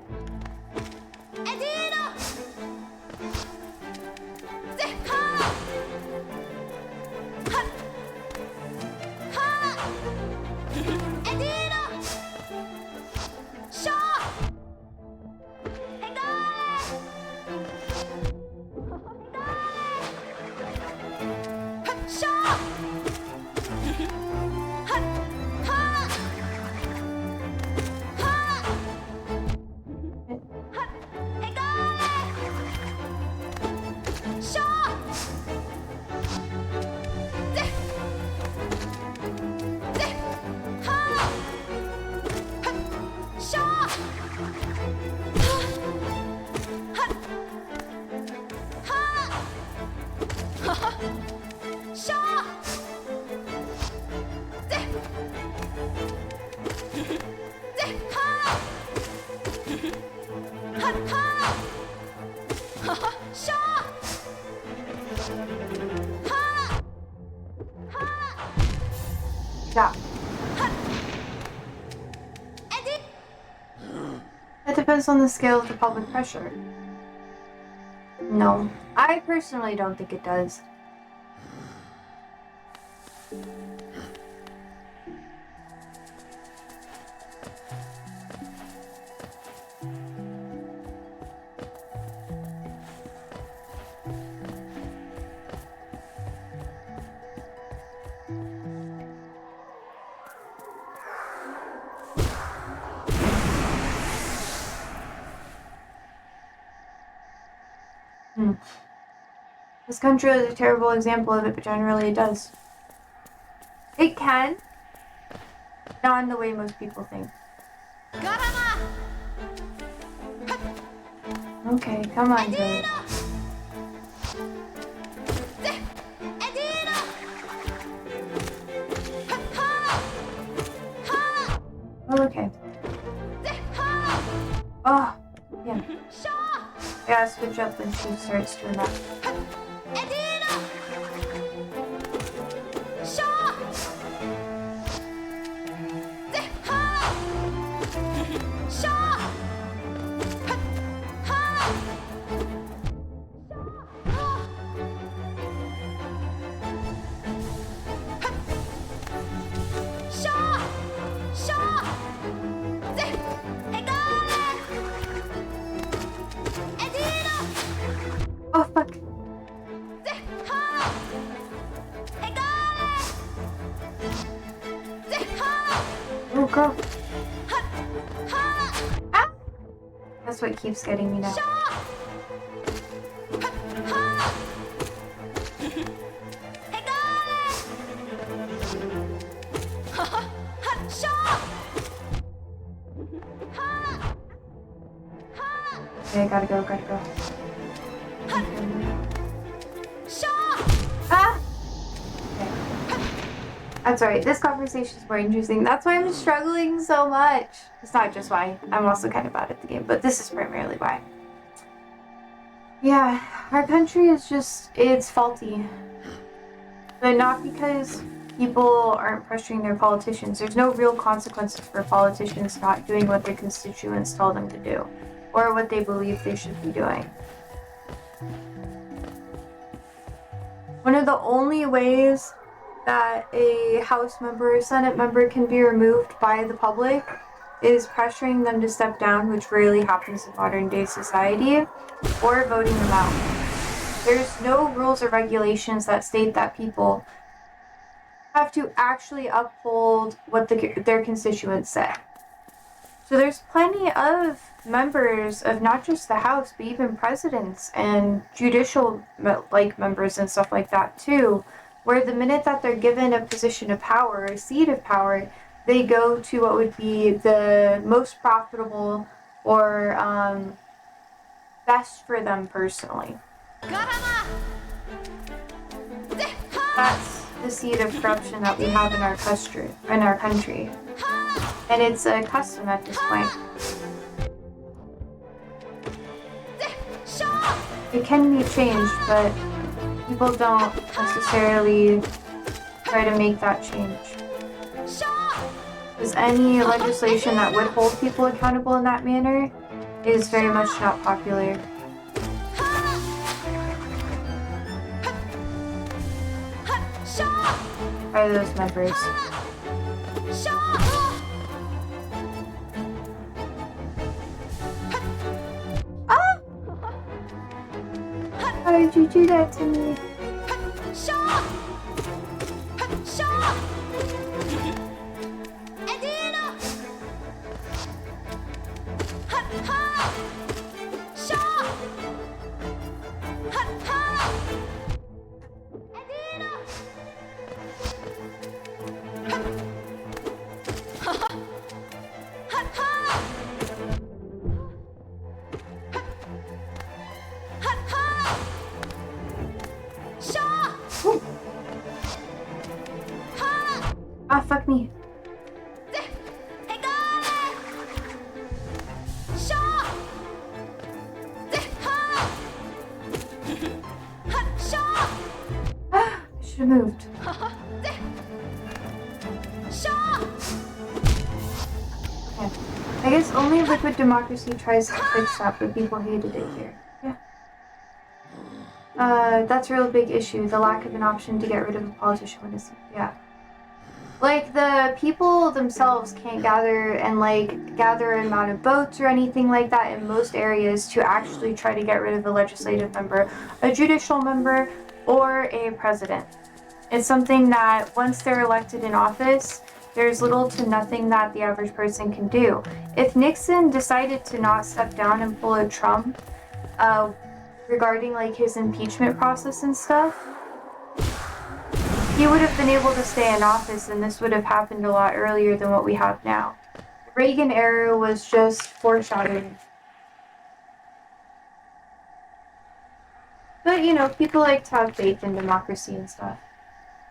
S1: Stop. It depends on the scale of the public pressure. No, I personally don't think it does. This country is a terrible example of it, but generally it does. It can. Not in the way most people think. Okay, come on, Joe. Oh, okay. Oh, yeah. I gotta switch up when she starts doing that. Oh, fuck. Oh, girl. Ah! That's what keeps getting me now. Okay, gotta go. Ah! Okay. That's alright, this conversation is more interesting. That's why I'm struggling so much. It's not just why. I'm also kind of bad at the game, but this is primarily why. Yeah, our country is just, it's faulty. But not because people aren't pressuring their politicians. There's no real consequences for politicians not doing what their constituents tell them to do, or what they believe they should be doing. One of the only ways that a House member or Senate member can be removed by the public is pressuring them to step down, which rarely happens in modern day society, or voting them out. There's no rules or regulations that state that people have to actually uphold what their constituents say. So there's plenty of members of not just the House, but even presidents and judicial members and stuff like that too, where the minute that they're given a position of power or a seat of power, they go to what would be the most profitable or best for them personally. That's the seed of corruption that we have in our country. And it's a custom at this point. It can be changed, but people don't necessarily try to make that change. Because any legislation that would hold people accountable in that manner is very much not popular. By those members. Ah! How did you do that to me? Ah, fuck me. I should have moved. Okay. I guess only liquid democracy tries to fix that, but people hated it here. Yeah. That's a real big issue, the lack of an option to get rid of a politician when it's, yeah. Like, the people themselves can't gather an amount of votes or anything like that in most areas to actually try to get rid of a legislative member, a judicial member, or a president. It's something that once they're elected in office, there's little to nothing that the average person can do. If Nixon decided to not step down and pull a Trump, regarding his impeachment process and stuff, he would have been able to stay in office, and this would have happened a lot earlier than what we have now. The Reagan era was just foreshadowing. But, people like to have faith in democracy and stuff.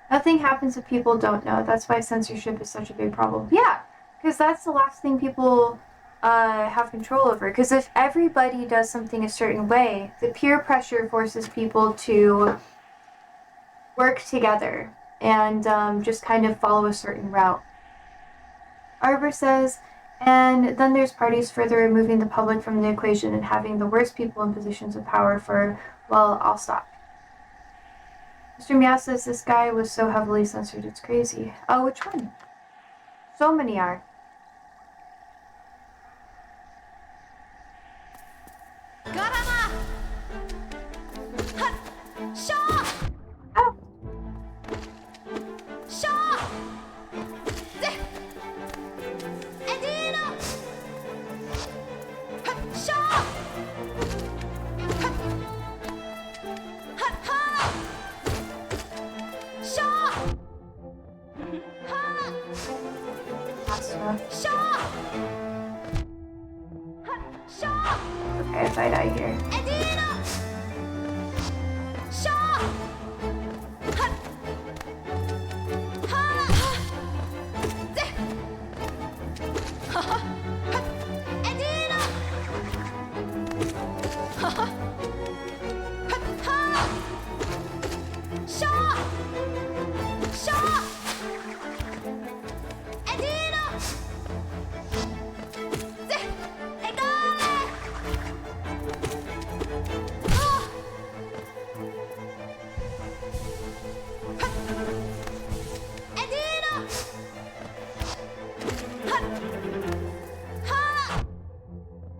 S1: Nothing happens if people don't know. That's why censorship is such a big problem. Yeah, because that's the last thing people have control over. Because if everybody does something a certain way, the peer pressure forces people to work together and just kind of follow a certain route. Arbor says, and then there's parties further removing the public from the equation and having the worst people in positions of power for, well, I'll stop. Mr. Meow says this guy was so heavily censored, it's crazy. Oh, which one? So many are. Oh. Okay. if I die here.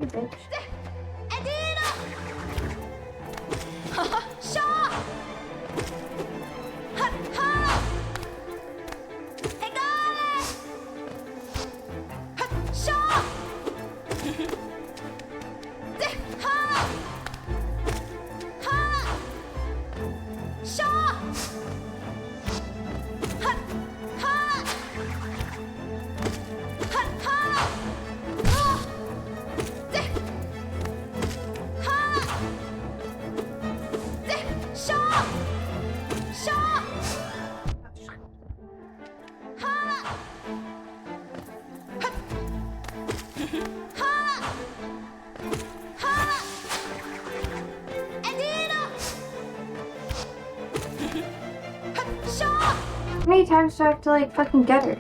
S1: You bitch. How many times do I have to like fucking get her?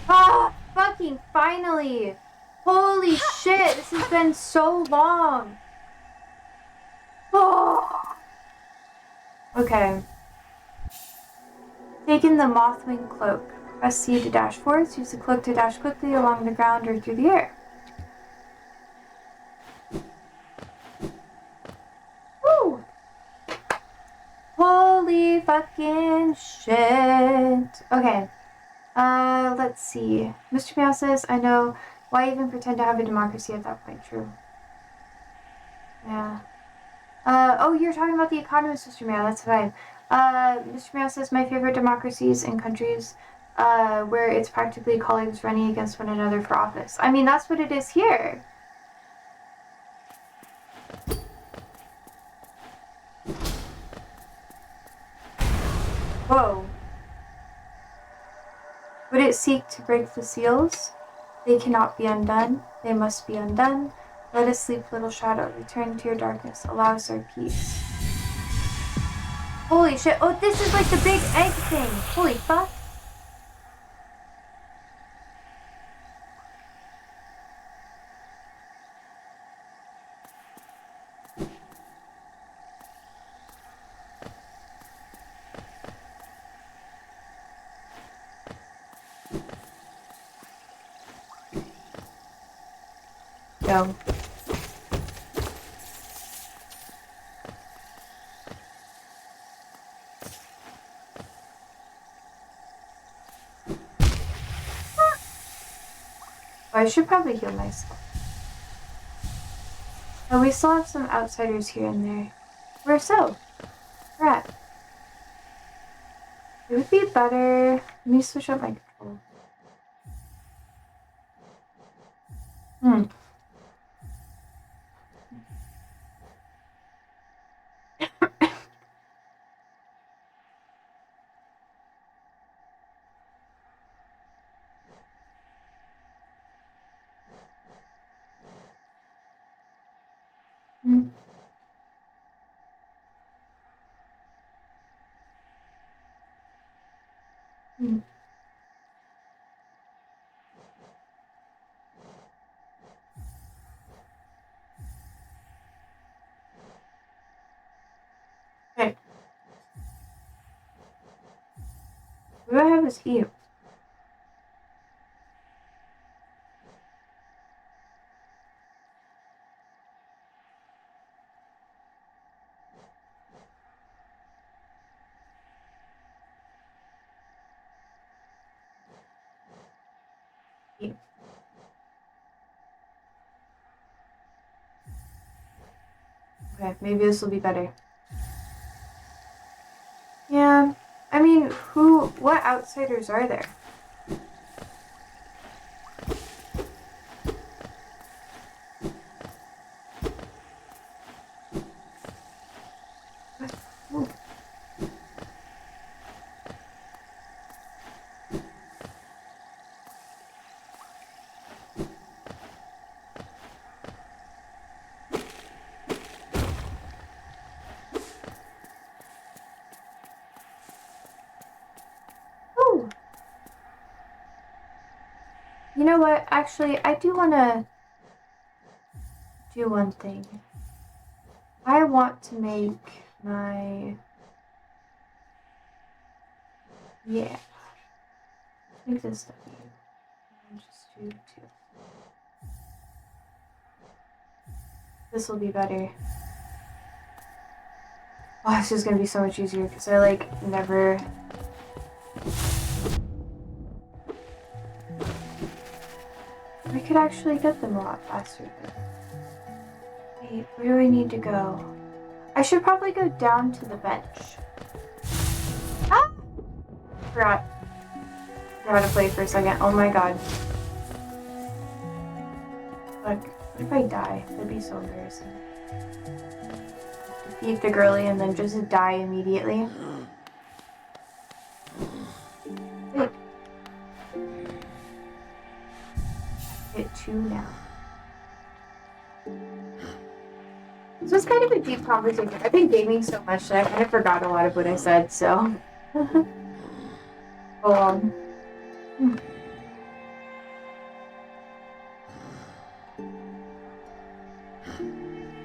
S1: Ah, fucking finally! Holy shit, this has been so long! Oh. Okay. Taking the Mothwing Cloak. Press C to dash forwards. Use the cloak to dash quickly along the ground or through the air. Woo! Holy fucking shit. Okay. Let's see. Mr. Meow says, I know. Why even pretend to have a democracy at that point? True. Yeah. Oh, you're talking about the economist, Mr. Meow. That's fine. Mr. Meow says, my favorite democracies in countries, where it's practically colleagues running against one another for office. I mean, that's what it is here. Whoa. Would it seek to break the seals? They cannot be undone. They must be undone. Let us sleep, little shadow. Return to your darkness. Allow us our peace. Holy shit. Oh, this is like the big egg thing. Holy fuck. No. Oh, I should probably heal myself. Oh, we still have some outsiders here and there. Where so? Where at? It would be better. Let me switch up my control. Hmm. Hmm. Okay. What do I have as heal? Heal. Okay, maybe this will be better. Yeah, I mean, what outsiders are there? Ooh. Ooh. You know what? Actually, I do want to do one thing. I want to make my... Yeah. Make this W. And just do 2. This will be better. Oh, this is going to be so much easier because I, like, never... I could actually get them a lot faster. Wait, where do I need to go? I should probably go down to the bench. Ah! Forgot how to play for a second. Oh my god. Look, what if I die? That'd be so embarrassing. Defeat the girly and then just die immediately. Wait. Hit 2 now. This was kind of a deep conversation. I've been gaming so much that I kind of forgot a lot of what I said, so.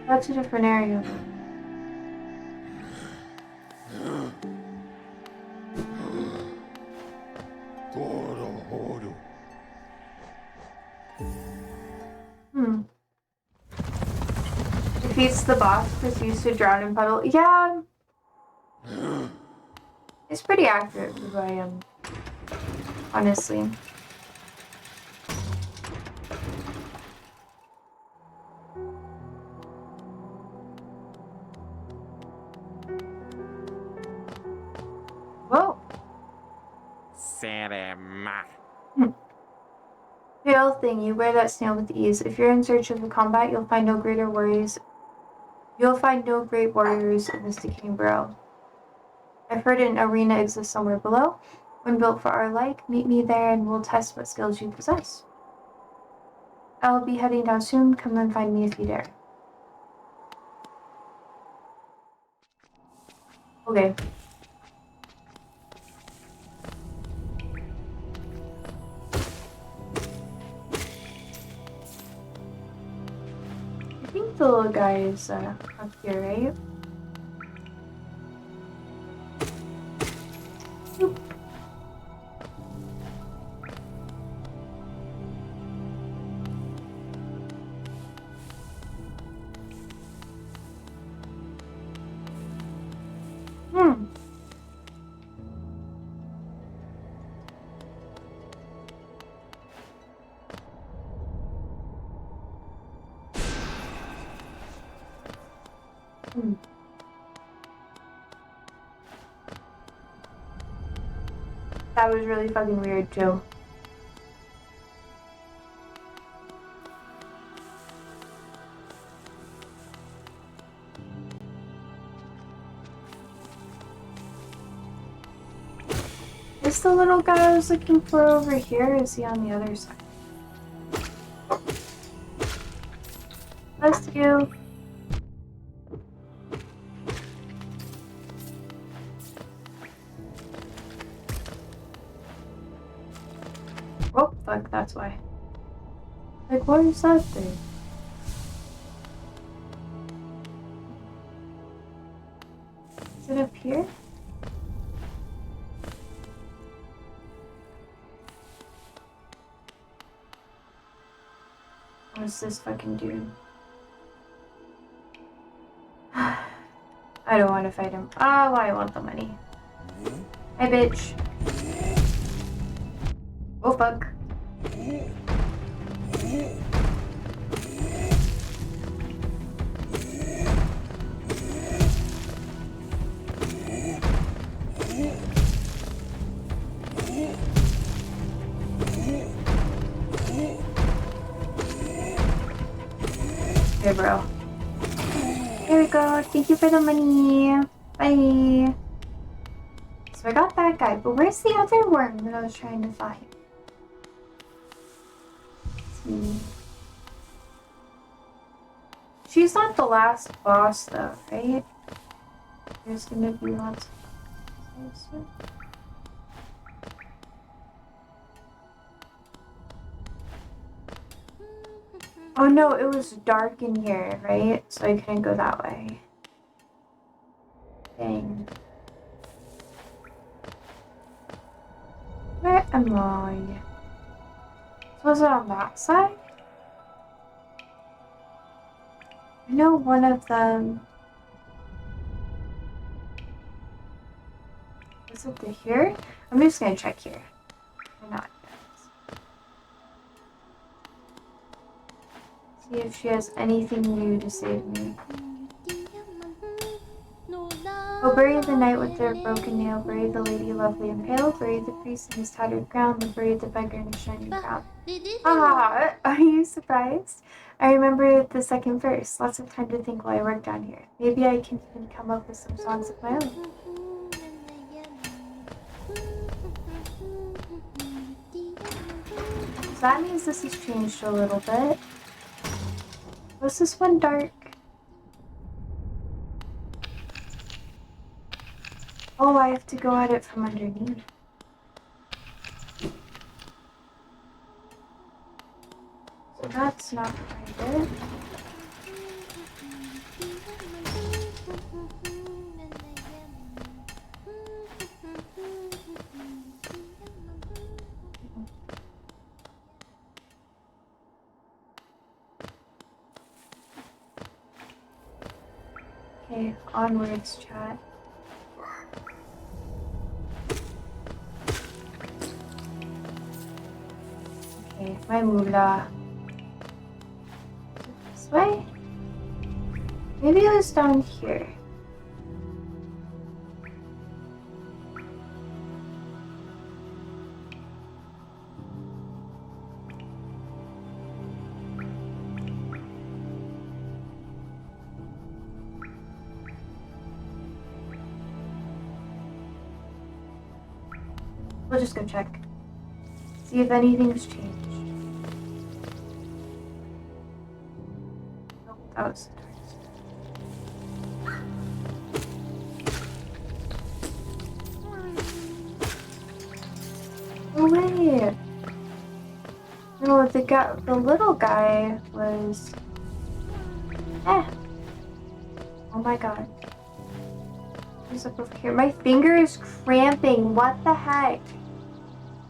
S1: That's a different area. Defeats the boss, proceeds to drown in puddle. Yeah. It's pretty accurate for who I am. Honestly. Whoa. Fatal thing, you wear that snail with ease. If you're in search of a combat, you'll find no greater warriors. You'll find no great warriors in this decaying burrow. I've heard an arena exists somewhere below. When built for our like, meet me there and we'll test what skills you possess. I'll be heading down soon. Come and find me if you dare. Okay. I think the little guy is up here, right? Oop. That was really fucking weird too. Is the little guy I was looking for over here? Is he on the other side? Bless you. Oh, fuck, that's why. Like, what is that thing? Is it up here? What's this fucking dude? I don't want to fight him. Oh, I want the money. Hey, bitch. Oh, fuck. Okay, bro. There we go. Thank you for the money. Bye. So I got that guy, but where's the other worm that I was trying to find? Let's see. She's not the last boss though, right? There's gonna be lots of stuff. Oh no, it was dark in here, right? So I couldn't go that way. Dang. Where am I? So was it on that side? I know one of them. Is it to here? I'm just gonna check here. Or not. See if she has anything new to save me. Oh, bury the knight with their broken nail, bury the lady lovely and pale, bury the priest in his tattered crown, and bury the beggar in his shining crown. Ah, are you surprised? I remember the second verse. Lots of time to think while I work down here. Maybe I can even come up with some songs of my own. So that means this has changed a little bit. Was this one dark? Oh, I have to go at it from underneath. So that's not quite it. Okay, onwards, chat. Okay, my moolah. This way? Maybe it was down here. We'll just go check. See if anything's changed. Nope, that was the darkest. Oh wait! No, the little guy was... Oh my god. Who's up over here? My finger is cramping. What the heck?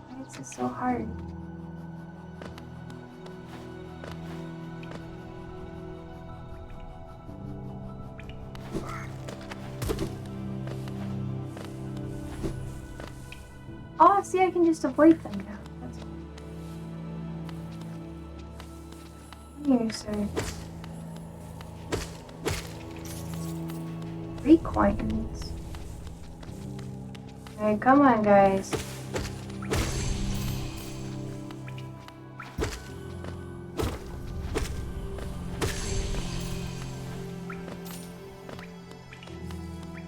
S1: Why is this so hard? Oh, see, I can just avoid them now. That's fine. Here, sir. 3 coins. Alright, come on, guys.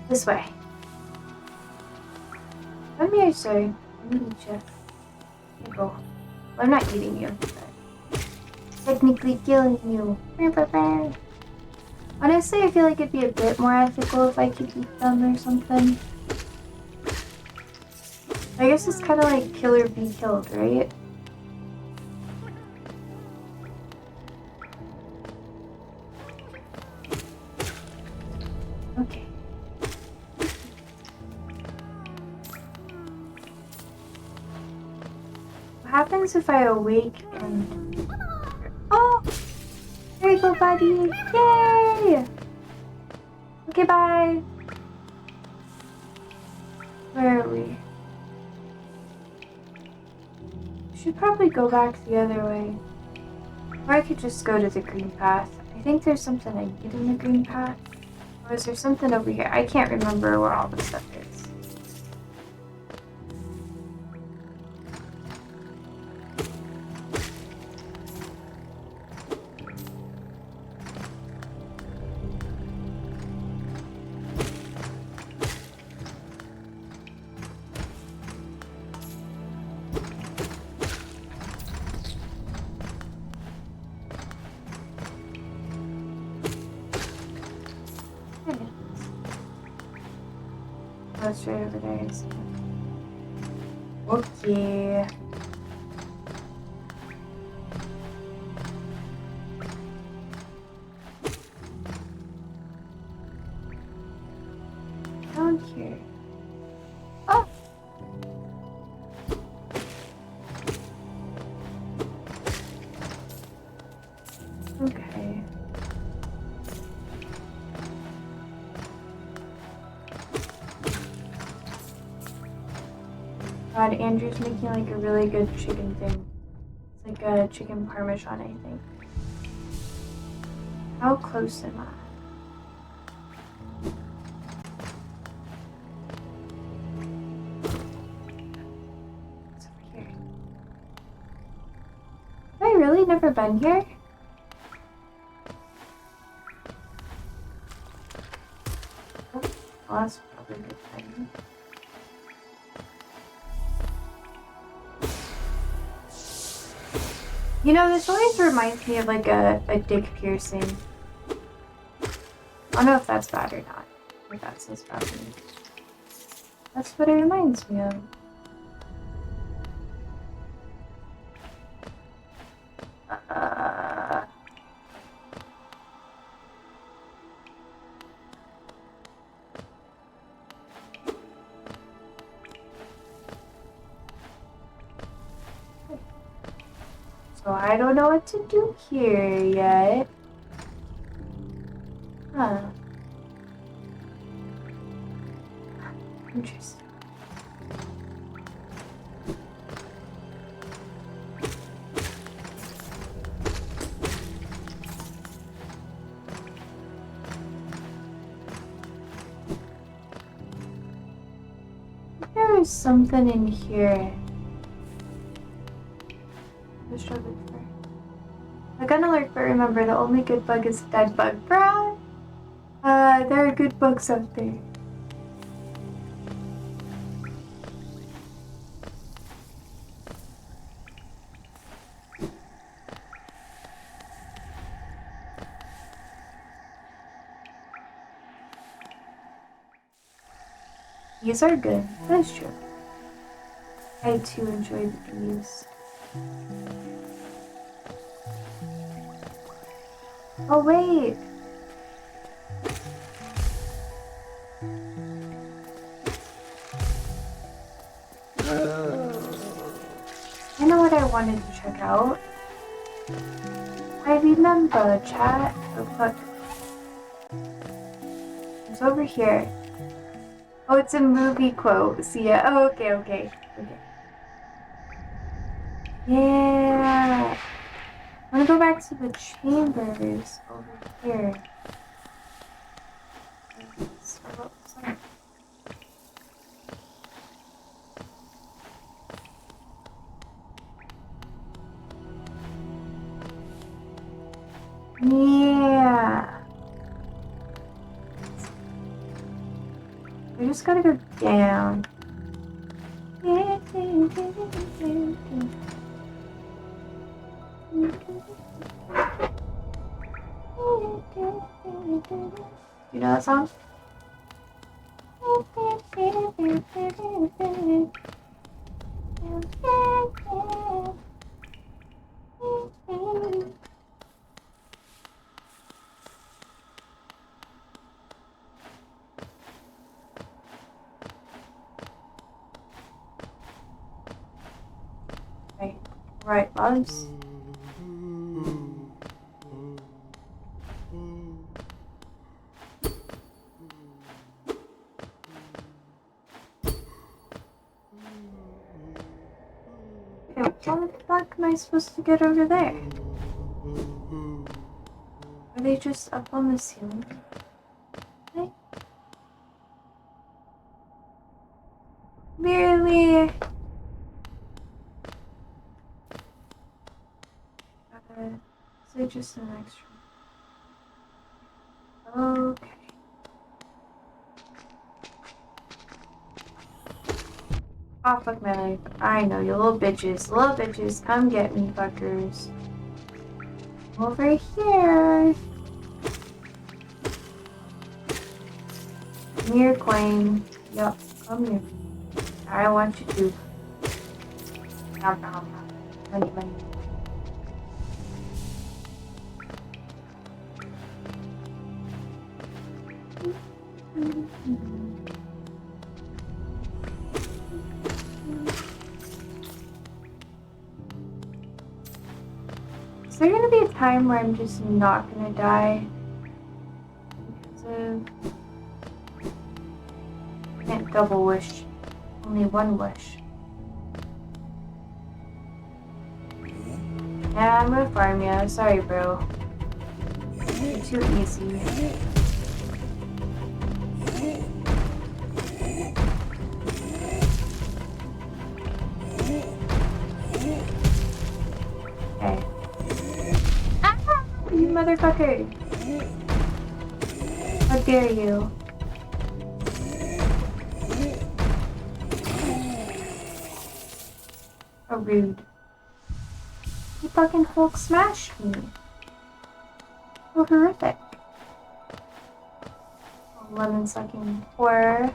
S1: This way. Come here, sir. Let me eat you. Here you go. Well, I'm not eating you, but technically killing you. Honestly, I feel like it'd be a bit more ethical if I could eat them or something. I guess it's kind of like kill or be killed, right? Okay. What happens if I awake and... Oh! There you go, buddy! Yay! Okay, bye! Where are we? Should probably go back the other way. Or I could just go to the green path. I think there's something I need in the green path. Or is there something over here? I can't remember where all the stuff is. that's right over there. Okay. Down here. Oh! Okay. God, Andrew's making like a really good chicken thing. It's like a chicken parmesan, I think. How close am I? It's over here. Have I really never been here? Oh, well, that's probably a good thing. You know, this always reminds me of like a dick piercing. I don't know if that's bad or not. Or if that says bad to me. That's what it reminds me of. So I don't know what to do here yet. Huh. Interesting. There is something in here. Let's try it first. I got an alert, but remember, the only good bug is dead bug. Bruh! There are good bugs out there. Bees are good. That's true. I too enjoy the bees. Oh wait! I know what I wanted to check out. I remember, chat. Oh fuck. It's over here. Oh, it's a movie quote. See ya. Oh, okay, okay. Yeah. I want to go back to the chambers over here. Yeah. We just gotta go down. You know that song? Right, loves. How the fuck am I supposed to get over there? Are they just up on the ceiling? Okay. Merely. Is it just an extra? Okay. Oh, fuck my life. I know, you little bitches. Little bitches, come get me, fuckers. Over here. Mirror coin. Yup, Come here. I want you to. Nom nom. Money, money. Is there gonna be a time where I'm just not gonna die? Because of... I can't double wish. Only one wish. Yeah, I'm gonna farm ya. Sorry, bro. You're too easy. Okay. Ah! You motherfucker! How dare you? How rude. You fucking Hulk smashed me. So horrific. Oh, lemon sucking horror.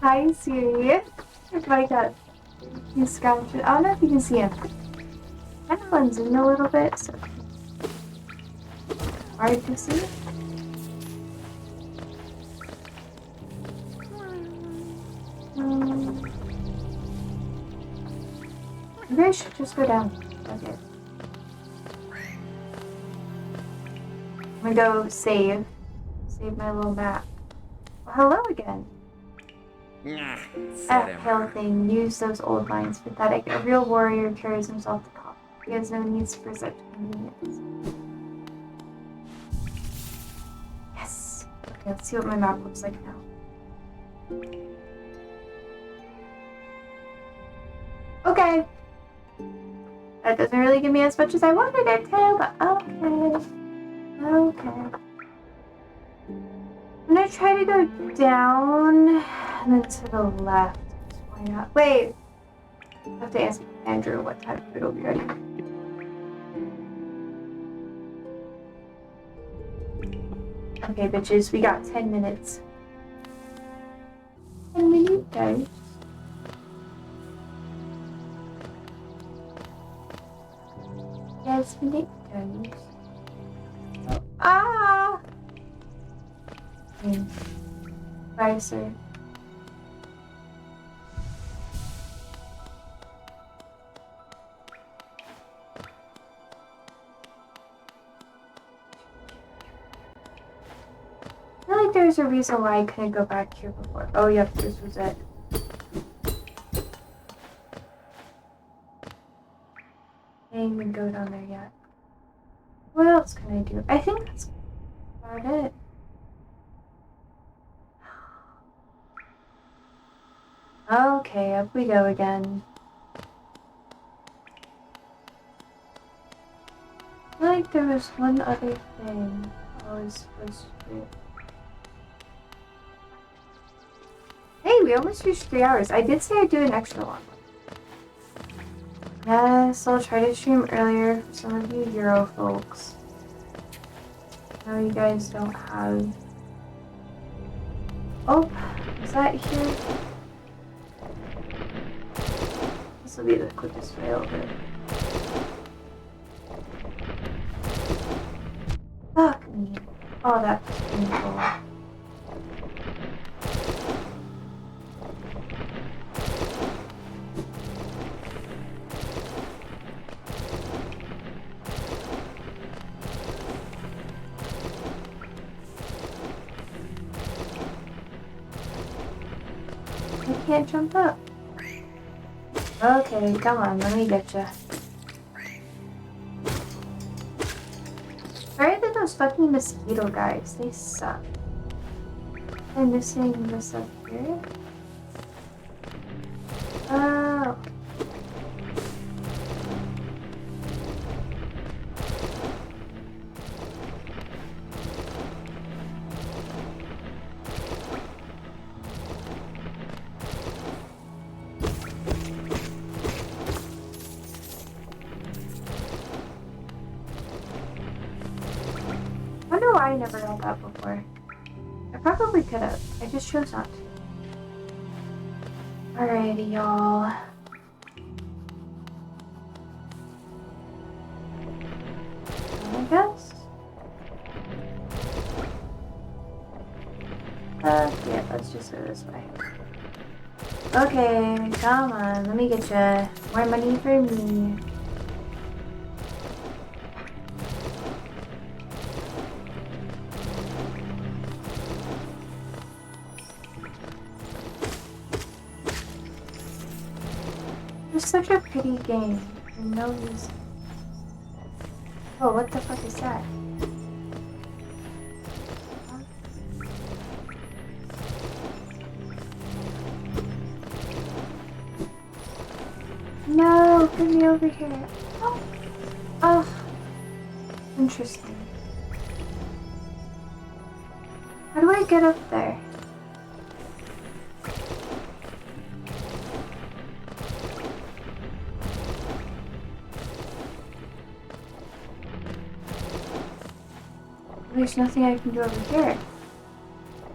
S1: Hi, Siri. My God. He's scratching. I don't know if you can see him. Kind of blends in a little bit, so hard to see. Maybe I should just go down. Okay. I'm gonna go save. Save my little map. Well, hello again. Hell thing. Use those old lines. Pathetic. A real warrior carries himself to combat. He has no needs for such convenience. Yes. Okay, let's see what my map looks like now. Okay. That doesn't really give me as much as I wanted it to, but okay. Okay. I'm gonna try to go down and then to the left. Why not? Wait! I have to ask Andrew what time it'll be ready. Okay, bitches, we got 10 minutes. 10 minutes, guys. Yes, minutes. Oh. Ah! Bye, sir. I feel like there's a reason why I couldn't go back here before. Oh, yep, this was it. I didn't even go down there yet. What else can I do? I think that's about it. Okay, up we go again. I feel like there was one other thing I was supposed to do. Hey, we almost reached 3 hours. I did say I'd do an extra long one. Yes, I'll try to stream earlier for some of you Euro folks. I know you guys don't have... Oh, is that here? This will be the quickest way over. Fuck me. Oh, that's painful. I can't jump up. Okay, come on, let me get ya. Sorry that those fucking mosquito guys, they suck. I'm missing this up here. Oh. I never had that before. I probably could have. I just chose not to. Alrighty, y'all. I guess. Yeah, let's just go this way. Okay, come on, let me get you more money for me. It's such a pretty game for no reason. Oh, what the fuck is that? No, get me over here. Oh, oh, interesting. How do I get up there? There's nothing I can do over here.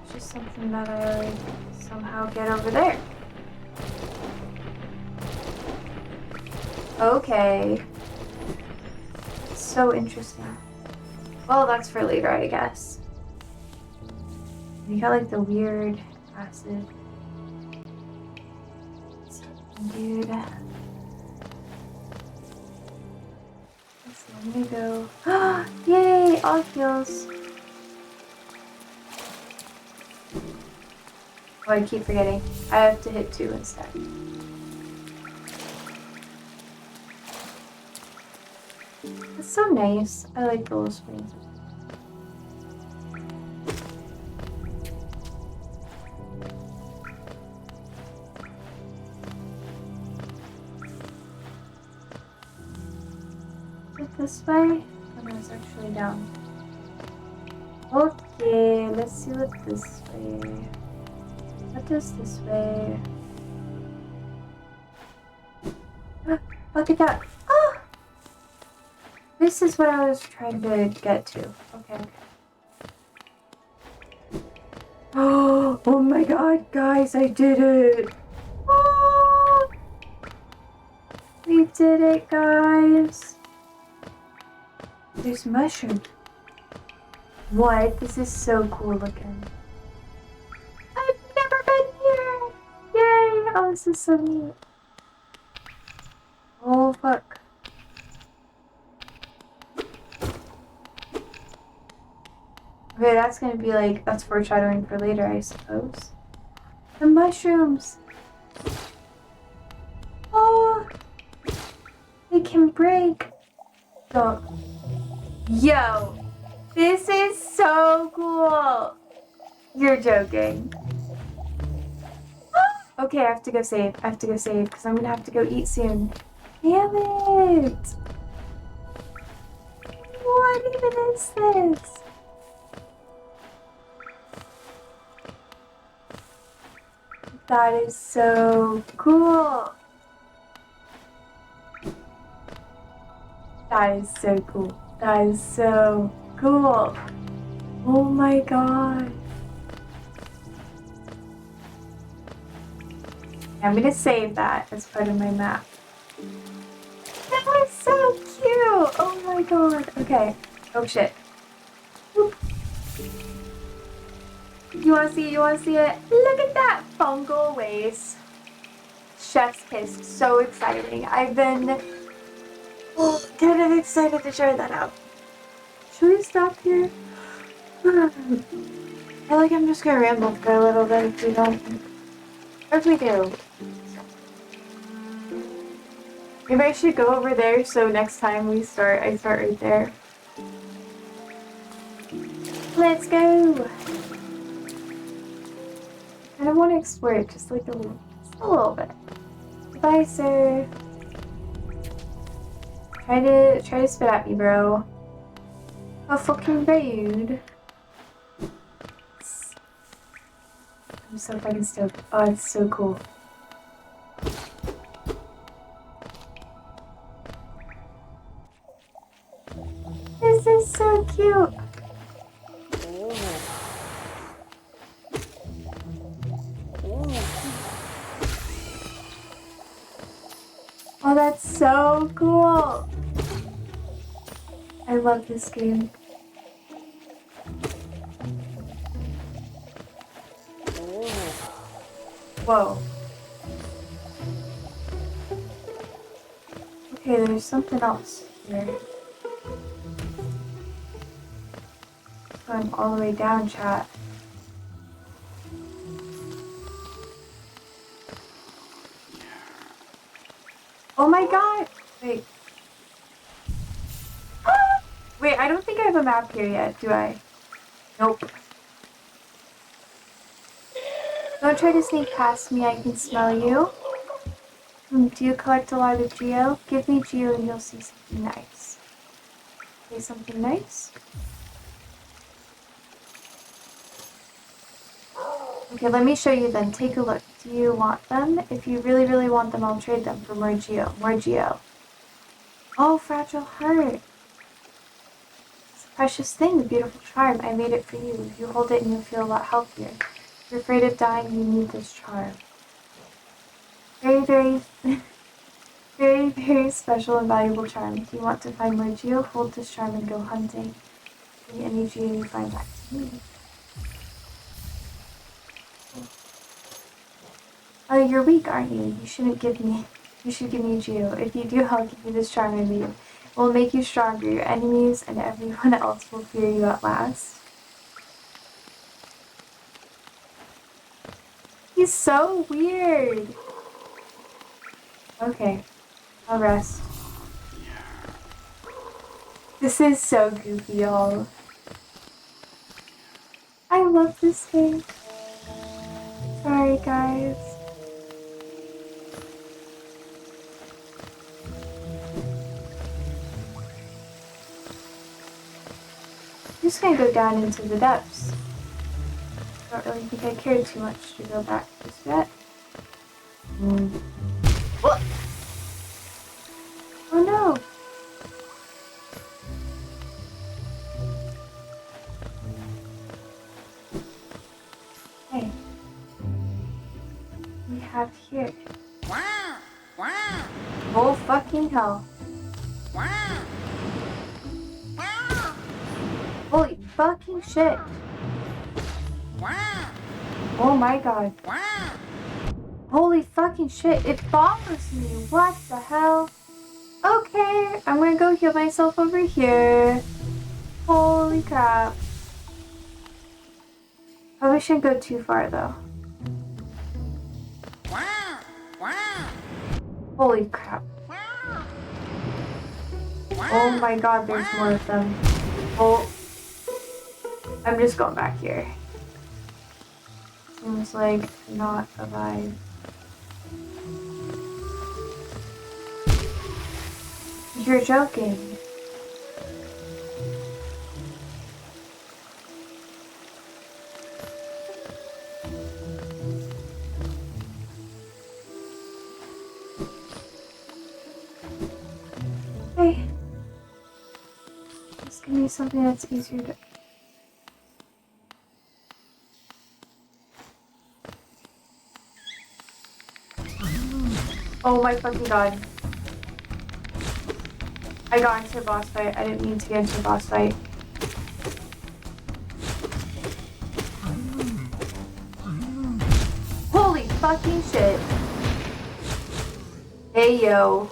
S1: It's just something that I like somehow get over there. Okay. It's so interesting. Well, that's for later, I guess. You got like the weird acid. Dude. Let's see, I'm gonna go. Yay! All heals. Oh, I keep forgetting. I have to hit 2 instead. It's so nice. I like the little springs. Is it this way? Oh no, it's actually down. Okay, let's see what this way. What is this way? Look at that. Oh! This is what I was trying to get to. Okay. Oh my god, guys, I did it! Oh! We did it, guys! There's mushrooms. What? This is so cool looking. I've never been here! Yay! Oh, this is so neat. Oh, fuck. Okay, that's gonna be like, that's foreshadowing for later, I suppose. The mushrooms! Oh! They can break! Oh. Yo! This is so cool! You're joking. Okay, I have to go save. I have to go save, because I'm gonna have to go eat soon. Damn it! What even is this? That is so cool. That is so cool. That is so cool. Oh my god. I'm gonna save that as part of my map. That was so cute. Oh my god. Okay. Oh shit. Oop. You wanna see it? You wanna see it? Look at that fungal waste. Chef's kiss. So exciting. I've been kind of excited to try that out. Should we stop here? I feel like I'm just gonna ramble for a little bit if we don't. Or if we do. Maybe I should go over there so next time we start, I start right there. Let's go! I don't want to explore it just like a little bit. Bye, sir. Try to spit at me, bro. How fucking rude. I'm so fucking stoked. Oh, it's so cool. This is so cute. that's so cool. I love this game. Whoa. Okay, there's something else here. Going all the way down, chat. Oh my god! Wait. Wait, I don't think I have a map here yet, do I? Nope. Don't try to sneak past me, I can smell you. Do you collect a lot of geo? Give me geo and you'll see something nice. Say something nice? Okay, let me show you then. Take a look. Do you want them? If you really, really want them, I'll trade them for more geo. More geo. Oh, fragile heart. It's a precious thing, the beautiful charm. I made it for you. If you hold it and you'll feel a lot healthier. If you're afraid of dying, you need this charm. Very, very, very, very special and valuable charm. If you want to find more geo, hold this charm and go hunting. Bring any geo you find back to me. Oh, you're weak, aren't you? You should give me geo. If you do, I'll give you this charm I made. It will make you stronger. Your enemies and everyone else will fear you at last. He's so weird. Okay, I'll rest. This is so goofy, y'all. I love this game. Sorry, guys. I'm just gonna go down into the depths. I don't really think I cared too much to go back just yet. What? Oh no! Hey. We have here. Oh fucking hell. Holy fucking shit. Oh my god. Holy fucking shit, it bothers me. What the hell? Okay, I'm gonna go heal myself over here. Holy crap. Probably shouldn't go too far though. Holy crap. Oh my god, there's more of them. Oh. I'm just going back here. Seems like not a vibe. You're joking. Hey. Just give me something that's easier to... Oh my fucking god. I got into a boss fight. I didn't mean to get into a boss fight. Holy fucking shit. Hey yo.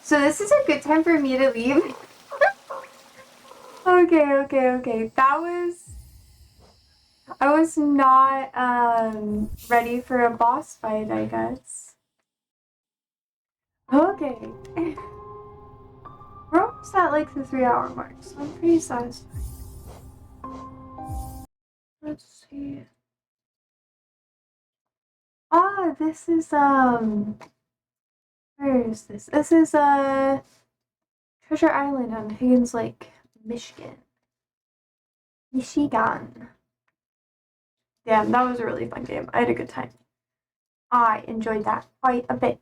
S1: So this is a good time for me to leave? Okay. I was not ready for a boss fight, I guess. Okay. We're almost at like the 3-hour mark, so I'm pretty satisfied. Let's see. Ah, this is where is this? This is Treasure Island on Higgins Lake, Michigan. Michigan. Damn, that was a really fun game. I had a good time. I enjoyed that quite a bit.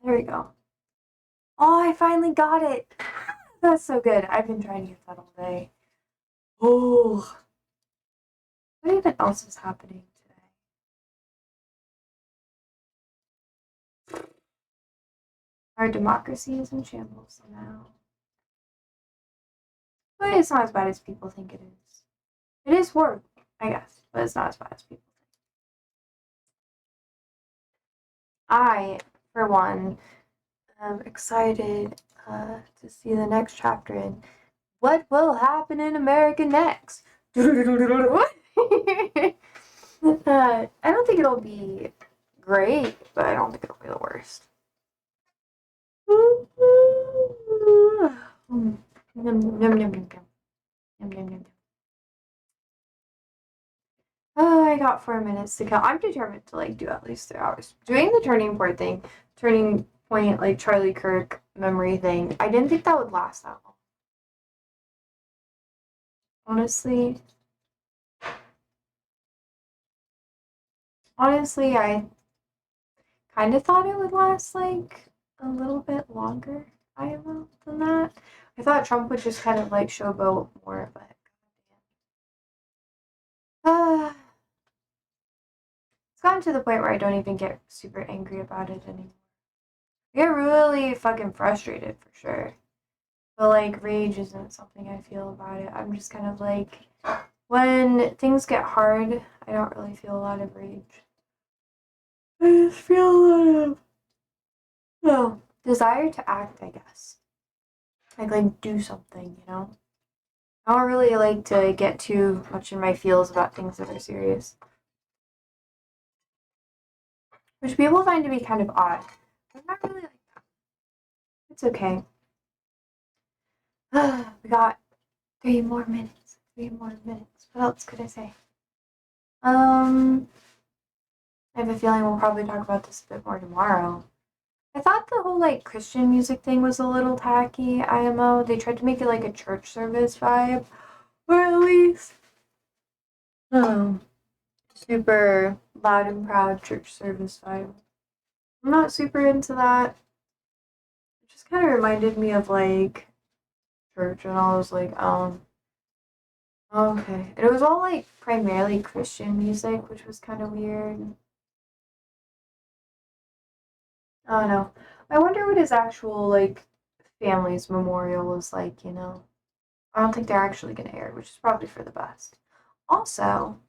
S1: There we go. Oh, I finally got it. That's so good. I've been trying to get that all day. Oh. What even else is happening today? Our democracy is in shambles now. But it's not as bad as people think it is. It is horrible, I guess, but it's not as bad as people think. I, for one, am excited to see the next chapter in What Will Happen in America Next. I don't think it'll be great, but I don't think it'll be the worst. Yum, yum, yum, yum, yum. Yum, yum, yum. Oh, I got 4 minutes to kill. I'm determined to like do at least 3 hours. Doing the turning point like Charlie Kirk memory thing. I didn't think that would last that long. Honestly, I kind of thought it would last like a little bit longer. I don't know than that. I thought Trump would just kind of like showboat more, but it's gotten to the point where I don't even get super angry about it anymore. I get really fucking frustrated for sure. But like rage isn't something I feel about it. I'm just kind of like when things get hard, I don't really feel a lot of rage. I just feel a lot of desire to act, I guess. Like do something, you know? I don't really like to get too much in my feels about things that are serious. Which people find to be kind of odd. I'm not really like that. It's okay. We got 3 more minutes. 3 more minutes. What else could I say? I have a feeling we'll probably talk about this a bit more tomorrow. I thought the whole like Christian music thing was a little tacky, IMO. They tried to make it like a church service vibe. Or at least super loud and proud church service vibe. I'm not super into that. It just kinda reminded me of like church and I was like, okay. And it was all like primarily Christian music, which was kinda weird. I don't know. I wonder what his actual like family's memorial was like, you know. I don't think they're actually gonna air, which is probably for the best. Also,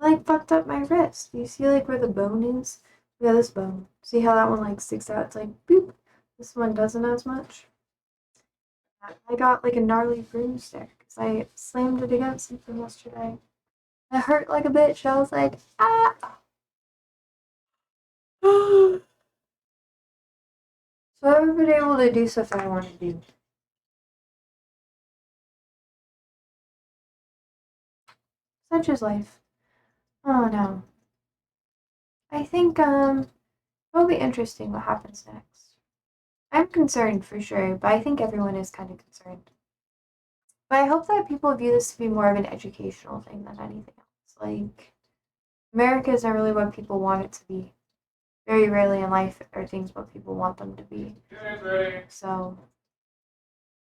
S1: I like fucked up my wrist. Do you see like where the bone is? Yeah, this bone. See how that one like sticks out? It's like boop. This one doesn't as much. I got like a gnarly broomstick because I slammed it against something yesterday. It hurt like a bitch. I was like, ah. So I haven't been able to do stuff I want to do. Such is life. Oh no. I think it'll be interesting what happens next. I'm concerned for sure, but I think everyone is kind of concerned. But I hope that people view this to be more of an educational thing than anything else. Like, America isn't really what people want it to be. Very rarely in life are things what people want them to be. So,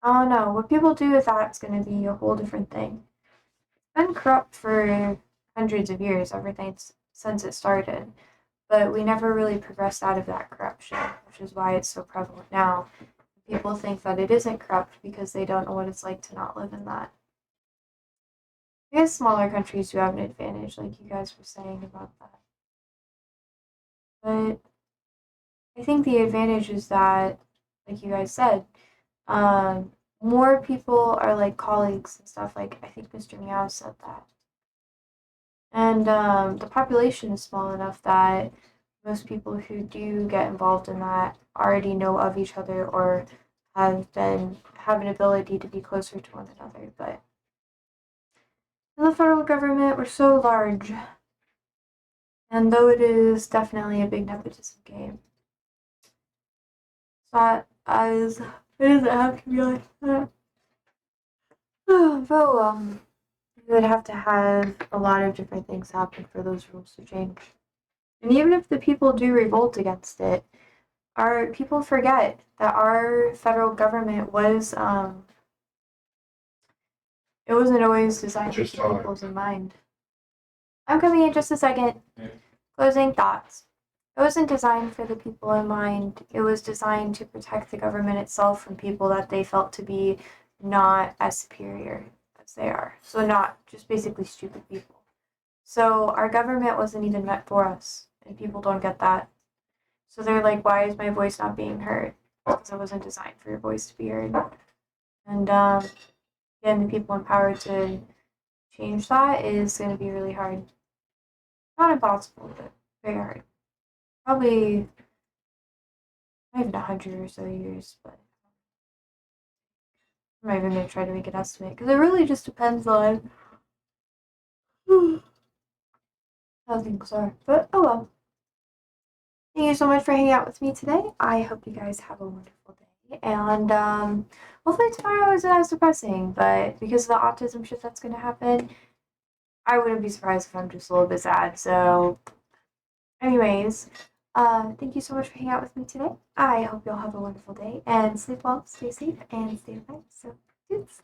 S1: I don't know. What people do with that's going to be a whole different thing. It's been corrupt for hundreds of years, since it started. But we never really progressed out of that corruption, which is why it's so prevalent now. People think that it isn't corrupt because they don't know what it's like to not live in that. I guess smaller countries do have an advantage, like you guys were saying about that. But I think the advantage is that, like you guys said, more people are like colleagues and stuff. Like I think Mr. Meow said that. And the population is small enough that most people who do get involved in that already know of each other or have an ability to be closer to one another. But in the federal government, we're so large. And though it is definitely a big nepotism game, it's not as it doesn't have to be like that. Though you would have to have a lot of different things happen for those rules to change. And even if the people do revolt against it, our people forget that our federal government was it wasn't always designed with the people's in mind. I'm coming in just a second. Closing thoughts. It wasn't designed for the people in mind. It was designed to protect the government itself from people that they felt to be not as superior as they are. So not just basically stupid people. So our government wasn't even meant for us, and people don't get that. So they're like, why is my voice not being heard? Because it wasn't designed for your voice to be heard. And getting the people empowered to change that is going to be really hard. Not impossible, but very hard. Probably not even 100 or so years, but I'm not even going to try to make an estimate because it really just depends on how things are. But oh well. Thank you so much for hanging out with me today. I hope you guys have a wonderful day. And hopefully tomorrow isn't as depressing, but because of the autism shit that's going to happen, I wouldn't be surprised if I'm just a little bit sad. So, anyways, thank you so much for hanging out with me today. I hope you all have a wonderful day and sleep well, stay safe, and stay alive. So, dudes.